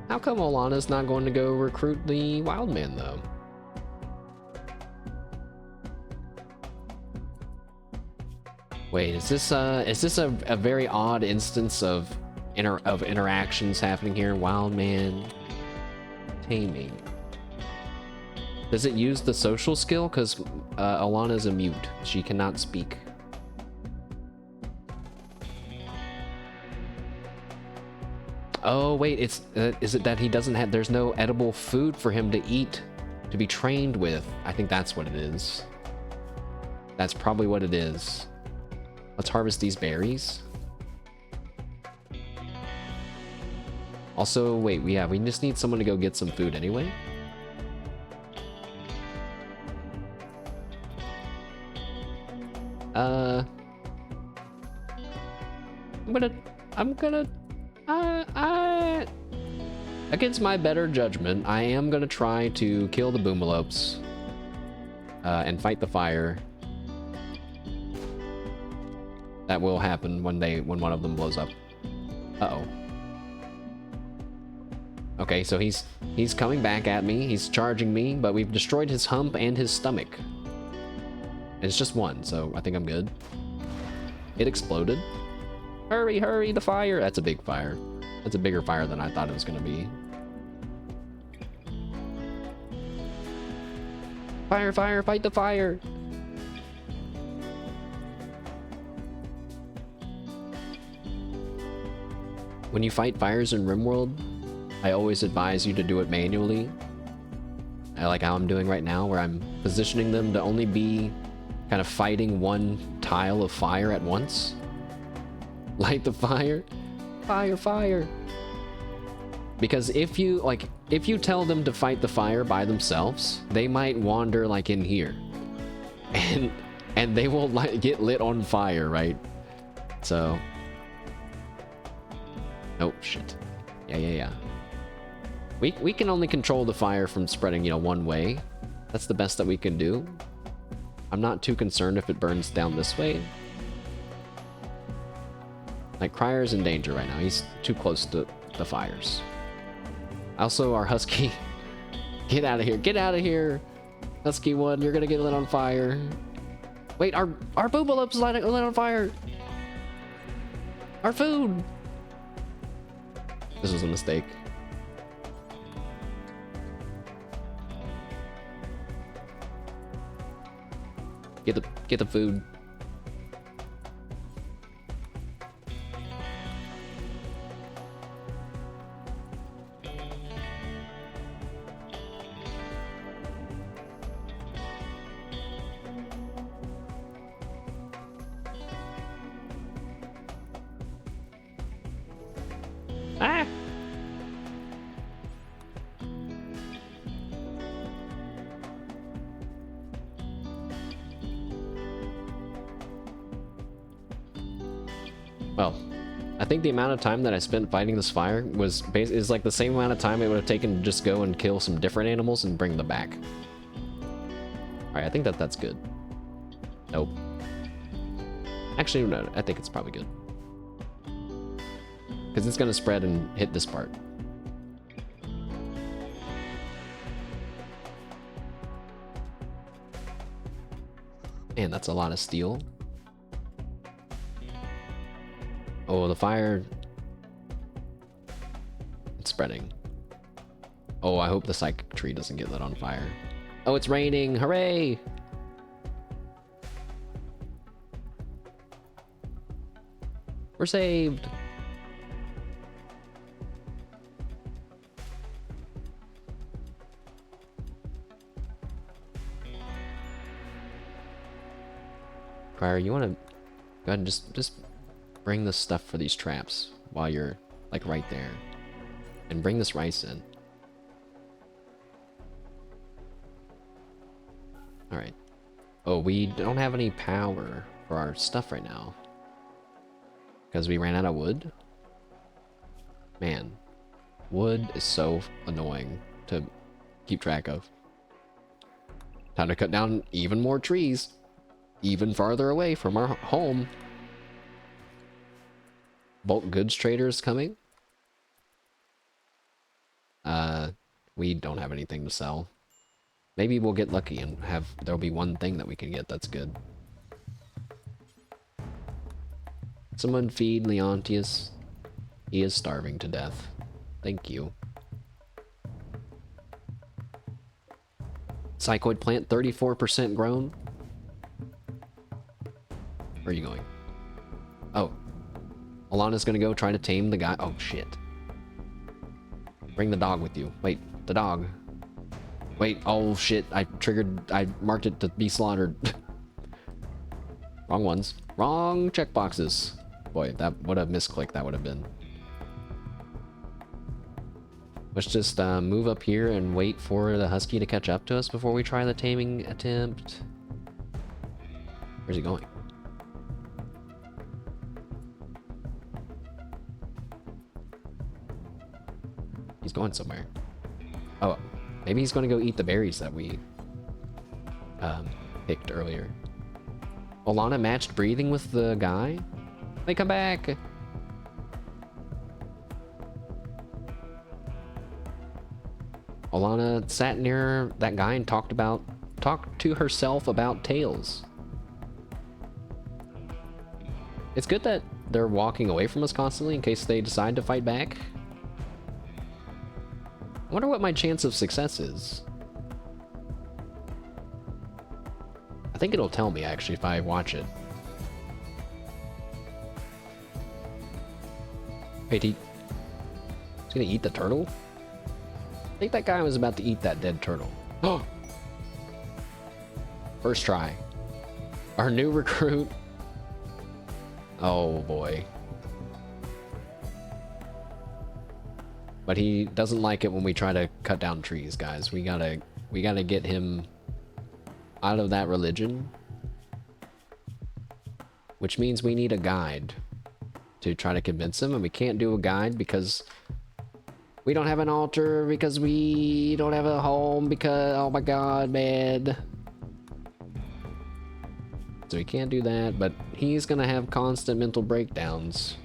S1: How come Olana's not going to go recruit the Wildman, though? Wait, is this a very odd instance of interactions happening here? Wildman taming. Does it use the social skill? Because Alana's a mute. She cannot speak. Oh, wait, is it that he doesn't have... There's no edible food for him to eat, to be trained with? I think that's what it is. That's probably what it is. Let's harvest these berries. Also, wait, we just need someone to go get some food anyway. Against my better judgment, I am gonna try to kill the boomalopes and fight the fire. That will happen when one of them blows up. Uh-oh. Okay, so he's coming back at me. He's charging me, but we've destroyed his hump and his stomach. And it's just one, so I think I'm good. It exploded. Hurry, hurry, the fire! That's a big fire. That's a bigger fire than I thought it was gonna be. Fire, fire, fight the fire! When you fight fires in Rimworld, I always advise you to do it manually. I like how I'm doing right now, where I'm positioning them to only be kind of fighting one tile of fire at once. Light the fire. Fire, fire. Because if you tell them to fight the fire by themselves, they might wander like in here. And they will get lit on fire, right? So... Oh, shit. Yeah. We can only control the fire from spreading, one way. That's the best that we can do. I'm not too concerned if it burns down this way. Like, Cryer's in danger right now. He's too close to the fires. Also, our Husky... Get out of here. Get out of here! Husky 1, you're gonna get lit on fire. Wait, our Boobalope's lit on fire! Our food! This was a mistake. Get the food. Ah! I think the amount of time that I spent fighting this fire is like the same amount of time it would have taken to just go and kill some different animals and bring them back. Alright, I think that's good. Nope. Actually, no, I think it's probably good. Because it's going to spread and hit this part. Man, that's a lot of steel. Oh, the fire... It's spreading. Oh, I hope the psychic tree doesn't get lit on fire. Oh, it's raining! Hooray! We're saved! Crier, you want to go ahead and just bring the stuff for these traps while you're like right there, and bring this rice in. All right. Oh, we don't have any power for our stuff right now because we ran out of wood. Man, wood is so annoying to keep track of. Time to cut down even more trees. Even farther away from our home. Bulk goods traders coming. We don't have anything to sell. Maybe we'll get lucky and there'll be one thing that we can get that's good. Someone feed Leontius. He is starving to death. Thank you. Psychoid plant 34% grown. Where are you going? Oh. Alana's gonna go try to tame the guy. Oh, shit. Bring the dog with you. Wait, the dog. Wait, oh shit. I marked it to be slaughtered. Wrong ones. Wrong checkboxes. Boy, what a misclick that would have been. Let's just move up here and wait for the husky to catch up to us before we try the taming attempt. Where's he going? He's going somewhere. Oh, maybe he's going to go eat the berries that we picked earlier. Alana matched breathing with the guy? They come back! Alana sat near that guy and talked to herself about tails. It's good that they're walking away from us constantly in case they decide to fight back. I wonder what my chance of success is. I think it'll tell me, actually, if I watch it. Wait, he's gonna eat the turtle? I think that guy was about to eat that dead turtle. Oh! First try. Our new recruit. Oh, boy. But he doesn't like it when we try to cut down trees, guys. We gotta get him out of that religion. Which means we need a guide to try to convince him, and we can't do a guide because we don't have an altar, because we don't have a home, because, oh my god, man. So we can't do that, but he's gonna have constant mental breakdowns.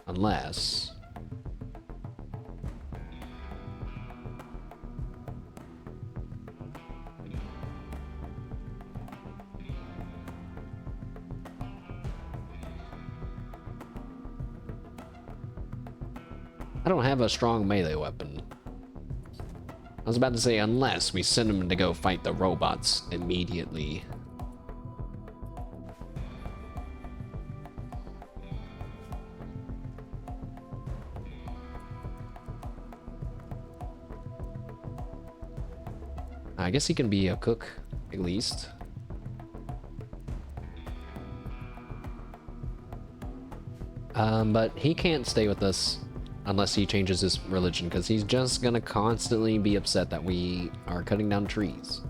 S1: Unless... I don't have a strong melee weapon. I was about to say, unless we send him to go fight the robots immediately. I guess he can be a cook, at least. But he can't stay with us unless he changes his religion, because he's just gonna constantly be upset that we are cutting down trees.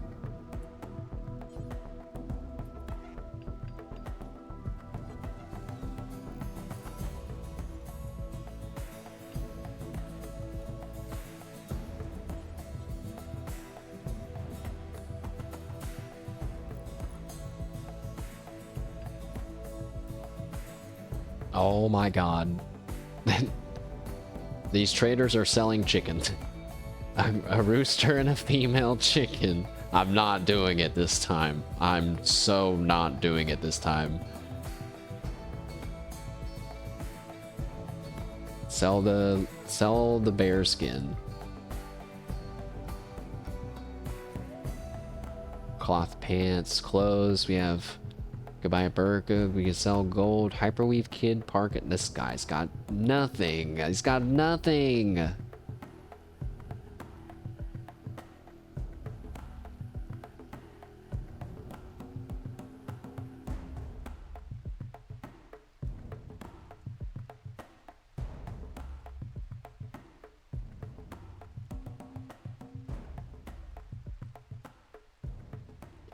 S1: Oh my god. These traders are selling chickens. A rooster and a female chicken. I'm not doing it this time. I'm so not doing it this time. Sell the bear skin. Cloth pants, clothes. We have goodbye burqa. We can sell gold. Hyperweave kid park. This guy's got nothing. He's got nothing.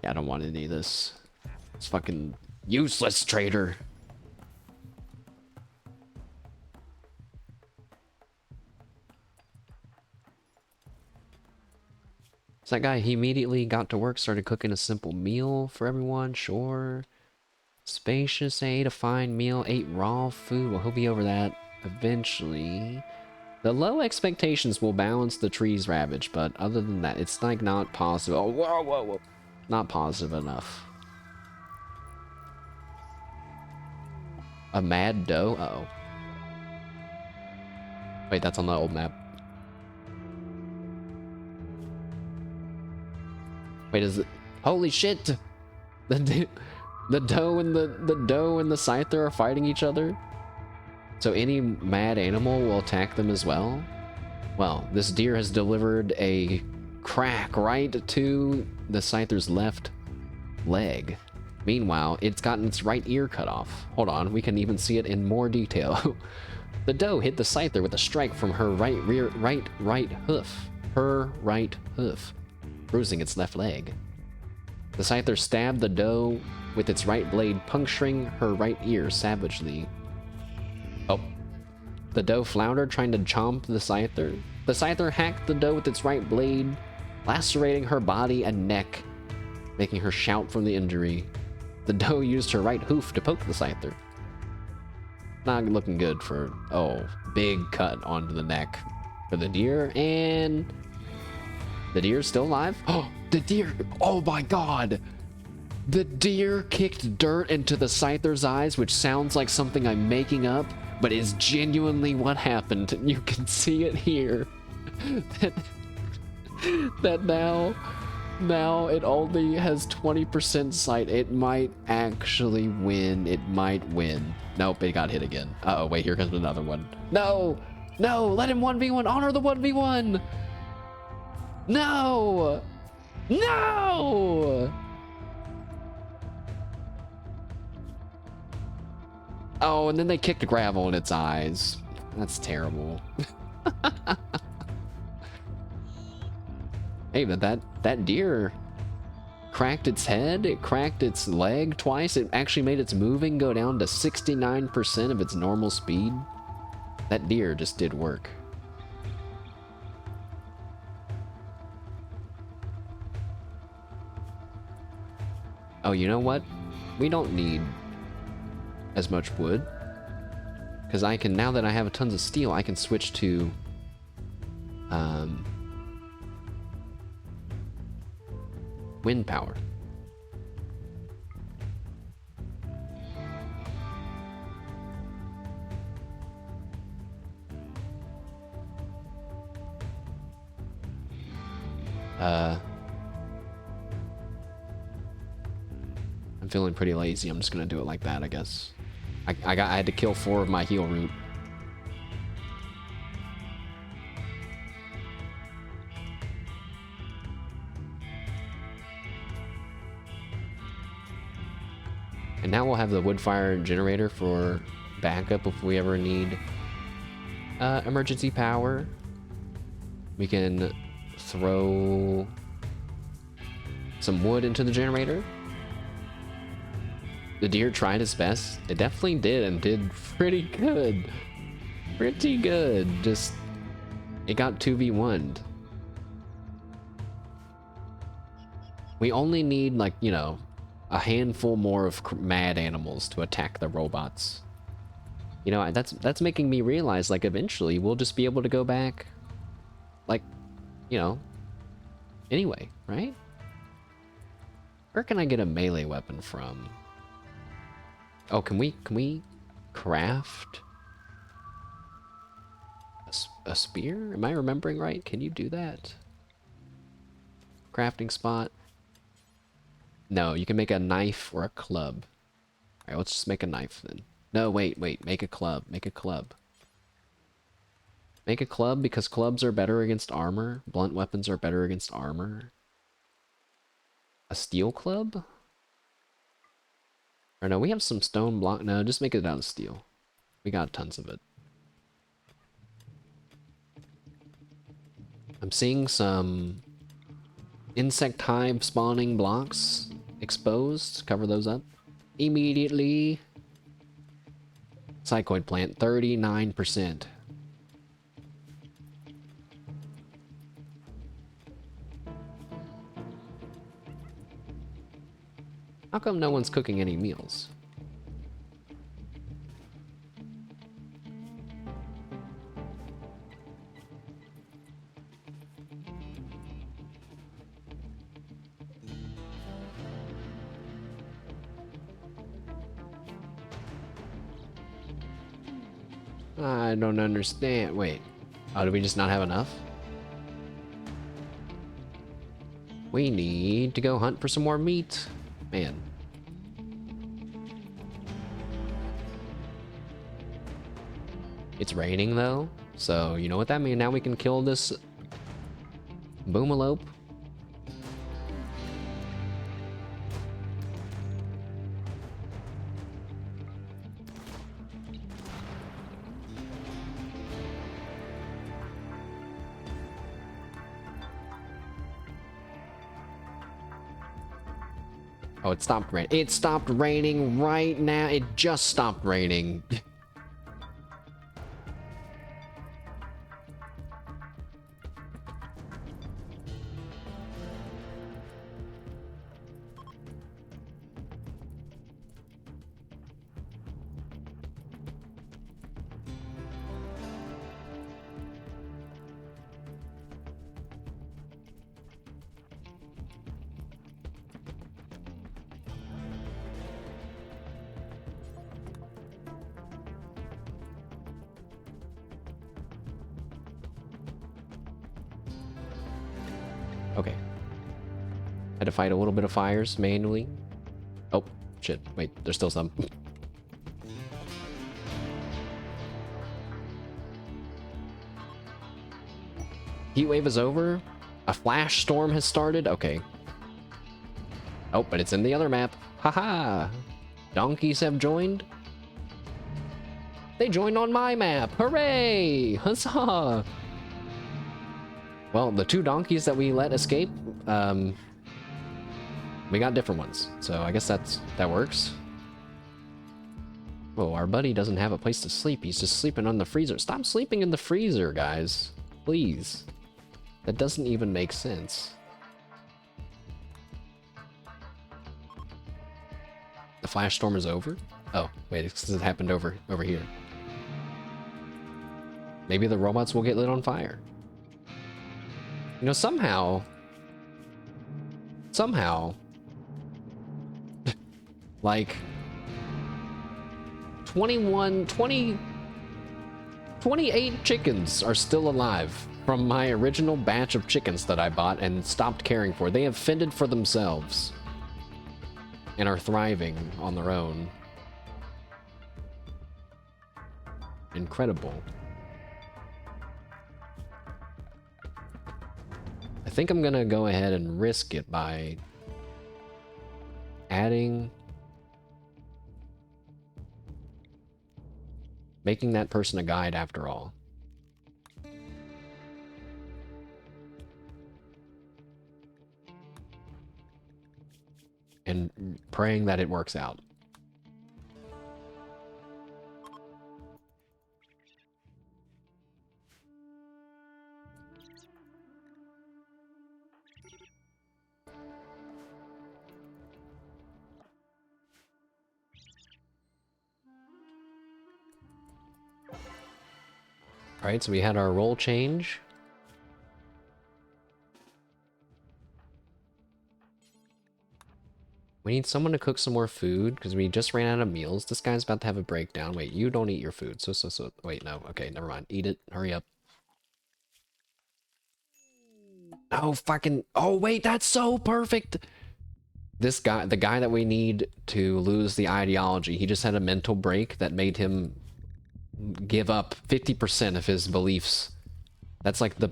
S1: I don't want any of this. It's fucking useless, trader. So that guy, he immediately got to work, started cooking a simple meal for everyone. Sure. Spacious, ate a fine meal, ate raw food. Well, he'll be over that eventually. The low expectations will balance the tree's ravage, but other than that, it's like not positive. Oh, whoa, whoa, whoa. Not positive enough. A mad doe? Uh-oh. Wait, that's on the old map. Wait, is it? Holy shit! The doe and the doe and the scyther are fighting each other? So any mad animal will attack them as well? Well, this deer has delivered a crack right to the scyther's left leg. Meanwhile, it's gotten its right ear cut off. Hold on, we can even see it in more detail. The doe hit the scyther with a strike from her right hoof. Her right hoof, bruising its left leg. The scyther stabbed the doe with its right blade, puncturing her right ear savagely. Oh. The doe floundered, trying to chomp the scyther. The scyther hacked the doe with its right blade, lacerating her body and neck, making her shout from the injury. The doe used her right hoof to poke the scyther. Not looking good for... Oh, big cut onto the neck for the deer, and... The deer's still alive? Oh, the deer! Oh my god! The deer kicked dirt into the scyther's eyes, which sounds like something I'm making up, but is genuinely what happened. You can see it here. that now it only has 20% sight. It might actually win. It might win. Nope, it got hit again. Uh-oh, wait, here comes another one. No! No! Let him 1v1! Honor the 1v1! No! No! Oh, and then they kicked gravel in its eyes. That's terrible. Hey, but that deer cracked its head, it cracked its leg twice, it actually made its moving go down to 69% of its normal speed. That deer just did work. Oh, you know what? We don't need as much wood, because I can, now that I have tons of steel, I can switch to wind power. I'm feeling pretty lazy. I'm just gonna do it like that, I guess. I had to kill 4 of my heal root. And now we'll have the wood fire generator for backup if we ever need emergency power. We can throw some wood into the generator. The deer tried its best. It definitely did, and did pretty good. Pretty good. Just, it got 2v1'd. We only need, like, you know, a handful more of mad animals to attack the robots. You know, that's making me realize, like, eventually we'll just be able to go back, like, you know, anyway, right? Where can I get a melee weapon from? Oh, can we craft a spear? Am I remembering right? Can you do that? Crafting spot? No, you can make a knife or a club. Alright, let's just make a knife then. No, wait, make a club. Make a club. Make a club because clubs are better against armor. Blunt weapons are better against armor. A steel club? Or no, we have some stone block. No, just make it out of steel. We got tons of it. I'm seeing some insect hive spawning blocks exposed. Cover those up immediately. Psychoid plant, 39%. How come no one's cooking any meals? I don't understand. Wait. Oh, do we just not have enough? We need to go hunt for some more meat. Man. It's raining though, so you know what that means. Now we can kill this boomalope. Oh, it stopped raining. It stopped raining right now. It just stopped raining. Okay. Had to fight a little bit of fires manually. Oh, shit. Wait, there's still some. Heat wave is over. A flash storm has started. Okay. Oh, but it's in the other map. Haha. Donkeys have joined. They joined on my map. Hooray! Huzzah! Well, the two donkeys that we let escape, we got different ones. So I guess that works. Oh, our buddy doesn't have a place to sleep. He's just sleeping on the freezer. Stop sleeping in the freezer, guys. Please. That doesn't even make sense. The flash storm is over? Oh, wait, it's 'cause it happened over here. Maybe the robots will get lit on fire. You know, somehow, like, 28 chickens are still alive from my original batch of chickens that I bought and stopped caring for. They have fended for themselves and are thriving on their own. Incredible. I think I'm gonna go ahead and risk it by making that person a guide after all. And praying that it works out. Alright, so we had our role change. We need someone to cook some more food because we just ran out of meals. This guy's about to have a breakdown. Wait, you don't eat your food. So. Wait, no. Okay, never mind. Eat it. Hurry up. Oh, fucking. Oh, wait, that's so perfect. This guy, the guy that we need to lose the ideology, he just had a mental break that made him give up 50% of his beliefs. That's like the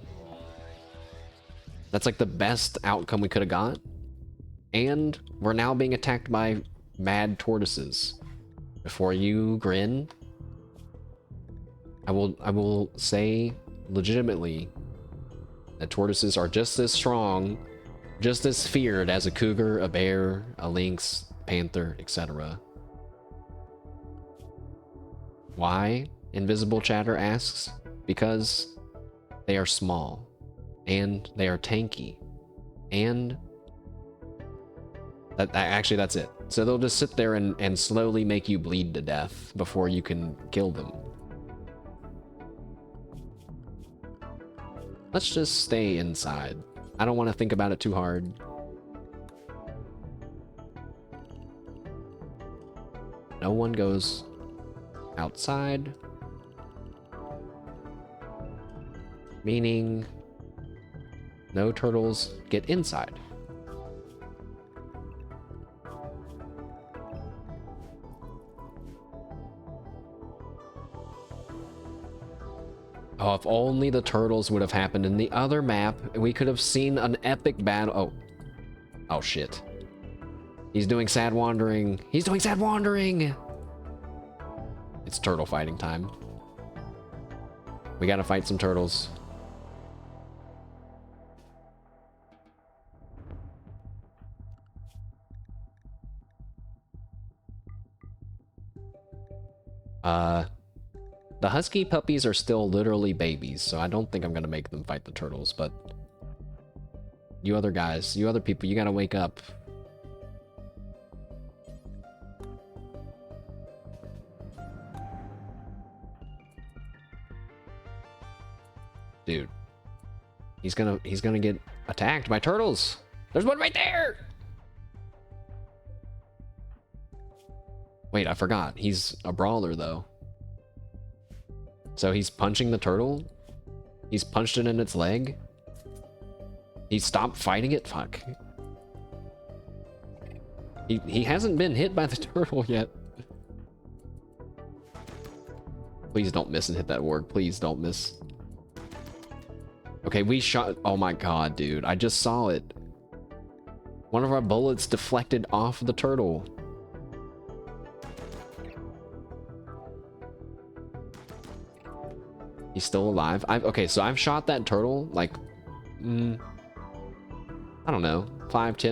S1: best outcome we could have got. And we're now being attacked by mad tortoises. Before you grin, I will say legitimately that tortoises are just as strong, just as feared as a cougar, a bear, a lynx, panther, etc. Why? Invisible Chatter asks. Because they are small, and they are tanky, and actually that's it. So they'll just sit there and slowly make you bleed to death before you can kill them. Let's just stay inside. I don't want to think about it too hard. No one goes outside. Meaning no turtles get inside. Oh, if only the turtles would have happened in the other map, we could have seen an epic battle. Oh shit. He's doing sad wandering. He's doing sad wandering! It's turtle fighting time. We gotta fight some turtles. The husky puppies are still literally babies, so I don't think I'm gonna make them fight the turtles, but you other guys, you other people, you gotta wake up. Dude. He's gonna get attacked by turtles. There's one right there! Wait, I forgot. He's a brawler, though. So he's punching the turtle? He's punched it in its leg? He stopped fighting it? Fuck. He hasn't been hit by the turtle yet. Please don't miss and hit that org. Please don't miss. Okay, we shot... Oh my god, dude. I just saw it. One of our bullets deflected off the turtle. He's still alive. Okay, so I've shot that turtle like, I don't know, 5 to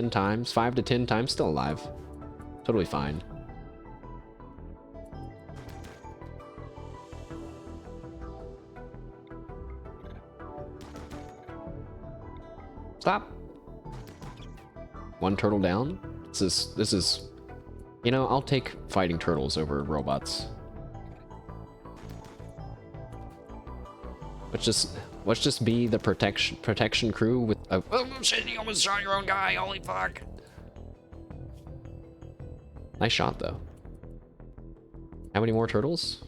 S1: 10 times, still alive. Totally fine. Stop. One turtle down. This is, you know, I'll take fighting turtles over robots. Let's just be the protection crew with a... Oh shit, you almost shot your own guy, holy fuck. Nice shot, though. How many more turtles?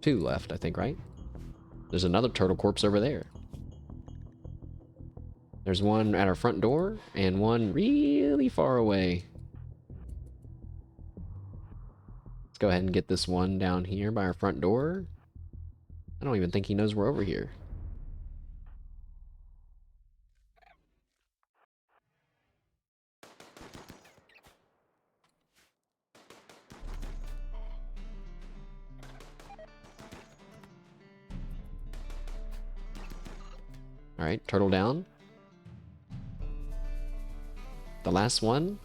S1: 2 left, I think, right? There's another turtle corpse over there. There's one at our front door, and one really far away. Let's go ahead and get this one down here by our front door. I don't even think he knows we're over here. Alright, turtle down. The last one.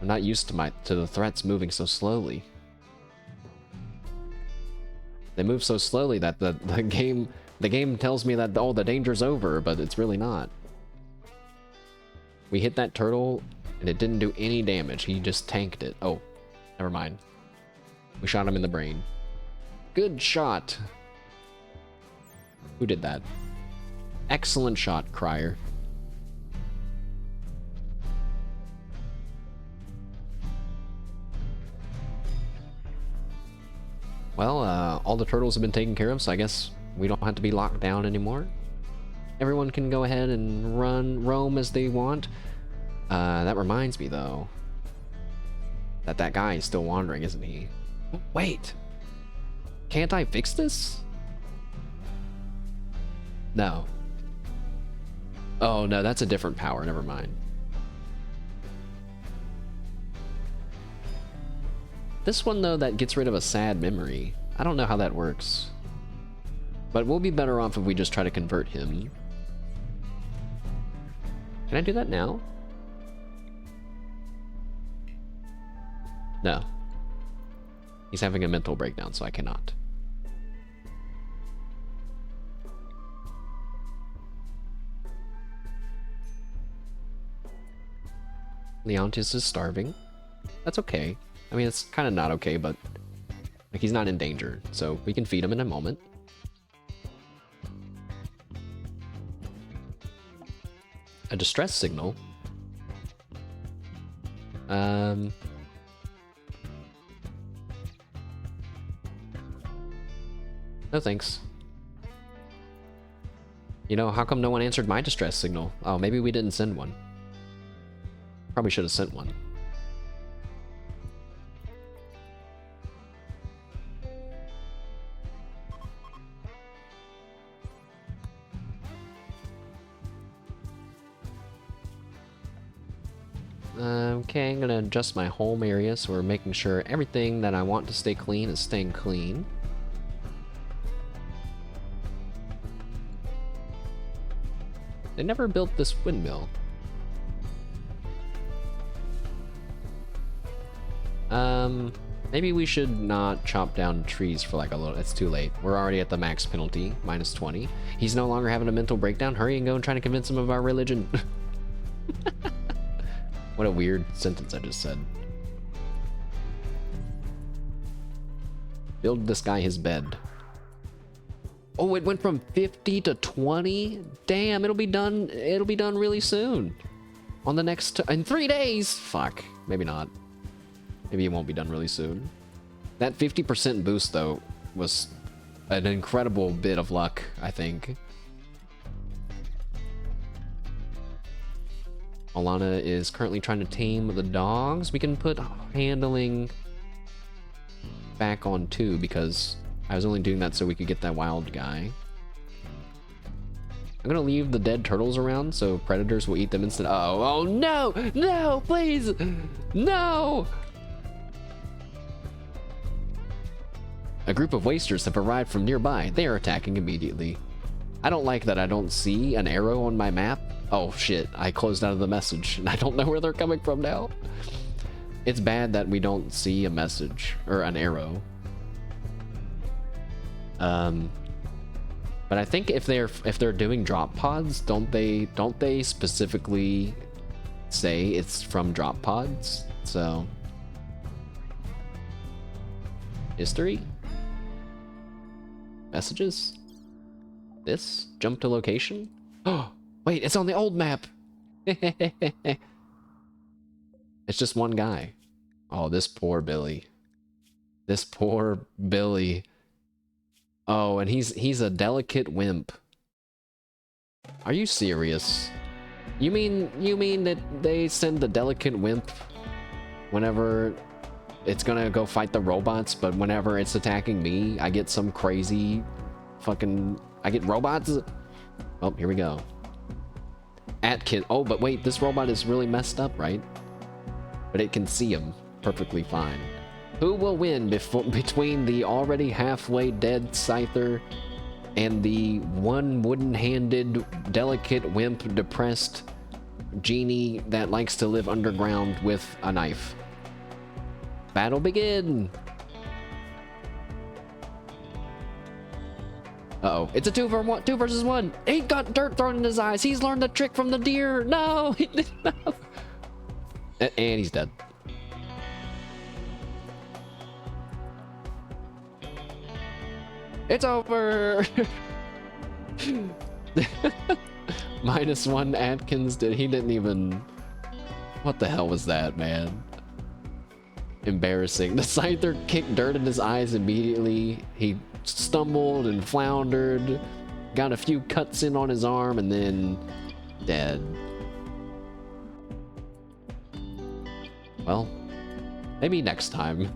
S1: I'm not used to the threats moving so slowly. They move so slowly that the game tells me that, oh, the danger's over, but it's really not. We hit that turtle and it didn't do any damage. He just tanked it. Oh, never mind. We shot him in the brain. Good shot. Who did that? Excellent shot, Crier. Well, all the turtles have been taken care of, so I guess we don't have to be locked down anymore. Everyone can go ahead and roam as they want. That reminds me, though, that guy is still wandering, isn't he? Wait! Can't I fix this? No. Oh, no, that's a different power. Never mind. This one, though, that gets rid of a sad memory. I don't know how that works. But we'll be better off if we just try to convert him. Can I do that now? No. He's having a mental breakdown, so I cannot. Leontius is starving. That's okay. I mean, it's kind of not okay, but like, he's not in danger, so we can feed him in a moment. A distress signal? No thanks. You know, how come no one answered my distress signal? Oh, maybe we didn't send one. Probably should have sent one. Okay, I'm gonna adjust my home area so we're making sure everything that I want to stay clean is staying clean. They never built this windmill. Maybe we should not chop down trees for like a little. It's too late. We're already at the max penalty, minus 20. He's no longer having a mental breakdown. Hurry and go and try to convince him of our religion. What a weird sentence I just said. Build this guy his bed. Oh, it went from 50 to 20? Damn, it'll be done really soon. On the next, in 3 days. Fuck, maybe not. Maybe it won't be done really soon. That 50% boost, though, was an incredible bit of luck, I think. Alana is currently trying to tame the dogs. We can put handling back on 2 because I was only doing that so we could get that wild guy. I'm gonna leave the dead turtles around so predators will eat them instead. Oh no! No, please! No! A group of wasters have arrived from nearby. They are attacking immediately. I don't like that I don't see an arrow on my map. Oh shit, I closed out of the message and I don't know where they're coming from now. It's bad that we don't see a message or an arrow. But I think if they're doing drop pods, don't they specifically say it's from drop pods? So history? Messages? This? Jump to location? Oh, wait, it's on the old map! It's just one guy. Oh, this poor Billy. This poor Billy. Oh, and he's a delicate wimp. Are you serious? You mean that they send the delicate wimp whenever it's gonna go fight the robots, but whenever it's attacking me, I get some crazy fucking... I get robots? Oh, here we go. Atkin... Oh, but wait, this robot is really messed up, right? But it can see him perfectly fine. Who will win between the already halfway dead Scyther and the one wooden-handed, delicate wimp depressed genie that likes to live underground with a knife? Battle begin! Uh-oh. It's a 2 versus 1! He got dirt thrown in his eyes! He's learned the trick from the deer! No! No. And he's dead. It's over! -1 Atkins he didn't even... What the hell was that, man? Embarrassing. The Scyther kicked dirt in his eyes immediately. He stumbled and floundered, got a few cuts in on his arm, and then dead. Well, maybe next time.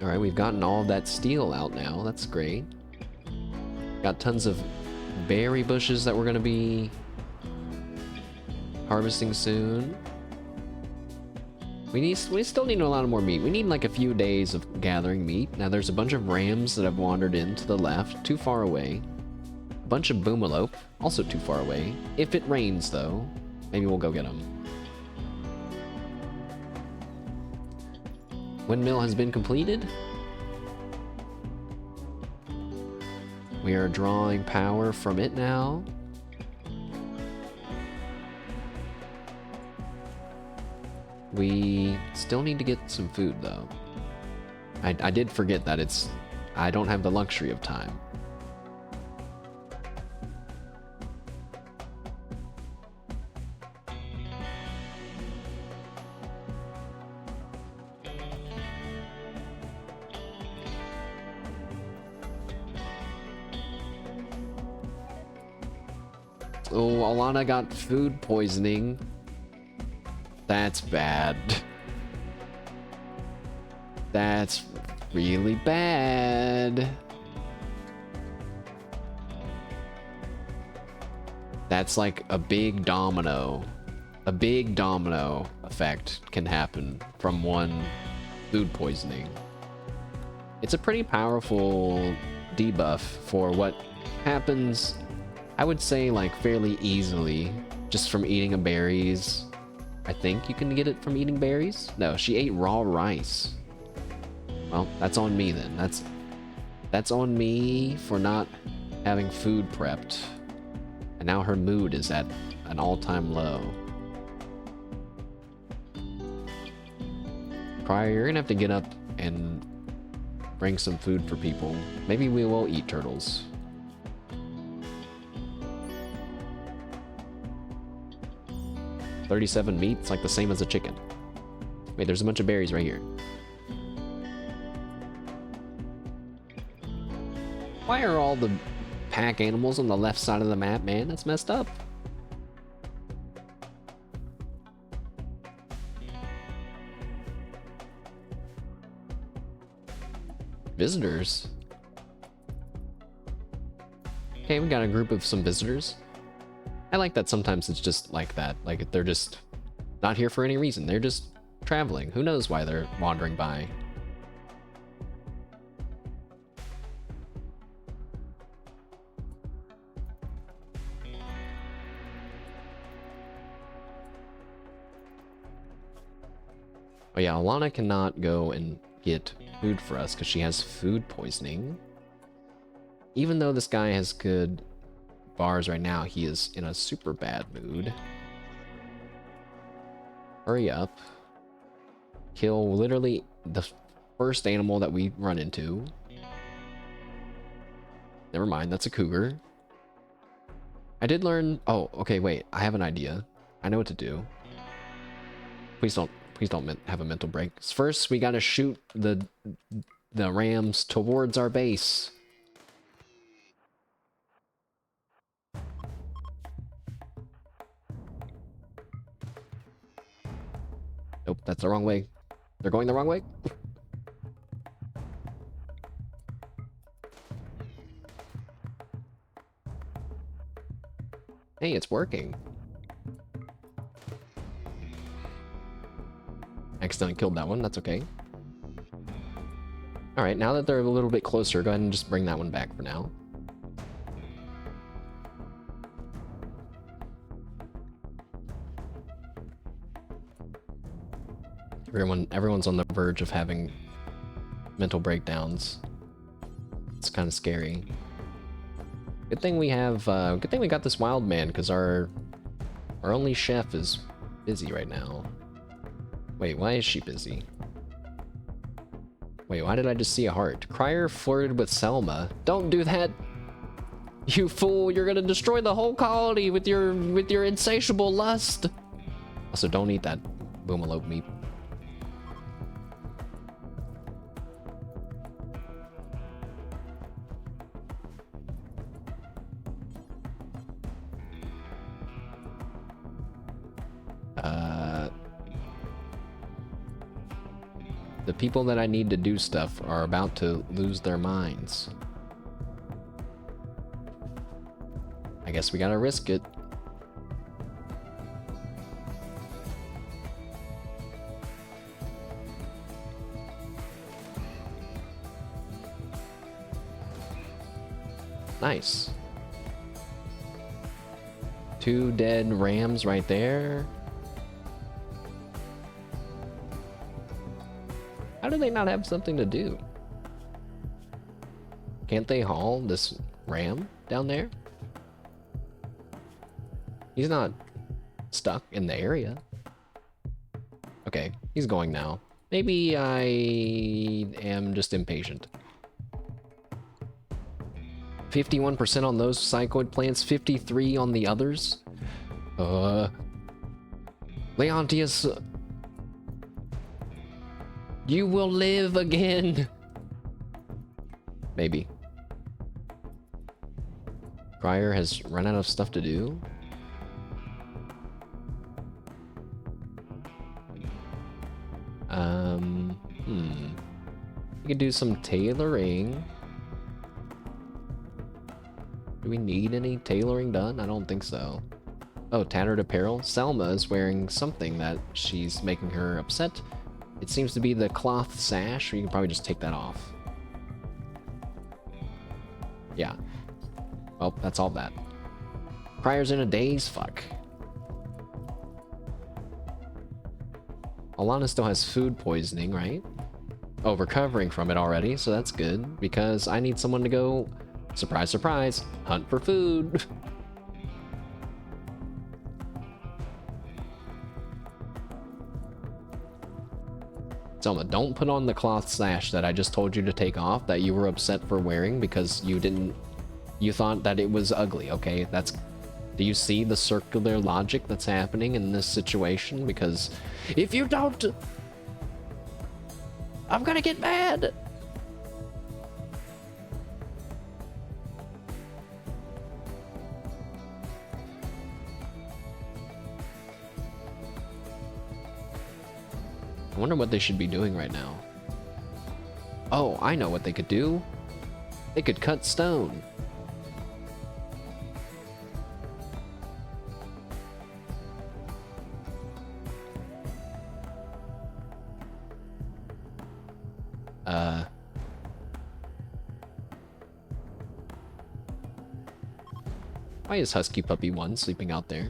S1: Alright, we've gotten all of that steel out now. That's great. Got tons of berry bushes that we're going to be harvesting soon. We still need a lot more meat. We need like a few days of gathering meat. Now there's a bunch of rams that have wandered in to the left, too far away. A bunch of boomalope, also too far away. If it rains though, maybe we'll go get them. Windmill has been completed. We are drawing power from it now. We still need to get some food though. I did forget that I don't have the luxury of time. Oh, Alana got food poisoning. That's bad. That's really bad. That's like a big domino. A big domino effect can happen from one food poisoning. It's a pretty powerful debuff for what happens, I would say, like fairly easily just from eating berries. I think you can get it from eating berries. No, she ate raw rice. Well, that's on me then. That's on me for not having food prepped. And now her mood is at an all-time low. Crier, you're gonna have to get up and bring some food for people. Maybe we will eat turtles. $37 meat, it's like the same as a chicken. Wait, there's a bunch of berries right here. Why are all the pack animals on the left side of the map, man? That's messed up. Visitors? Okay, we got a group of some visitors. I like that sometimes it's just like that. Like, they're just not here for any reason. They're just traveling. Who knows why they're wandering by. Oh yeah, Alana cannot go and get food for us because she has food poisoning. Even though this guy has good bars right now, he is in a super bad mood. Hurry up. Kill literally the first animal that we run into. Never mind, that's a cougar. I did learn... Oh, okay, wait. I have an idea. I know what to do. Please don't have a mental break. First, we gotta shoot the rams towards our base. Nope, that's the wrong way. They're going the wrong way. Hey, it's working. Accidentally killed that one, that's okay. Alright, now that they're a little bit closer, go ahead and just bring that one back for now. Everyone's on the verge of having mental breakdowns. It's kind of scary. Good thing we have, good thing we got this wild man, because our only chef is busy right now. Wait, why is she busy? Wait, why did I just see a heart? Crier flirted with Selma. Don't do that! You fool, you're gonna destroy the whole colony with your insatiable lust! Also, don't eat that boomalope meat. The people that I need to do stuff are about to lose their minds. I guess we gotta risk it. Nice. 2 dead rams right there. How do they not have something to do? Can't they haul this ram down there? He's not stuck in the area. Okay, he's going now. Maybe I am just impatient. 51% on those psychoid plants, 53 on the others. Leontius, you will live again. Maybe. Crier has run out of stuff to do. We could do some tailoring. Do we need any tailoring done? I don't think so. Oh, tattered apparel. Selma is wearing something that she's making her upset. It seems to be the cloth sash, or you can probably just take that off. Yeah. Well, that's all that. Crier's in a daze, fuck. Alana still has food poisoning, right? Oh, recovering from it already, so that's good, because I need someone to go, surprise, surprise, hunt for food. Selma, don't put on the cloth sash that I just told you to take off that you were upset for wearing because you thought that it was ugly, okay? Do you see the circular logic that's happening in this situation? Because if you don't, I'm gonna get mad. I wonder what they should be doing right now. Oh, I know what they could do. They could cut stone. Why is Husky Puppy 1 sleeping out there?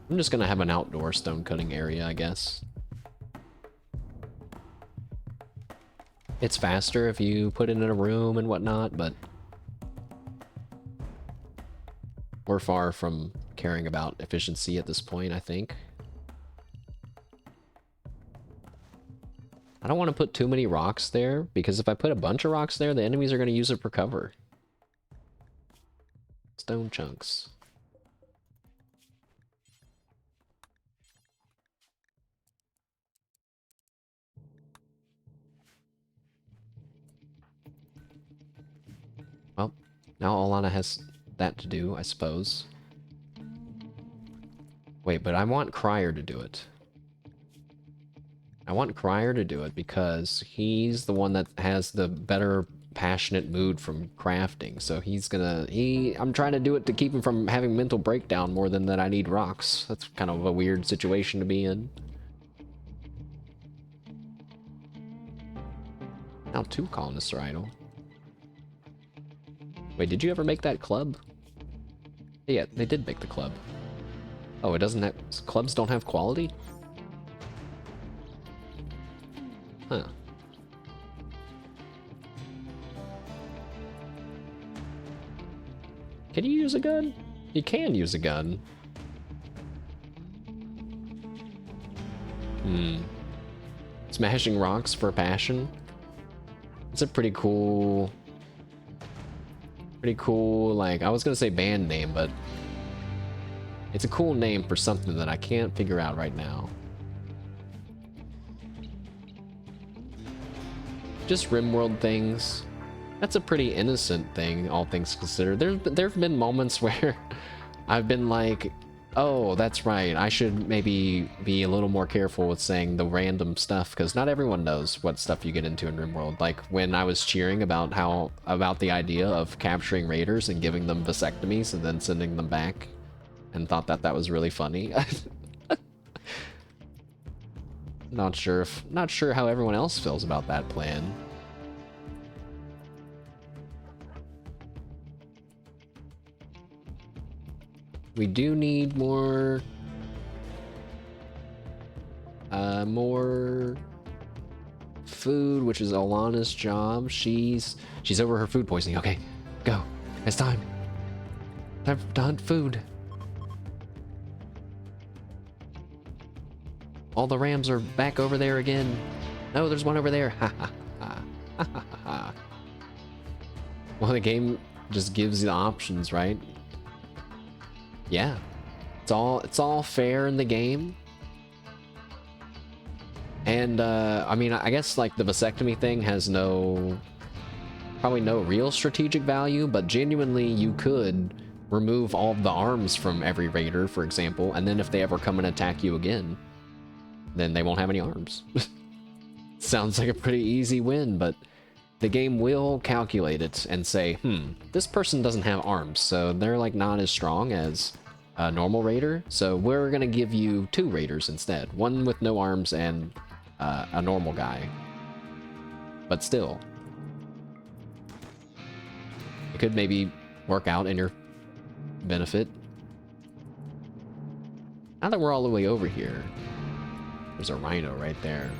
S1: I'm just gonna have an outdoor stone cutting area, I guess. It's faster if you put it in a room and whatnot, but we're far from caring about efficiency at this point, I think. I don't want to put too many rocks there, because if I put a bunch of rocks there, the enemies are going to use it for cover. Stone chunks. Well, now Alana has that to do, I suppose. Wait, but I want Crier to do it. I want Crier to do it because he's the one that has the better passionate mood from crafting. So he's gonna... I'm trying to do it to keep him from having mental breakdown more than that I need rocks. That's kind of a weird situation to be in. Now 2 colonists are idle. Wait, did you ever make that club? Yeah, they did make the club. Oh, it doesn't have... Clubs don't have quality? Huh. Can you use a gun? You can use a gun. Smashing rocks for passion. It's a pretty cool, like, I was gonna say band name, but it's a cool name for something that I can't figure out right now. Just Rimworld things. That's a pretty innocent thing, all things considered. There've been moments where I've been like, oh, that's right, I should maybe be a little more careful with saying the random stuff, because not everyone knows what stuff you get into in Rimworld. Like when I was cheering about the idea of capturing raiders and giving them vasectomies and then sending them back, and thought that was really funny. Not sure how everyone else feels about that plan. We do need more food, which is Alana's job. She's over her food poisoning. Okay, go. It's time. Time to hunt food. All the rams are back over there again. No, there's one over there. Ha ha ha. Ha ha ha. Well, the game just gives you the options, right? Yeah. It's all fair in the game. And I mean, I guess like the vasectomy thing has probably no real strategic value, but genuinely you could remove all the arms from every raider, for example, and then if they ever come and attack you again, then they won't have any arms. Sounds like a pretty easy win, but the game will calculate it and say, this person doesn't have arms, so they're like not as strong as a normal raider, so we're gonna give you 2 raiders instead. One with no arms and a normal guy. But still, it could maybe work out in your benefit. Now that we're all the way over here, there's a rhino right there.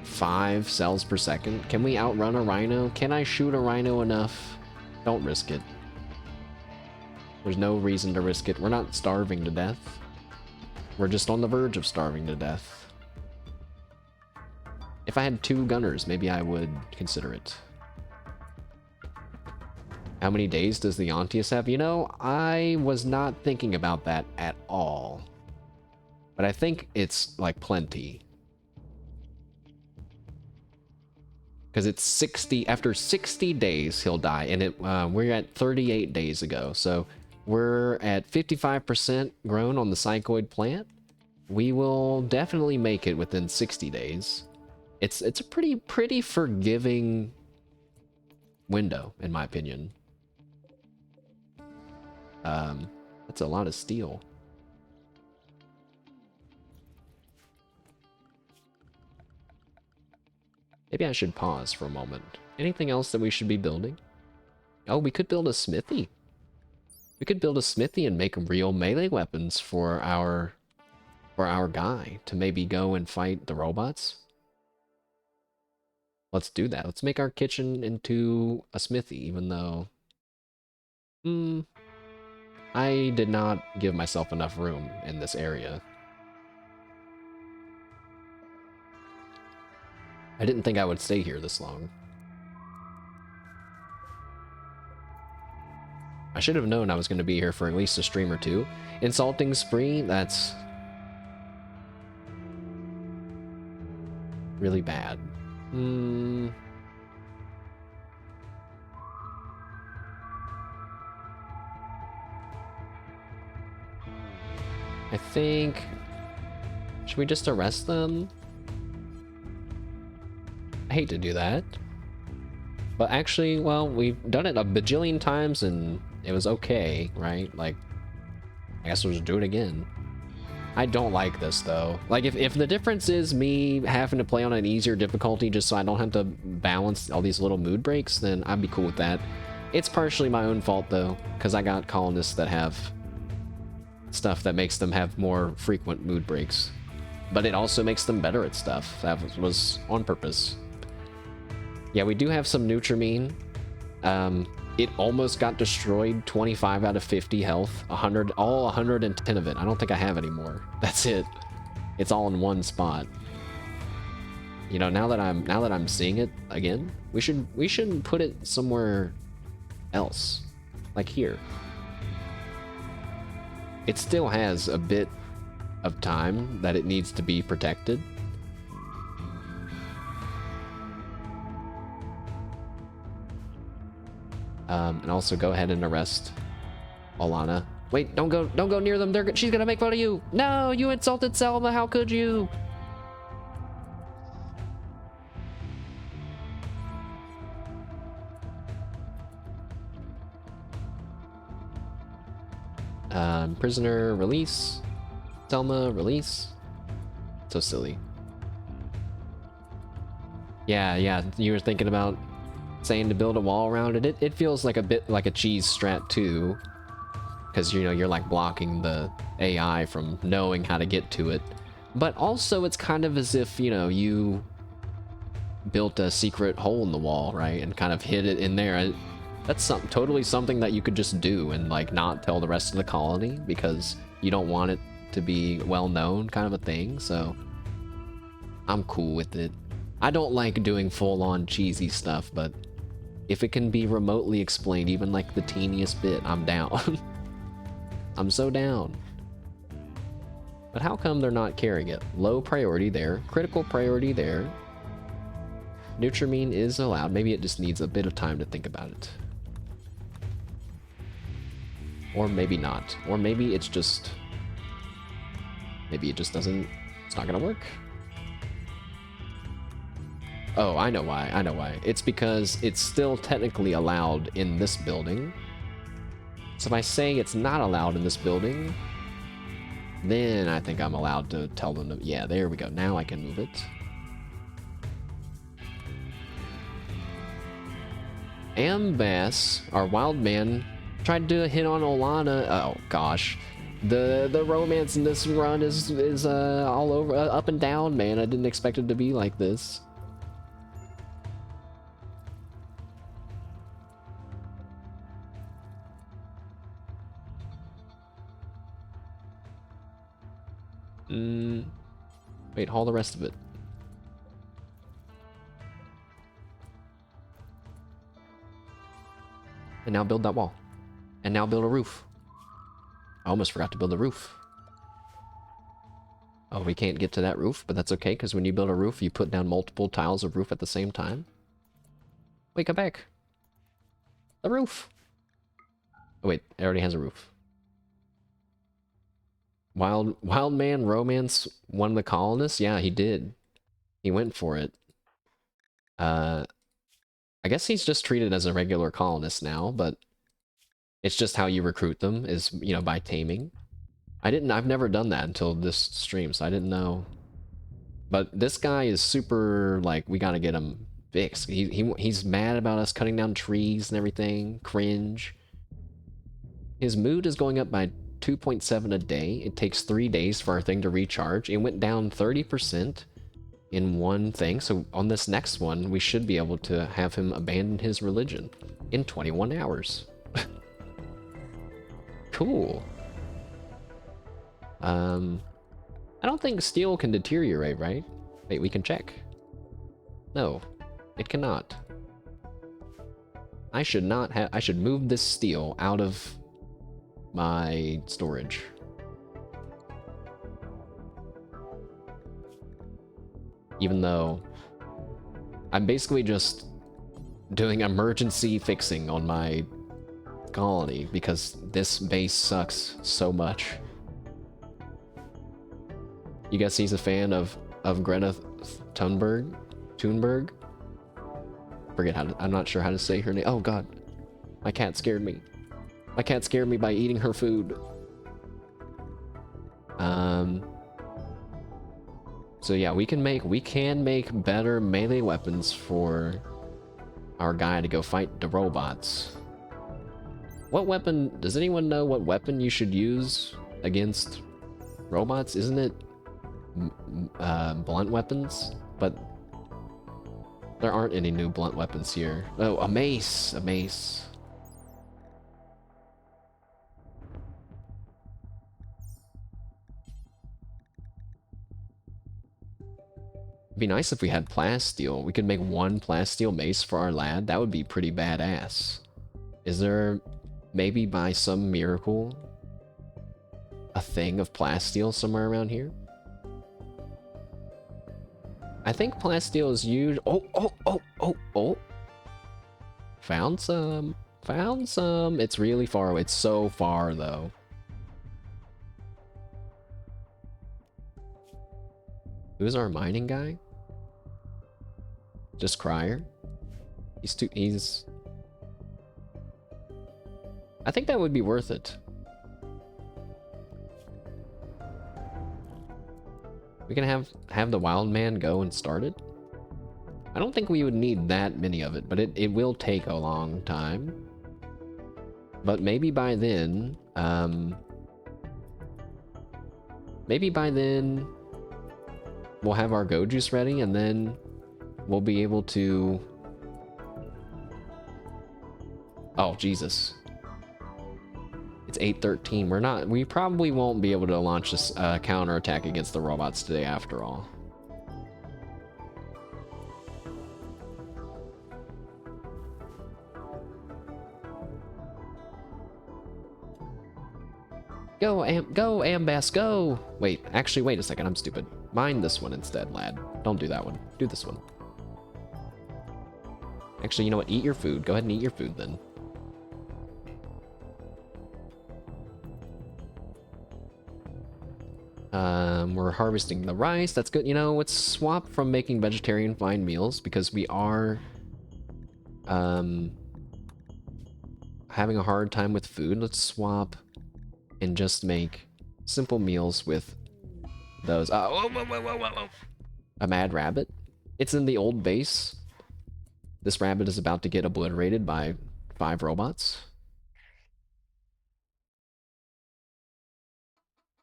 S1: 5 cells per second. Can we outrun a rhino? Can I shoot a rhino enough? Don't risk it. There's no reason to risk it. We're not starving to death. We're just on the verge of starving to death. If I had 2 gunners, maybe I would consider it. How many days does the Ontius have? You know, I was not thinking about that at all. But I think it's like plenty. Because it's 60, after 60 days he'll die, and we're at 38 days ago, so we're at 55% grown on the psychoid plant. We will definitely make it within 60 days. It's a pretty forgiving window, in my opinion. That's a lot of steel. Maybe I should pause for a moment. Anything else that we should be building? Oh, we could build a smithy. We could build a smithy and make real melee weapons for our guy to maybe go and fight the robots. Let's do that. Let's make our kitchen into a smithy, even though I did not give myself enough room in this area. I didn't think I would stay here this long. I should have known I was going to be here for at least a stream or 2. Insulting spree, that's really bad. I think... should we just arrest them? I hate to do that. But actually, well, we've done it a bajillion times and it was okay, right? Like, I guess we'll just do it again. I don't like this, though. Like, if the difference is me having to play on an easier difficulty just so I don't have to balance all these little mood breaks, then I'd be cool with that. It's partially my own fault, though, because I got colonists that have stuff that makes them have more frequent mood breaks. But it also makes them better at stuff. That was on purpose. Yeah, we do have some Nutramine. It almost got destroyed, 25 out of 50 health, 100, all 110 of it. I don't think I have any more. That's it. It's all in one spot. You know, now that I'm seeing it again, we should put it somewhere else. Like here. It still has a bit of time that it needs to be protected. And also go ahead and arrest Alana. Wait, don't go near them. She's gonna make fun of you. No, you insulted Selma. How could you? Prisoner, release. Selma, release. So silly. Yeah, you were thinking about saying to build a wall around it. It feels like a bit like a cheese strat too. Because, you know, you're like blocking the AI from knowing how to get to it. But also it's kind of as if, you know, you built a secret hole in the wall, right? And kind of hid it in there. That's totally something that you could just do and like not tell the rest of the colony because you don't want it to be well known, kind of a thing. So I'm cool with it. I don't like doing full-on cheesy stuff, but if it can be remotely explained, even like the teeniest bit, I'm down. I'm so down. But how come they're not carrying it? Low priority there, critical priority there. Nutramine is allowed. Maybe it just needs a bit of time to think about it. Or maybe not. Or maybe it's just... Maybe it just doesn't... It's not gonna work. Oh, I know why. I know why. It's because it's still technically allowed in this building. So if I say it's not allowed in this building, then I think I'm allowed to tell them to... Yeah, there we go. Now I can move it. Ambass, our wild man, tried to hit on Olana. Oh gosh, the romance in this run is all over, up and down, man. I didn't expect it to be like this. Wait, haul the rest of it. And now build that wall. And now build a roof. I almost forgot to build the roof. Oh, we can't get to that roof, but that's okay, because when you build a roof, you put down multiple tiles of roof at the same time. Wait, come back. The roof. Oh, wait, it already has a roof. Wild man romance one of the colonists? Yeah, he did. He went for it. I guess he's just treated as a regular colonist now, but it's just how you recruit them is, you know, by taming. I've never done that until this stream, so I didn't know. But this guy is super, like, we gotta get him fixed. He's mad about us cutting down trees and everything. Cringe. His mood is going up by 2.7 a day. It takes 3 days for our thing to recharge. It went down 30% in one thing. So on this next one, we should be able to have him abandon his religion in 21 hours. Cool. I don't think steel can deteriorate, right? Wait, we can check. No, it cannot. I should not have... I should move this steel out of my storage. Even though I'm basically just doing emergency fixing on my colony because this base sucks so much. You guys, he's a fan of Greta Thunberg. Forget how to, I'm not sure how to say her name. Oh god, my cat scared me. My cat scared me by eating her food. So yeah, we can make better melee weapons for our guy to go fight the robots. What weapon, does anyone know what weapon you should use against robots? Isn't it blunt weapons? But There aren't any new blunt weapons here. Oh, a mace! A mace. It'd be nice if we had plasteel. We could make one plasteel mace for our lad. That would be pretty badass. Is there, maybe by some miracle, a thing of plasteel somewhere around here? I think plasteel is used. Oh. Found some. Found some. It's really far away. It's so far, though. Who's our mining guy? Just Crier? He's... I think that would be worth it. We can have the wild man go and start it. I don't think we would need that many of it, but it will take a long time. But maybe by then, we'll have our go juice ready, and then we'll be able to... Oh, Jesus. It's 8:13. We probably won't be able to launch this counterattack against the robots today after all. Go, Ambas, go! Wait, actually, wait a second, I'm stupid. Mine this one instead, lad. Don't do that one. Do this one. Actually, you know what? Eat your food. Go ahead and eat your food, then. We're harvesting the rice. That's good. You know, let's swap from making vegetarian fine meals, because we are having a hard time with food. Let's swap and just make simple meals with those. Whoa. A mad rabbit. It's in the old base. This rabbit is about to get obliterated by 5 robots.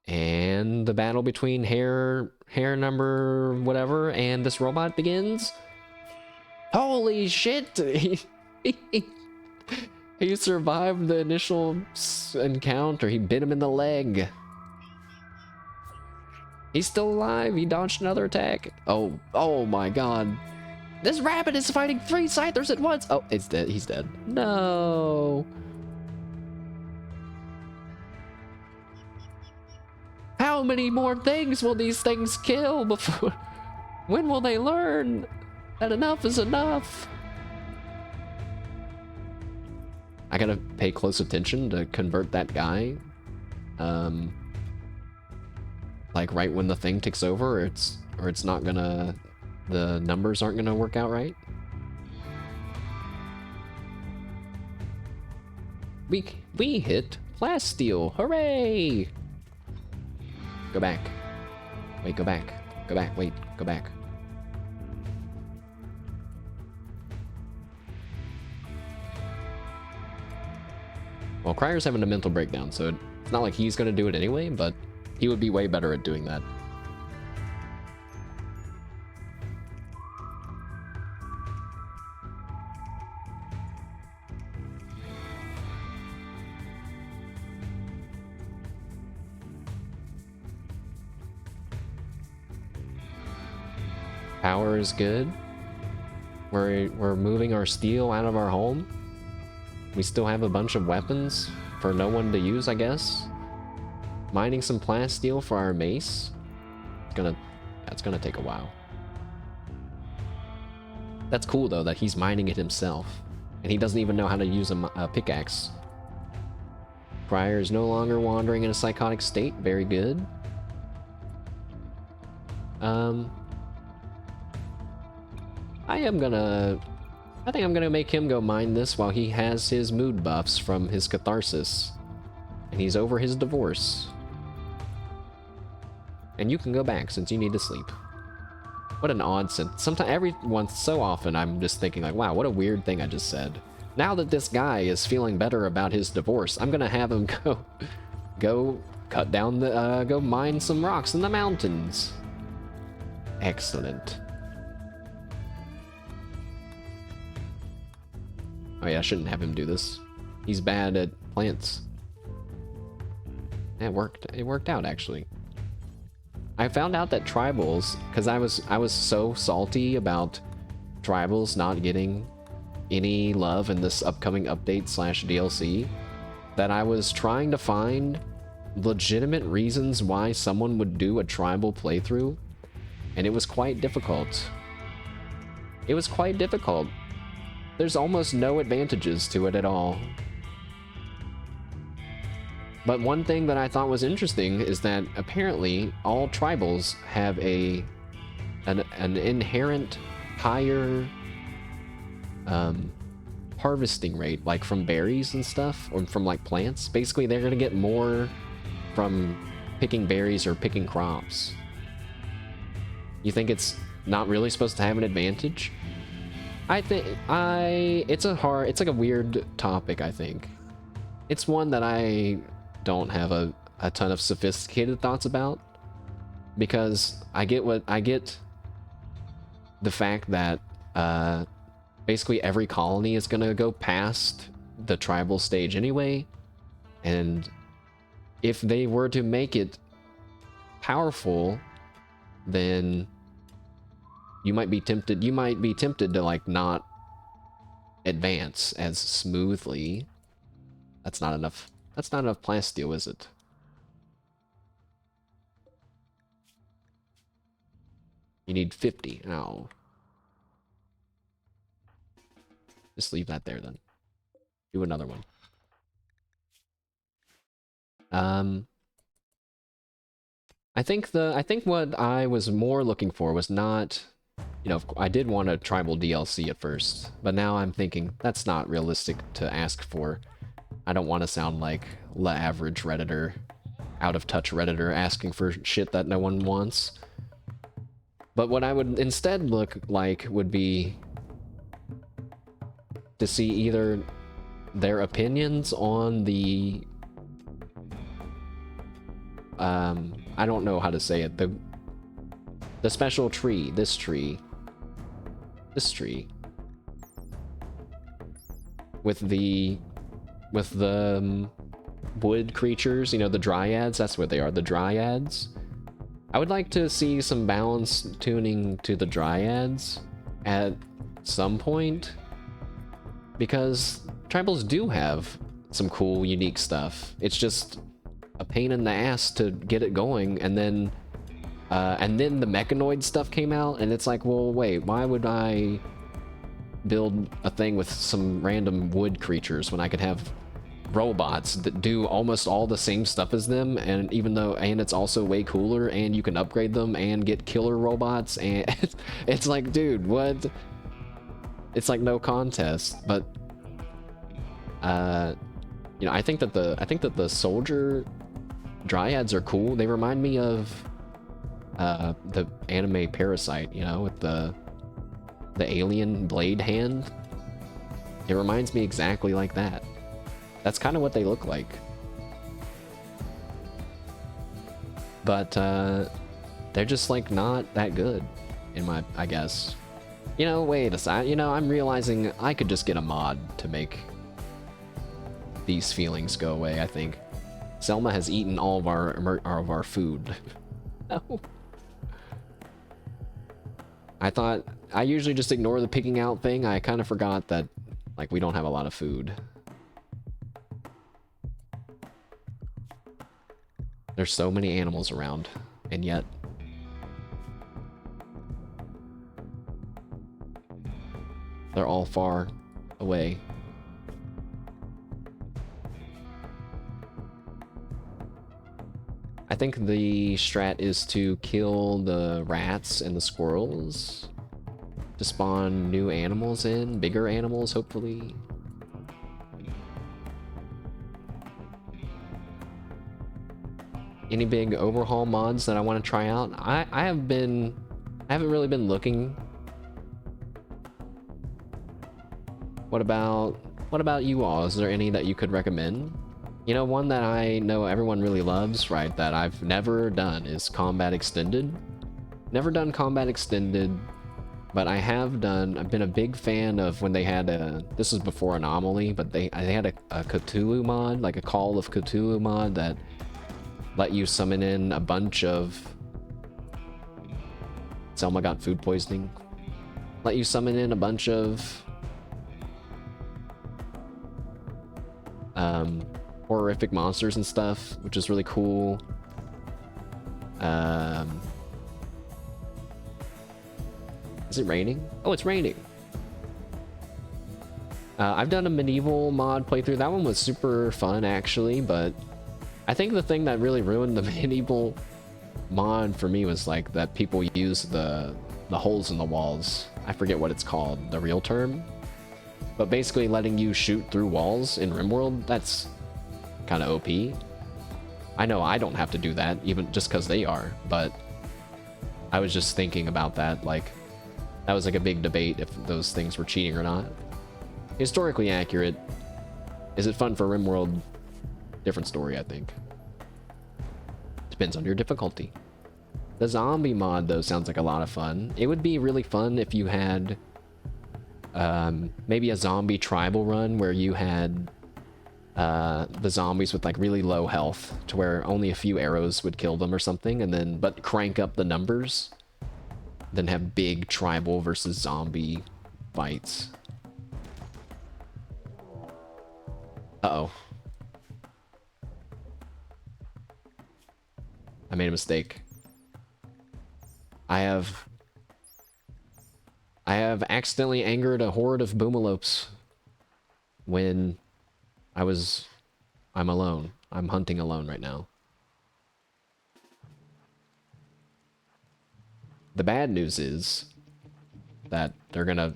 S1: And the battle between hair number whatever and this robot begins. Holy shit! He survived the initial encounter. He bit him in the leg. He's still alive. He dodged another attack. Oh my god. This rabbit is fighting 3 scythers at once. Oh, it's dead. He's dead. No. How many more things will these things kill before... When will they learn that enough is enough? I gotta pay close attention to convert that guy. Like right when the thing ticks over, or it's not gonna... The numbers aren't gonna work out right. We hit plasteel. Hooray! Go back. Wait, go back. Go back. Wait, go back. Well, Crier's having a mental breakdown, so it's not like he's gonna do it anyway, but he would be way better at doing that. Power is good. We're moving our steel out of our home. We still have a bunch of weapons for no one to use, I guess. Mining some plasteel for our mace. That's gonna take a while. That's cool though that he's mining it himself, and he doesn't even know how to use a pickaxe. Crier is no longer wandering in a psychotic state. Very good. I think I'm gonna make him go mine this while he has his mood buffs from his catharsis. And he's over his divorce. And you can go back since you need to sleep. What an odd sentence. Sometimes, so often, I'm just thinking like, wow, what a weird thing I just said. Now that this guy is feeling better about his divorce, I'm gonna have him go cut down the, go mine some rocks in the mountains. Excellent. Oh yeah, I shouldn't have him do this. He's bad at plants. It worked. It worked out, actually. I found out that tribals, because I was so salty about tribals not getting any love in this upcoming update slash DLC, that I was trying to find legitimate reasons why someone would do a tribal playthrough, and it was quite difficult. It was quite difficult. There's almost no advantages to it at all. But one thing that I thought was interesting is that apparently all tribals have an inherent higher harvesting rate, like from berries and stuff, or from like plants. Basically, they're gonna get more from picking berries or picking crops. You think it's not really supposed to have an advantage? It's like a weird topic, I think. It's one that I don't have a ton of sophisticated thoughts about, because I get the fact that basically every colony is gonna go past the tribal stage anyway, and if they were to make it powerful, then you might be tempted to like not advance as smoothly. That's not enough plasteel, is it? You need 50. Oh. Just leave that there then. Do another one. I think what I was more looking for was not, you know, I did want a tribal DLC at first, but now I'm thinking that's not realistic to ask for. I don't want to sound like the average Redditor, out of touch Redditor asking for shit that no one wants. But what I would instead look like would be to see either their opinions on the I don't know how to say it, the special tree, this tree with the wood creatures, you know, the dryads. That's what they are, the dryads. I would like to see some balance tuning to the dryads at some point, because tribals do have some cool, unique stuff. It's just a pain in the ass to get it going, and then the mechanoid stuff came out, and it's like, well, wait, why would I build a thing with some random wood creatures when I could have robots that do almost all the same stuff as them, and it's also way cooler, and you can upgrade them and get killer robots, and it's like, dude, what? It's like no contest. But you know, I think that the soldier dryads are cool. They remind me of the anime Parasite, you know, with the alien blade hand. It reminds me exactly like that. That's kind of what they look like. But they're just like not that good, I guess. You know, wait a second. You know, I'm realizing I could just get a mod to make these feelings go away, I think. Selma has eaten all of our food. No. I usually just ignore the picking out thing. I kind of forgot that, like, we don't have a lot of food. There's so many animals around, and yet they're all far away. I think the strat is to kill the rats and the squirrels to spawn new animals in, bigger animals, hopefully. Any big overhaul mods that I want to try out? I haven't really been looking. What about you all? Is there any that you could recommend? You know, one that I know everyone really loves, right, that I've never done is Combat Extended. Never done Combat Extended. But I've been a big fan of when they had this was before Anomaly, but they had a Cthulhu mod, like a Call of Cthulhu mod that let you summon in a bunch of... Selma got food poisoning. Let you summon in a bunch of... horrific monsters and stuff, which is really cool. Is it raining? Oh, it's raining. I've done a medieval mod playthrough. That one was super fun, actually, but I think the thing that really ruined the medieval mod for me was like that people use the holes in the walls. I forget what it's called, the real term. But basically letting you shoot through walls in Rimworld, that's kind of OP. I know I don't have to do that, even just because they are, but I was just thinking about that, like, that was like a big debate if those things were cheating or not. Historically accurate. Is it fun for Rimworld? Different story, I think. Depends on your difficulty. The zombie mod, though, sounds like a lot of fun. It would be really fun if you had maybe a zombie tribal run where you had the zombies with like really low health to where only a few arrows would kill them or something, and then but crank up the numbers, then have big tribal versus zombie fights. Uh-oh. I made a mistake. I have accidentally angered a horde of boomalopes when I'm alone. I'm hunting alone right now. The bad news is that they're gonna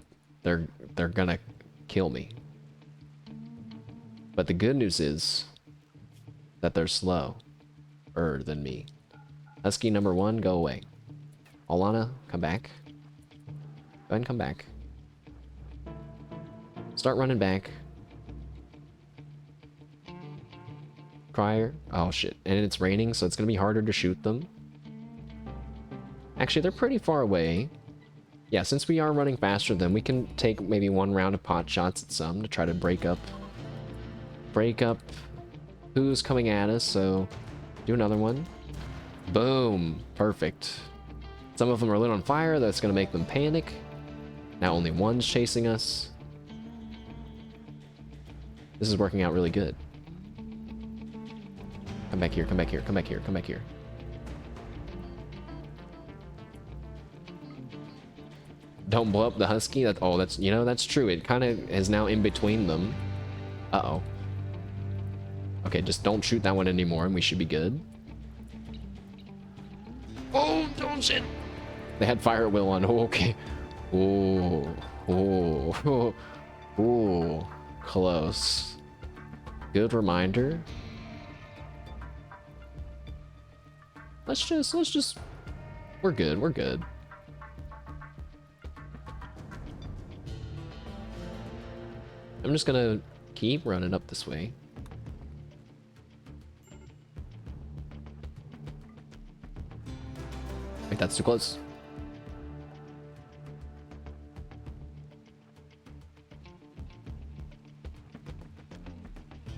S1: kill me. But the good news is that they're slower than me. Husky number 1, go away. Alana, come back. Go ahead and come back. Start running back. Crier. Oh shit. And it's raining, so it's gonna be harder to shoot them. Actually, they're pretty far away. Yeah, since we are running faster, then we can take maybe one round of pot shots at some to try to break up who's coming at us. So do another one. Boom. Perfect. Some of them are lit on fire. That's gonna make them panic. Now only one's chasing us. This is working out really good. Come back here, come back here, come back here, come back here. Don't blow up the husky. That's you know, that's true. It kind of is now in between them. Uh-oh. Okay, just don't shoot that one anymore and we should be good. Oh, don't shit. They had fire at will on. Oh, okay. Ooh. Ooh. Ooh. Close. Good reminder. Let's just we're good, we're good. I'm just gonna keep running up this way. Wait, that's too close.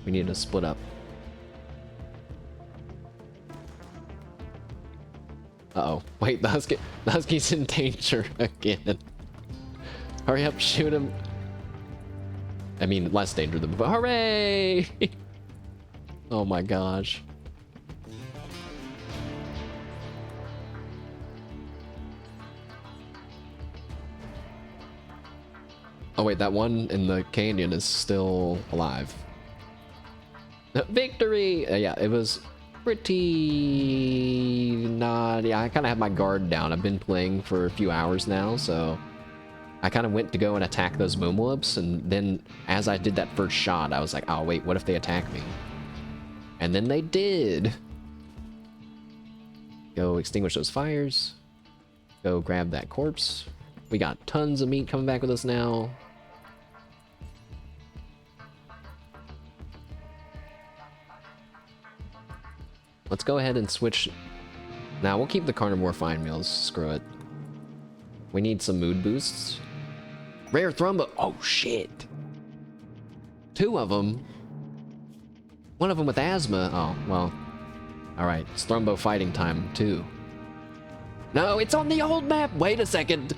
S1: We need to split up. Uh-oh. Wait, the husky's in danger again. Hurry up, shoot him. I mean, less danger than before. Hooray! Oh my gosh. Oh wait, that one in the canyon is still alive. Victory! Yeah, it was pretty not... Yeah, I kind of have my guard down. I've been playing for a few hours now, so... I kind of went to go and attack those boomwhoops, and then as I did that first shot, I was like, oh wait, what if they attack me? And then they did! Go extinguish those fires. Go grab that corpse. We got tons of meat coming back with us now. Let's go ahead and switch. Now, we'll keep the carnivore fine meals. Screw it. We need some mood boosts. Rare thrombo. Oh, shit. 2 of them. One of them with asthma. Oh, well. Alright, it's thrombo fighting time, too. No, it's on the old map! Wait a second!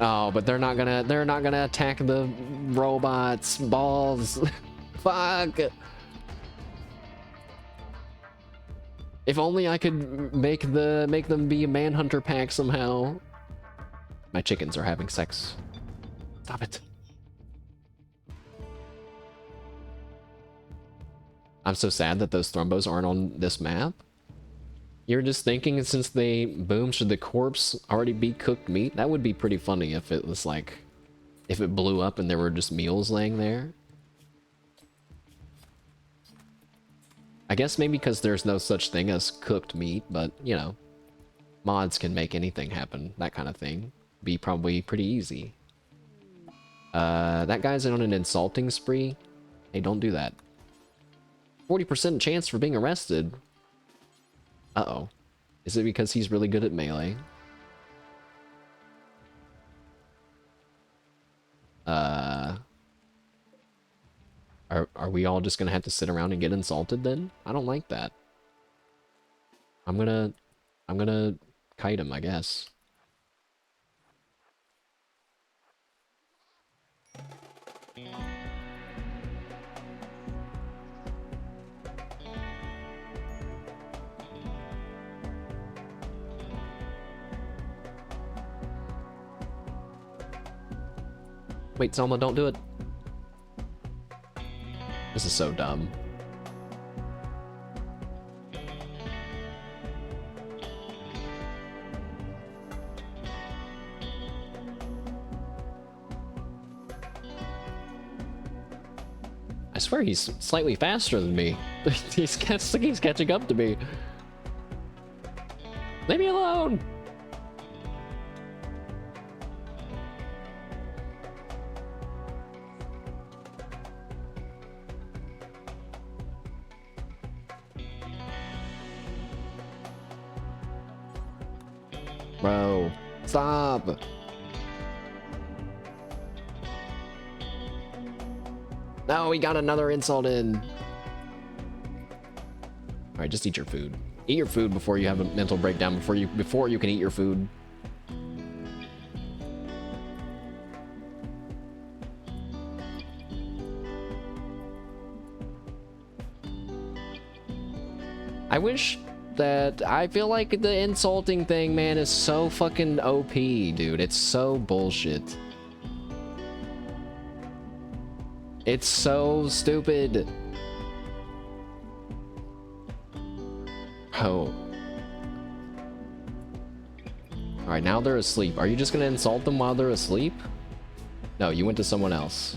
S1: Oh, but they're not gonna attack the robots. Balls. Fuck! If only I could make them be a manhunter pack somehow. My chickens are having sex. Stop it. I'm so sad that those thrombos aren't on this map. You're just thinking since they boom, should the corpse already be cooked meat? That would be pretty funny if it was like, if it blew up and there were just meals laying there. I guess maybe because there's no such thing as cooked meat, but, you know, mods can make anything happen, that kind of thing. Be probably pretty easy. That guy's on an insulting spree. Hey, don't do that. 40% chance for being arrested. Uh-oh. Is it because he's really good at melee? Are we all just gonna have to sit around and get insulted then? I don't like that. I'm gonna kite him, I guess. Wait, Selma, don't do it. This is so dumb. I swear he's slightly faster than me. He's catching up to me. Leave me alone! Bro, stop! No, we got another insult in. Alright, just eat your food. Eat your food before you have a mental breakdown, before you can eat your food. I wish that I feel like the insulting thing, man, is so fucking OP, dude. It's so bullshit. It's so stupid. Oh. Alright, now they're asleep. Are you just gonna insult them while they're asleep? No, you went to someone else.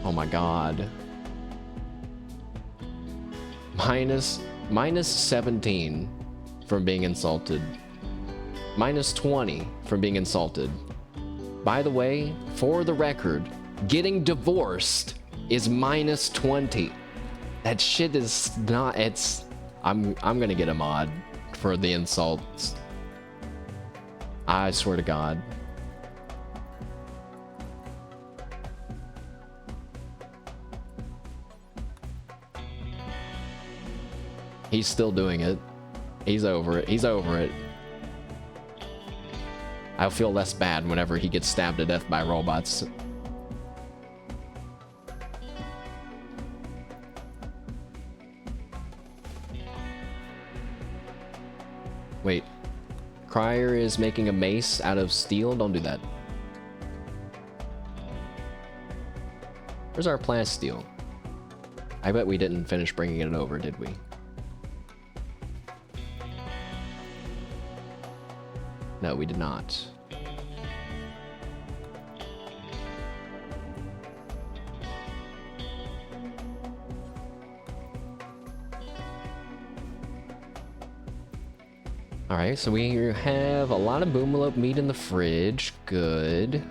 S1: Oh my god. Minus 17 from being insulted. Minus 20 from being insulted. By the way, for the record, getting divorced is minus 20. That shit is not, it's, I'm gonna get a mod for the insults. I swear to God. He's still doing it. He's over it. He's over it. I'll feel less bad whenever he gets stabbed to death by robots. Wait. Crier is making a mace out of steel? Don't do that. Where's our plasteel? I bet we didn't finish bringing it over, did we? No, we did not. Alright, so we have a lot of boomalope meat in the fridge. Good.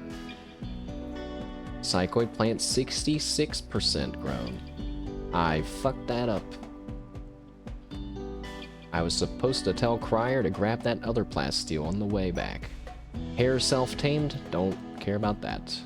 S1: Psychoid plant 66% grown. I fucked that up. I was supposed to tell Crier to grab that other plasteel on the way back. Hair self-tamed? Don't care about that.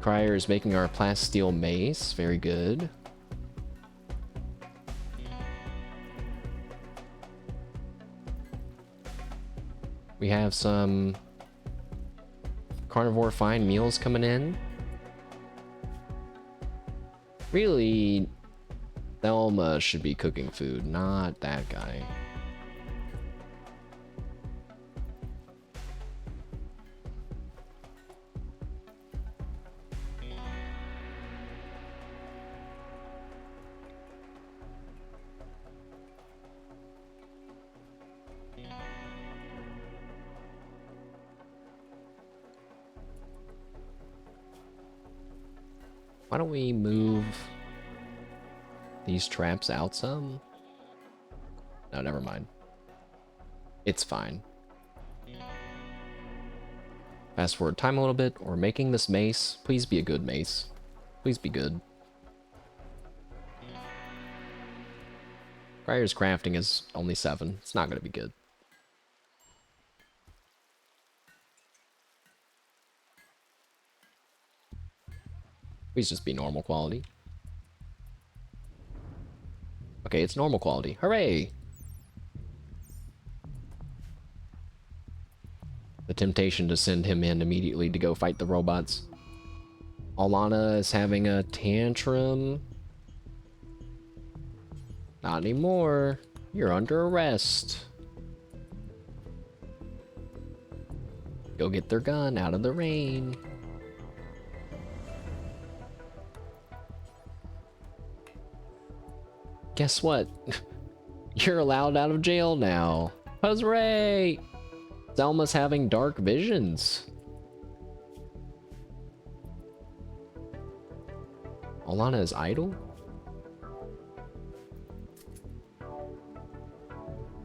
S1: Crier is making our plasteel mace. Very good. We have some carnivore fine meals coming in. Really, Thelma should be cooking food, not that guy. Why don't we move these traps out some? No, never mind. It's fine. Fast forward time a little bit. We're making this mace. Please be a good mace. Please be good. Crier's crafting is only 7. It's not going to be good. Please just be normal quality. Okay, it's normal quality. Hooray! The temptation to send him in immediately to go fight the robots. Alana is having a tantrum. Not anymore. You're under arrest. Go get their gun out of the rain. Guess what? You're allowed out of jail now. Hooray! Selma's having dark visions. Alana is idle?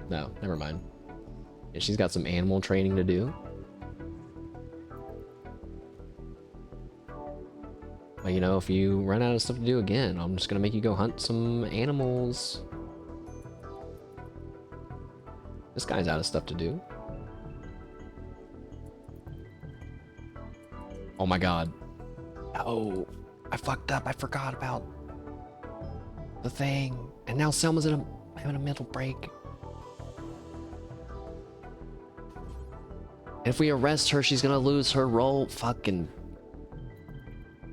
S1: No, never mind. Yeah, she's got some animal training to do. But you know, if you run out of stuff to do again, I'm just gonna make you go hunt some animals. This guy's out of stuff to do. Oh my god. Oh, I fucked up. I forgot about the thing. And now Selma's having a mental break. If we arrest her, she's gonna lose her role. Fucking...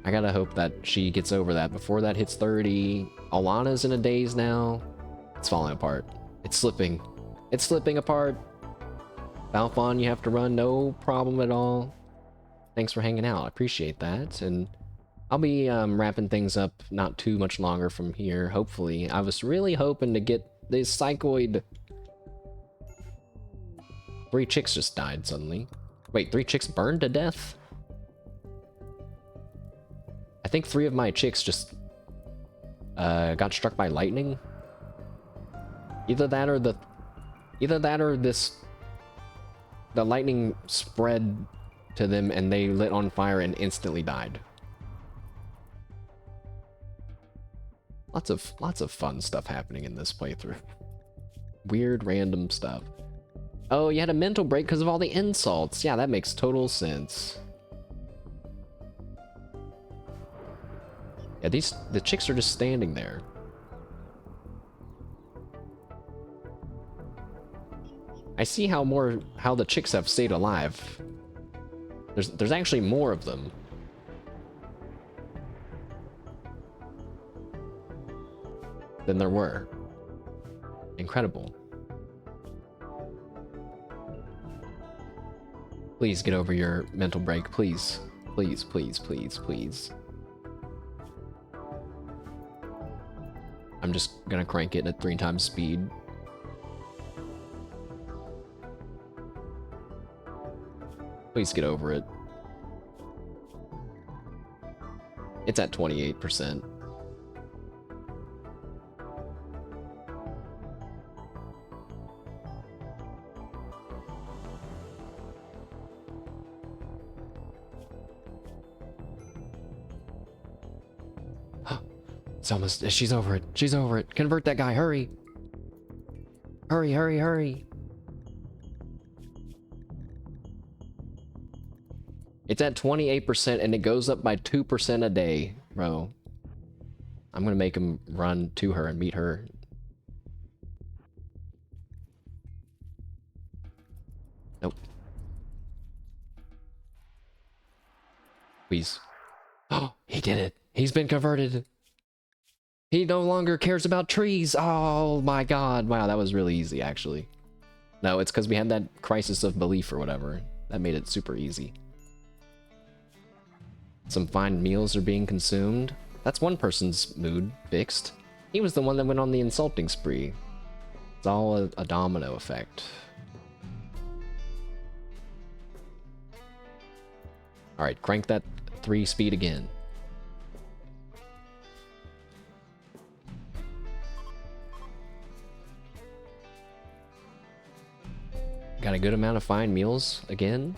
S1: I gotta hope that she gets over that before that hits 30. Alana's in a daze now. It's falling apart. It's slipping. It's slipping apart. Balfon, you have to run. No problem at all. Thanks for hanging out. I appreciate that. And I'll be wrapping things up not too much longer from here, hopefully. I was really hoping to get this psychoid... 3 chicks just died suddenly. Wait, 3 chicks burned to death? I think 3 of my chicks just got struck by lightning. Either that or the lightning spread to them and they lit on fire and instantly died. Lots of fun stuff happening in this playthrough. Weird random stuff. Oh, you had a mental break because of all the insults. Yeah, that makes total sense. Yeah, the chicks are just standing there. I see how the chicks have stayed alive. There's actually more of them. Than there were. Incredible. Please get over your mental break, please. Please, please, please, please. I'm just gonna crank it at 3 times speed. Please get over it. It's at 28%. It's almost, she's over it. She's over it. Convert that guy, hurry. Hurry, hurry, hurry. It's at 28% and it goes up by 2% a day, bro. I'm gonna make him run to her and meet her. Nope. Please. Oh, he did it. He's been converted. He no longer cares about trees. Oh my god. Wow, that was really easy, actually. No, it's because we had that crisis of belief or whatever. That made it super easy. Some fine meals are being consumed. That's one person's mood fixed. He was the one that went on the insulting spree. It's all a domino effect. Alright, crank that 3 speed again. Got a good amount of fine meals again.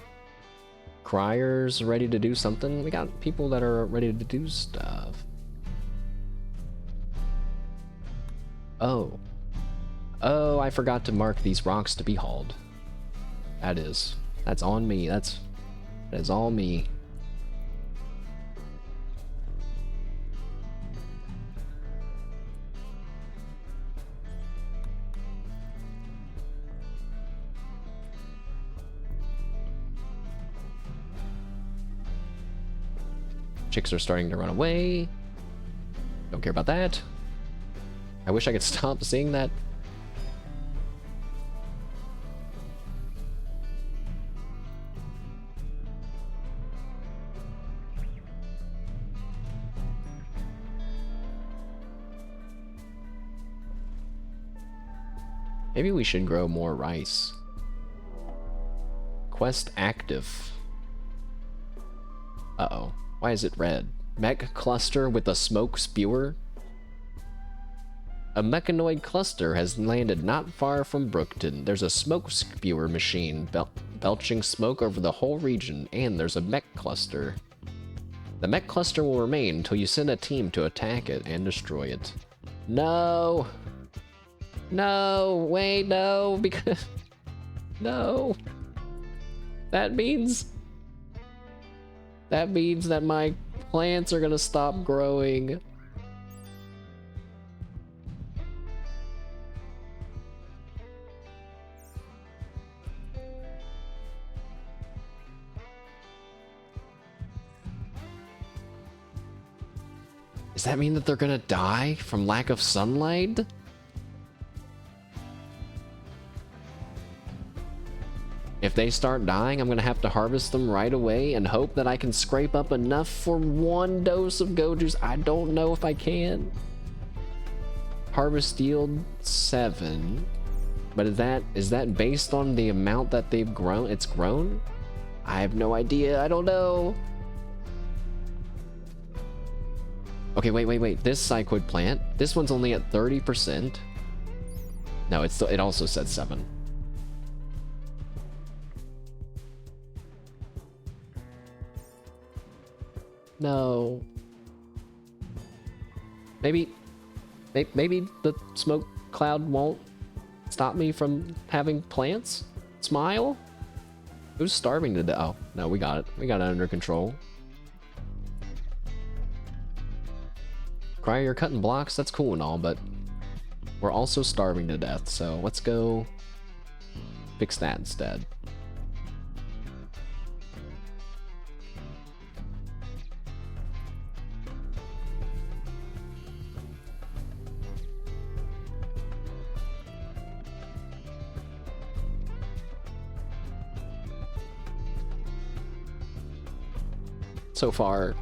S1: Criers ready to do something. We got people that are ready to do stuff. Oh. Oh, I forgot to mark these rocks to be hauled. That's on me. That is all me. Chicks are starting to run away. Don't care about that. I wish I could stop seeing that. Maybe we should grow more rice. Quest active. Uh-oh. Why is it red? Mech cluster with a smoke spewer? A mechanoid cluster has landed not far from Brookton. There's a smoke spewer machine belching smoke over the whole region, and there's a mech cluster. The mech cluster will remain until you send a team to attack it and destroy it. No! No! Wait, no! Because... No! That means that my plants are gonna stop growing. Does that mean that they're gonna die from lack of sunlight? If they start dying, I'm gonna have to harvest them right away and hope that I can scrape up enough for 1 dose of go juice. I don't know if I can. Harvest yield 7. But is that based on the amount that they've grown? It's grown? I have no idea. I don't know. Okay, wait. This cycloid plant. This one's only at 30%. No, it also said 7. No. Maybe the smoke cloud won't stop me from having plants? Smile? Who's starving to death? Oh, no, we got it. We got it under control. Cryer, you're cutting blocks. That's cool and all, but we're also starving to death, so let's go fix that instead. So far,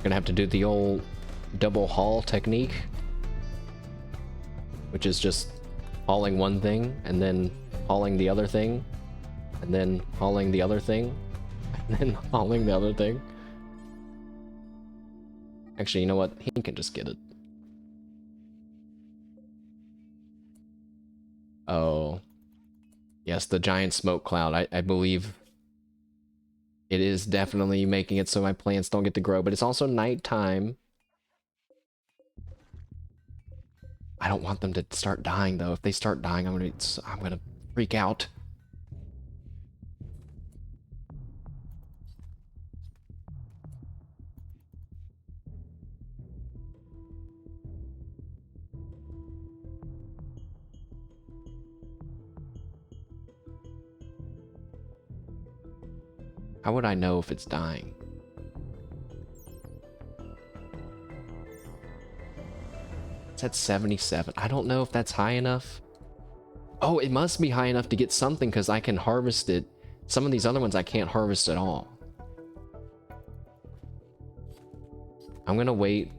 S1: gonna have to do the old double haul technique. which is just hauling one thing, and then hauling the other thing, and then hauling the other thing, and then hauling the other thing. Actually, you know what? He can just get it. Oh. Yes, the giant smoke cloud. I believe it is definitely making it so my plants don't get to grow, but it's also nighttime. I don't want them to start dying, though. If they start dying, I'm gonna freak out. How would I know if it's dying? It's at 77. I don't know if that's high enough. Oh, it must be high enough to get something because I can harvest it. Some of these other ones I can't harvest at all. I'm gonna wait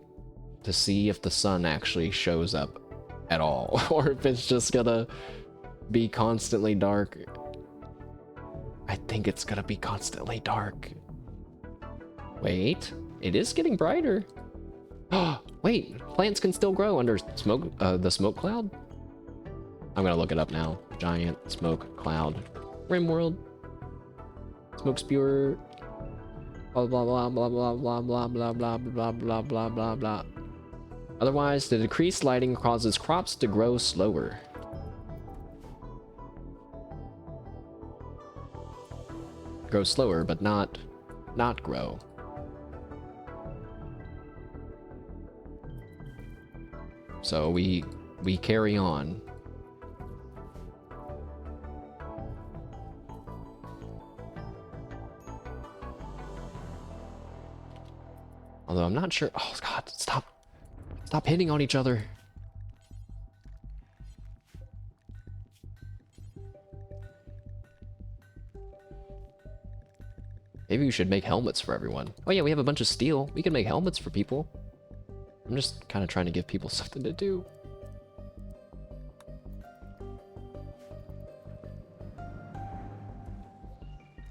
S1: to see if the sun actually shows up at all, or if it's just gonna be constantly dark. I think it's gonna be constantly dark. Wait, it is getting brighter. Oh, wait, plants can still grow under smoke, the smoke cloud? I'm gonna look it up now. Giant smoke cloud. Rimworld. Smoke spewer. Blah blah blah blah blah blah blah blah blah blah blah blah blah blah. Otherwise, the decreased lighting causes crops to grow slower. Grow slower, but not grow. So we carry on. Although I'm not sure. Oh God, stop hitting on each other. Maybe we should make helmets for everyone. Oh yeah, we have a bunch of steel. We can make helmets for people. I'm just kind of trying to give people something to do.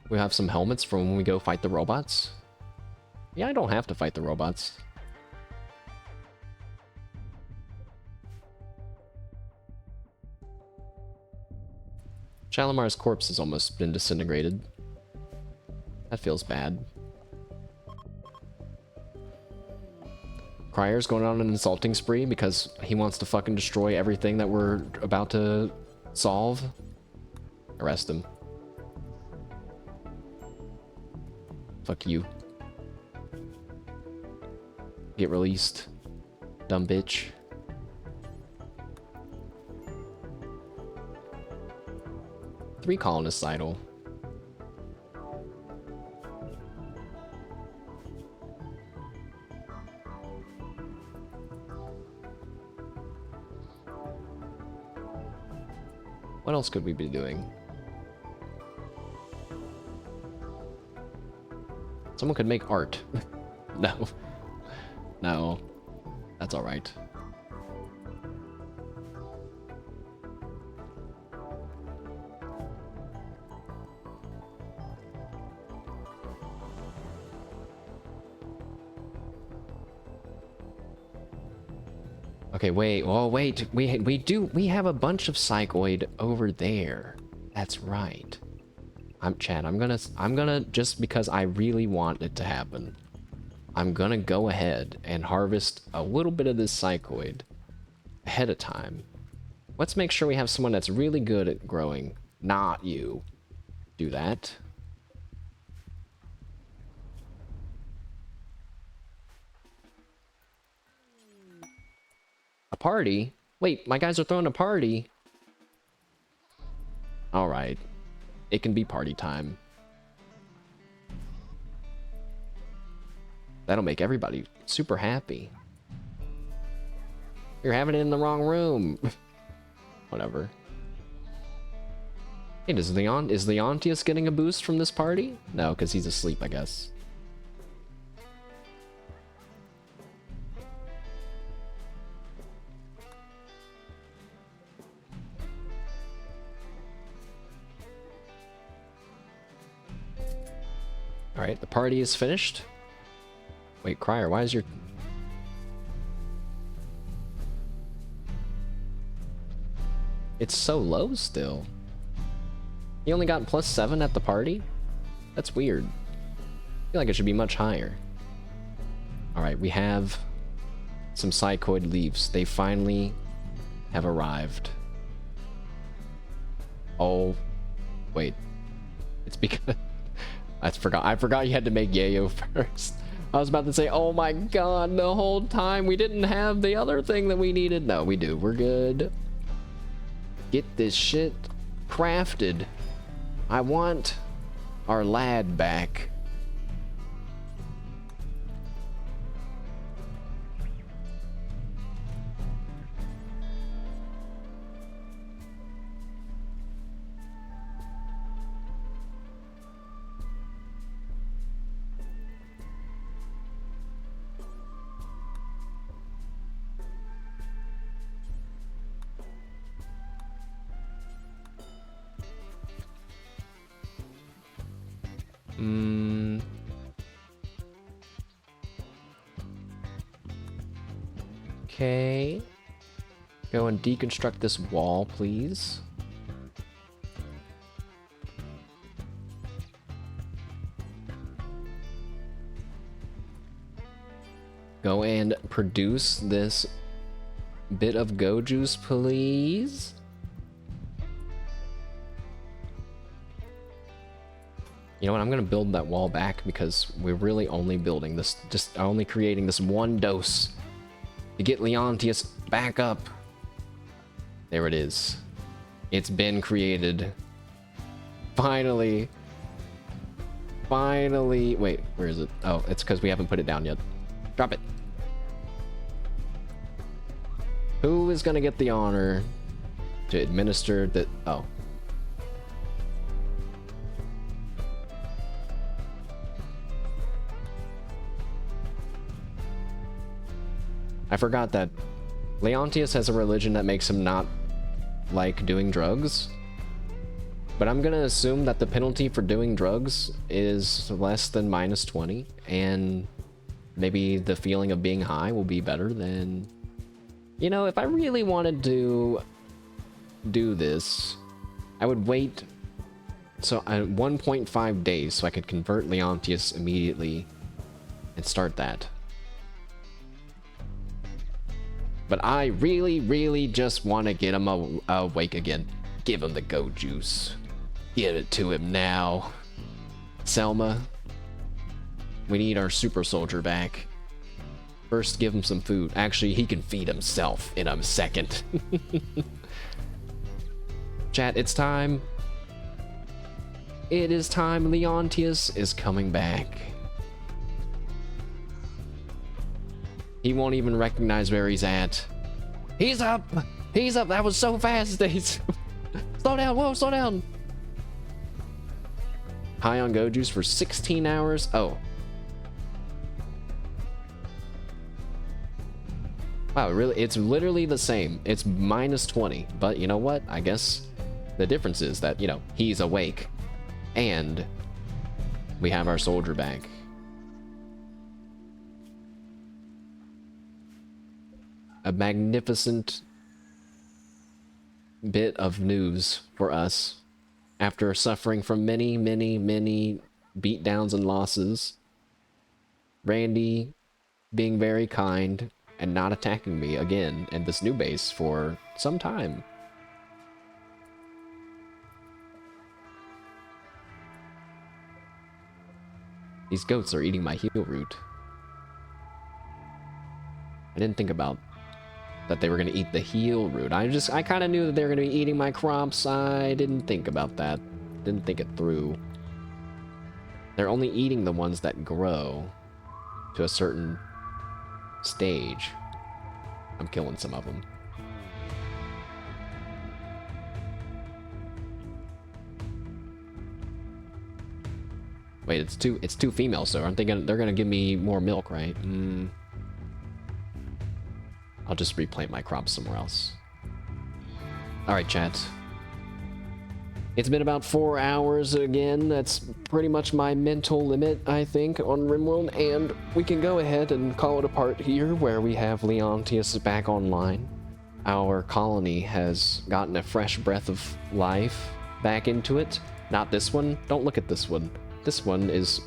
S1: We have some helmets for when we go fight the robots. Yeah, I don't have to fight the robots. Shalimar's corpse has almost been disintegrated. That feels bad. Cryer's going on an insulting spree because he wants to fucking destroy everything that we're about to solve. Arrest him. Fuck you. Get released. Dumb bitch. Three colonists idle. What else could we be doing? Someone could make art. No. No. That's alright. Okay, wait. Oh, wait. We have a bunch of psychoid over there. That's right. Chad, I'm gonna just because I really want it to happen, I'm gonna go ahead and harvest a little bit of this psychoid ahead of time. Let's make sure we have someone that's really good at growing, not you. Do that. A party? Wait, my guys are throwing a party. Alright. It can be party time. That'll make everybody super happy. You're having it in the wrong room. Whatever. Hey, is Leontius getting a boost from this party? No, because he's asleep, I guess. Alright, the party is finished. Wait, Crier, why is your... It's so low still. You only got +7 at the party? That's weird. I feel like it should be much higher. Alright, we have some psychoid leaves. They finally have arrived. Oh, wait. It's because... I forgot you had to make Yayo first. I was about to say, oh my god, the whole time we didn't have the other thing that we needed. No, we do. We're good. Get this shit crafted. I want our lad back. Okay. Go and deconstruct this wall, please. Go and produce this bit of go juice, please. You know what, I'm gonna build that wall back because we're really only building this, just only creating this one dose to get Leontius back up. There it is. It's been created. Finally. Finally. Wait, where is it? Oh, it's because we haven't put it down yet. Drop it. Who is gonna get the honor to administer the... Oh. I forgot that Leontius has a religion that makes him not like doing drugs. But I'm gonna assume that the penalty for doing drugs is less than -20, and maybe the feeling of being high will be better than... You know, if I really wanted to do this, I would wait 1.5 days so I could convert Leontius immediately and start that. But I really, really just want to get him awake again. Give him the go juice. Give it to him now. Selma, we need our super soldier back. First, give him some food. Actually, he can feed himself in a second. Chat, it's time. It is time. Leontius is coming back. He won't even recognize where he's at. He's up! He's up! That was so fast! Slow down! Whoa, slow down! High on go juice for 16 hours? Oh. Wow, really? It's literally the same. It's -20. But you know what? I guess the difference is that, you know, he's awake. And we have our soldier back. A magnificent bit of news for us after suffering from many, many, many beatdowns and losses. Randy being very kind and not attacking me again in this new base for some time. These goats are eating my heal root. I didn't think about that they were going to eat the heal root. I kind of knew that they were going to be eating my crops. I didn't think about that. Didn't think it through. They're only eating the ones that grow to a certain stage. I'm killing some of them. Wait, it's two females, so aren't they gonna... They're gonna give me more milk, right? I'll just replant my crops somewhere else. Alright, chat. It's been about 4 hours again. That's pretty much my mental limit, I think, on Rimworld. And we can go ahead and call it a part here, where we have Leontius back online. Our colony has gotten a fresh breath of life back into it. Not this one. Don't look at this one. This one is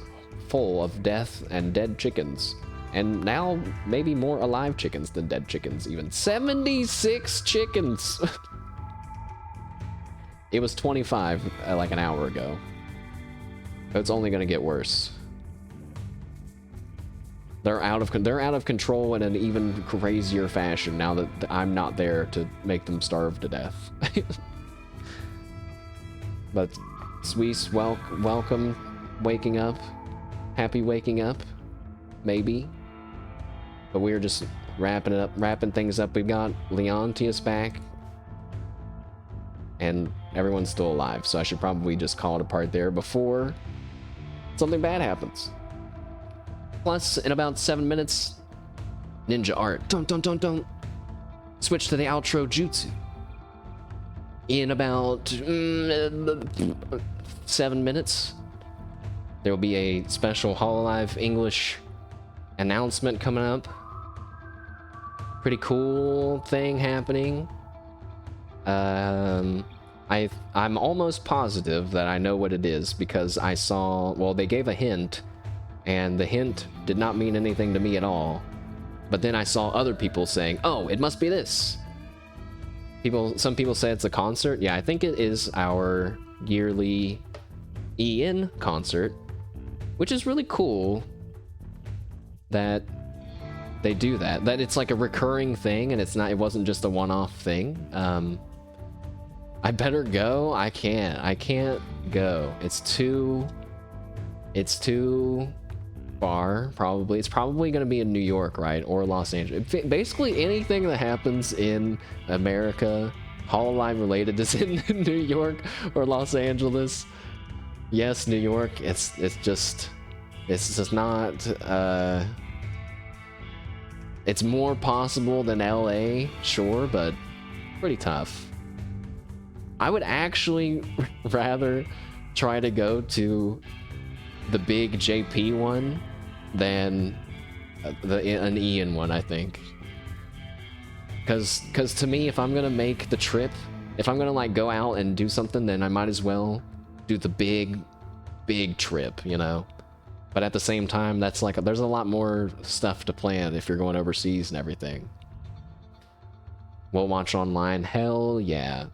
S1: full of death and dead chickens. And now maybe more alive chickens than dead chickens even. 76 chickens! It was 25 like an hour ago. It's only gonna get worse. They're out of control in an even crazier fashion now that I'm not there to make them starve to death. But Swees, welcome, waking up, happy waking up, maybe. But we're just wrapping things up. We've got Leontius back, and everyone's still alive. So I should probably just call it a part there before something bad happens. Plus, in about 7 minutes, ninja art. Don't. Switch to the outro jutsu. In about 7 minutes, there will be a special Hololive English announcement coming up. Pretty cool thing happening. I'm almost positive that I know what it is because I saw, well, they gave a hint, and the hint did not mean anything to me at all. But then I saw other people saying, oh, it must be this. Some people say it's a concert. Yeah, I think it is our yearly Ian concert, which is really cool that they do that. That it's like a recurring thing and it wasn't just a one-off thing. I better go. I can't go. It's too far, probably. It's probably going to be in New York, right? Or Los Angeles. Basically anything that happens in America, Hololive related, is in New York or Los Angeles. Yes, New York. It's just not, it's more possible than LA, sure, but pretty tough. I would actually rather try to go to the big JP one than an Ian one, I think. Because to me, if I'm gonna make the trip, if I'm gonna like go out and do something, then I might as well do the big trip, you know? But at the same time, that's like, there's a lot more stuff to plan if you're going overseas and everything. We'll watch online. Hell yeah.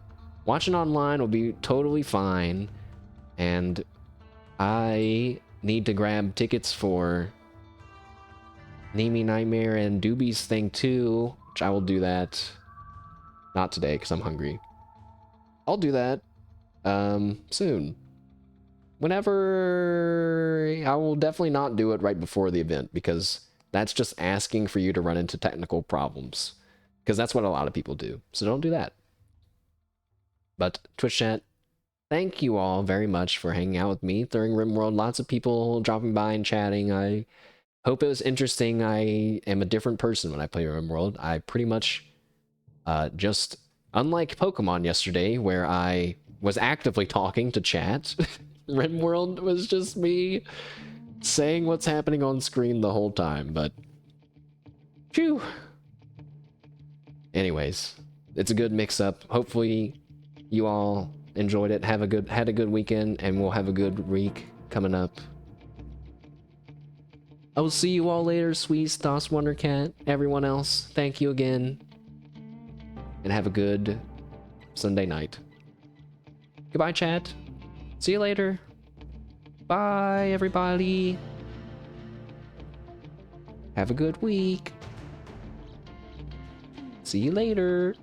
S1: Watching online will be totally fine. And I need to grab tickets for Nemi Nightmare and Doobie's thing too, which I will do that. Not today, because I'm hungry. I'll do that soon. Whenever, I will definitely not do it right before the event, because that's just asking for you to run into technical problems, because that's what a lot of people do. So don't do that. But Twitch chat, thank you all very much for hanging out with me during Rimworld. Lots of people dropping by and chatting. I hope it was interesting. I am a different person when I play Rimworld. I pretty much just, unlike Pokemon yesterday, where I was actively talking to chat, Rimworld was just me saying what's happening on screen the whole time, but phew. Anyways, it's a good mix-up. Hopefully you all enjoyed it. Had a good weekend, and we'll have a good week coming up. I will see you all later, Sweet Stas Wondercat. Everyone else, thank you again, and have a good Sunday night. Goodbye, chat. See you later. Bye, everybody. Have a good week. See you later.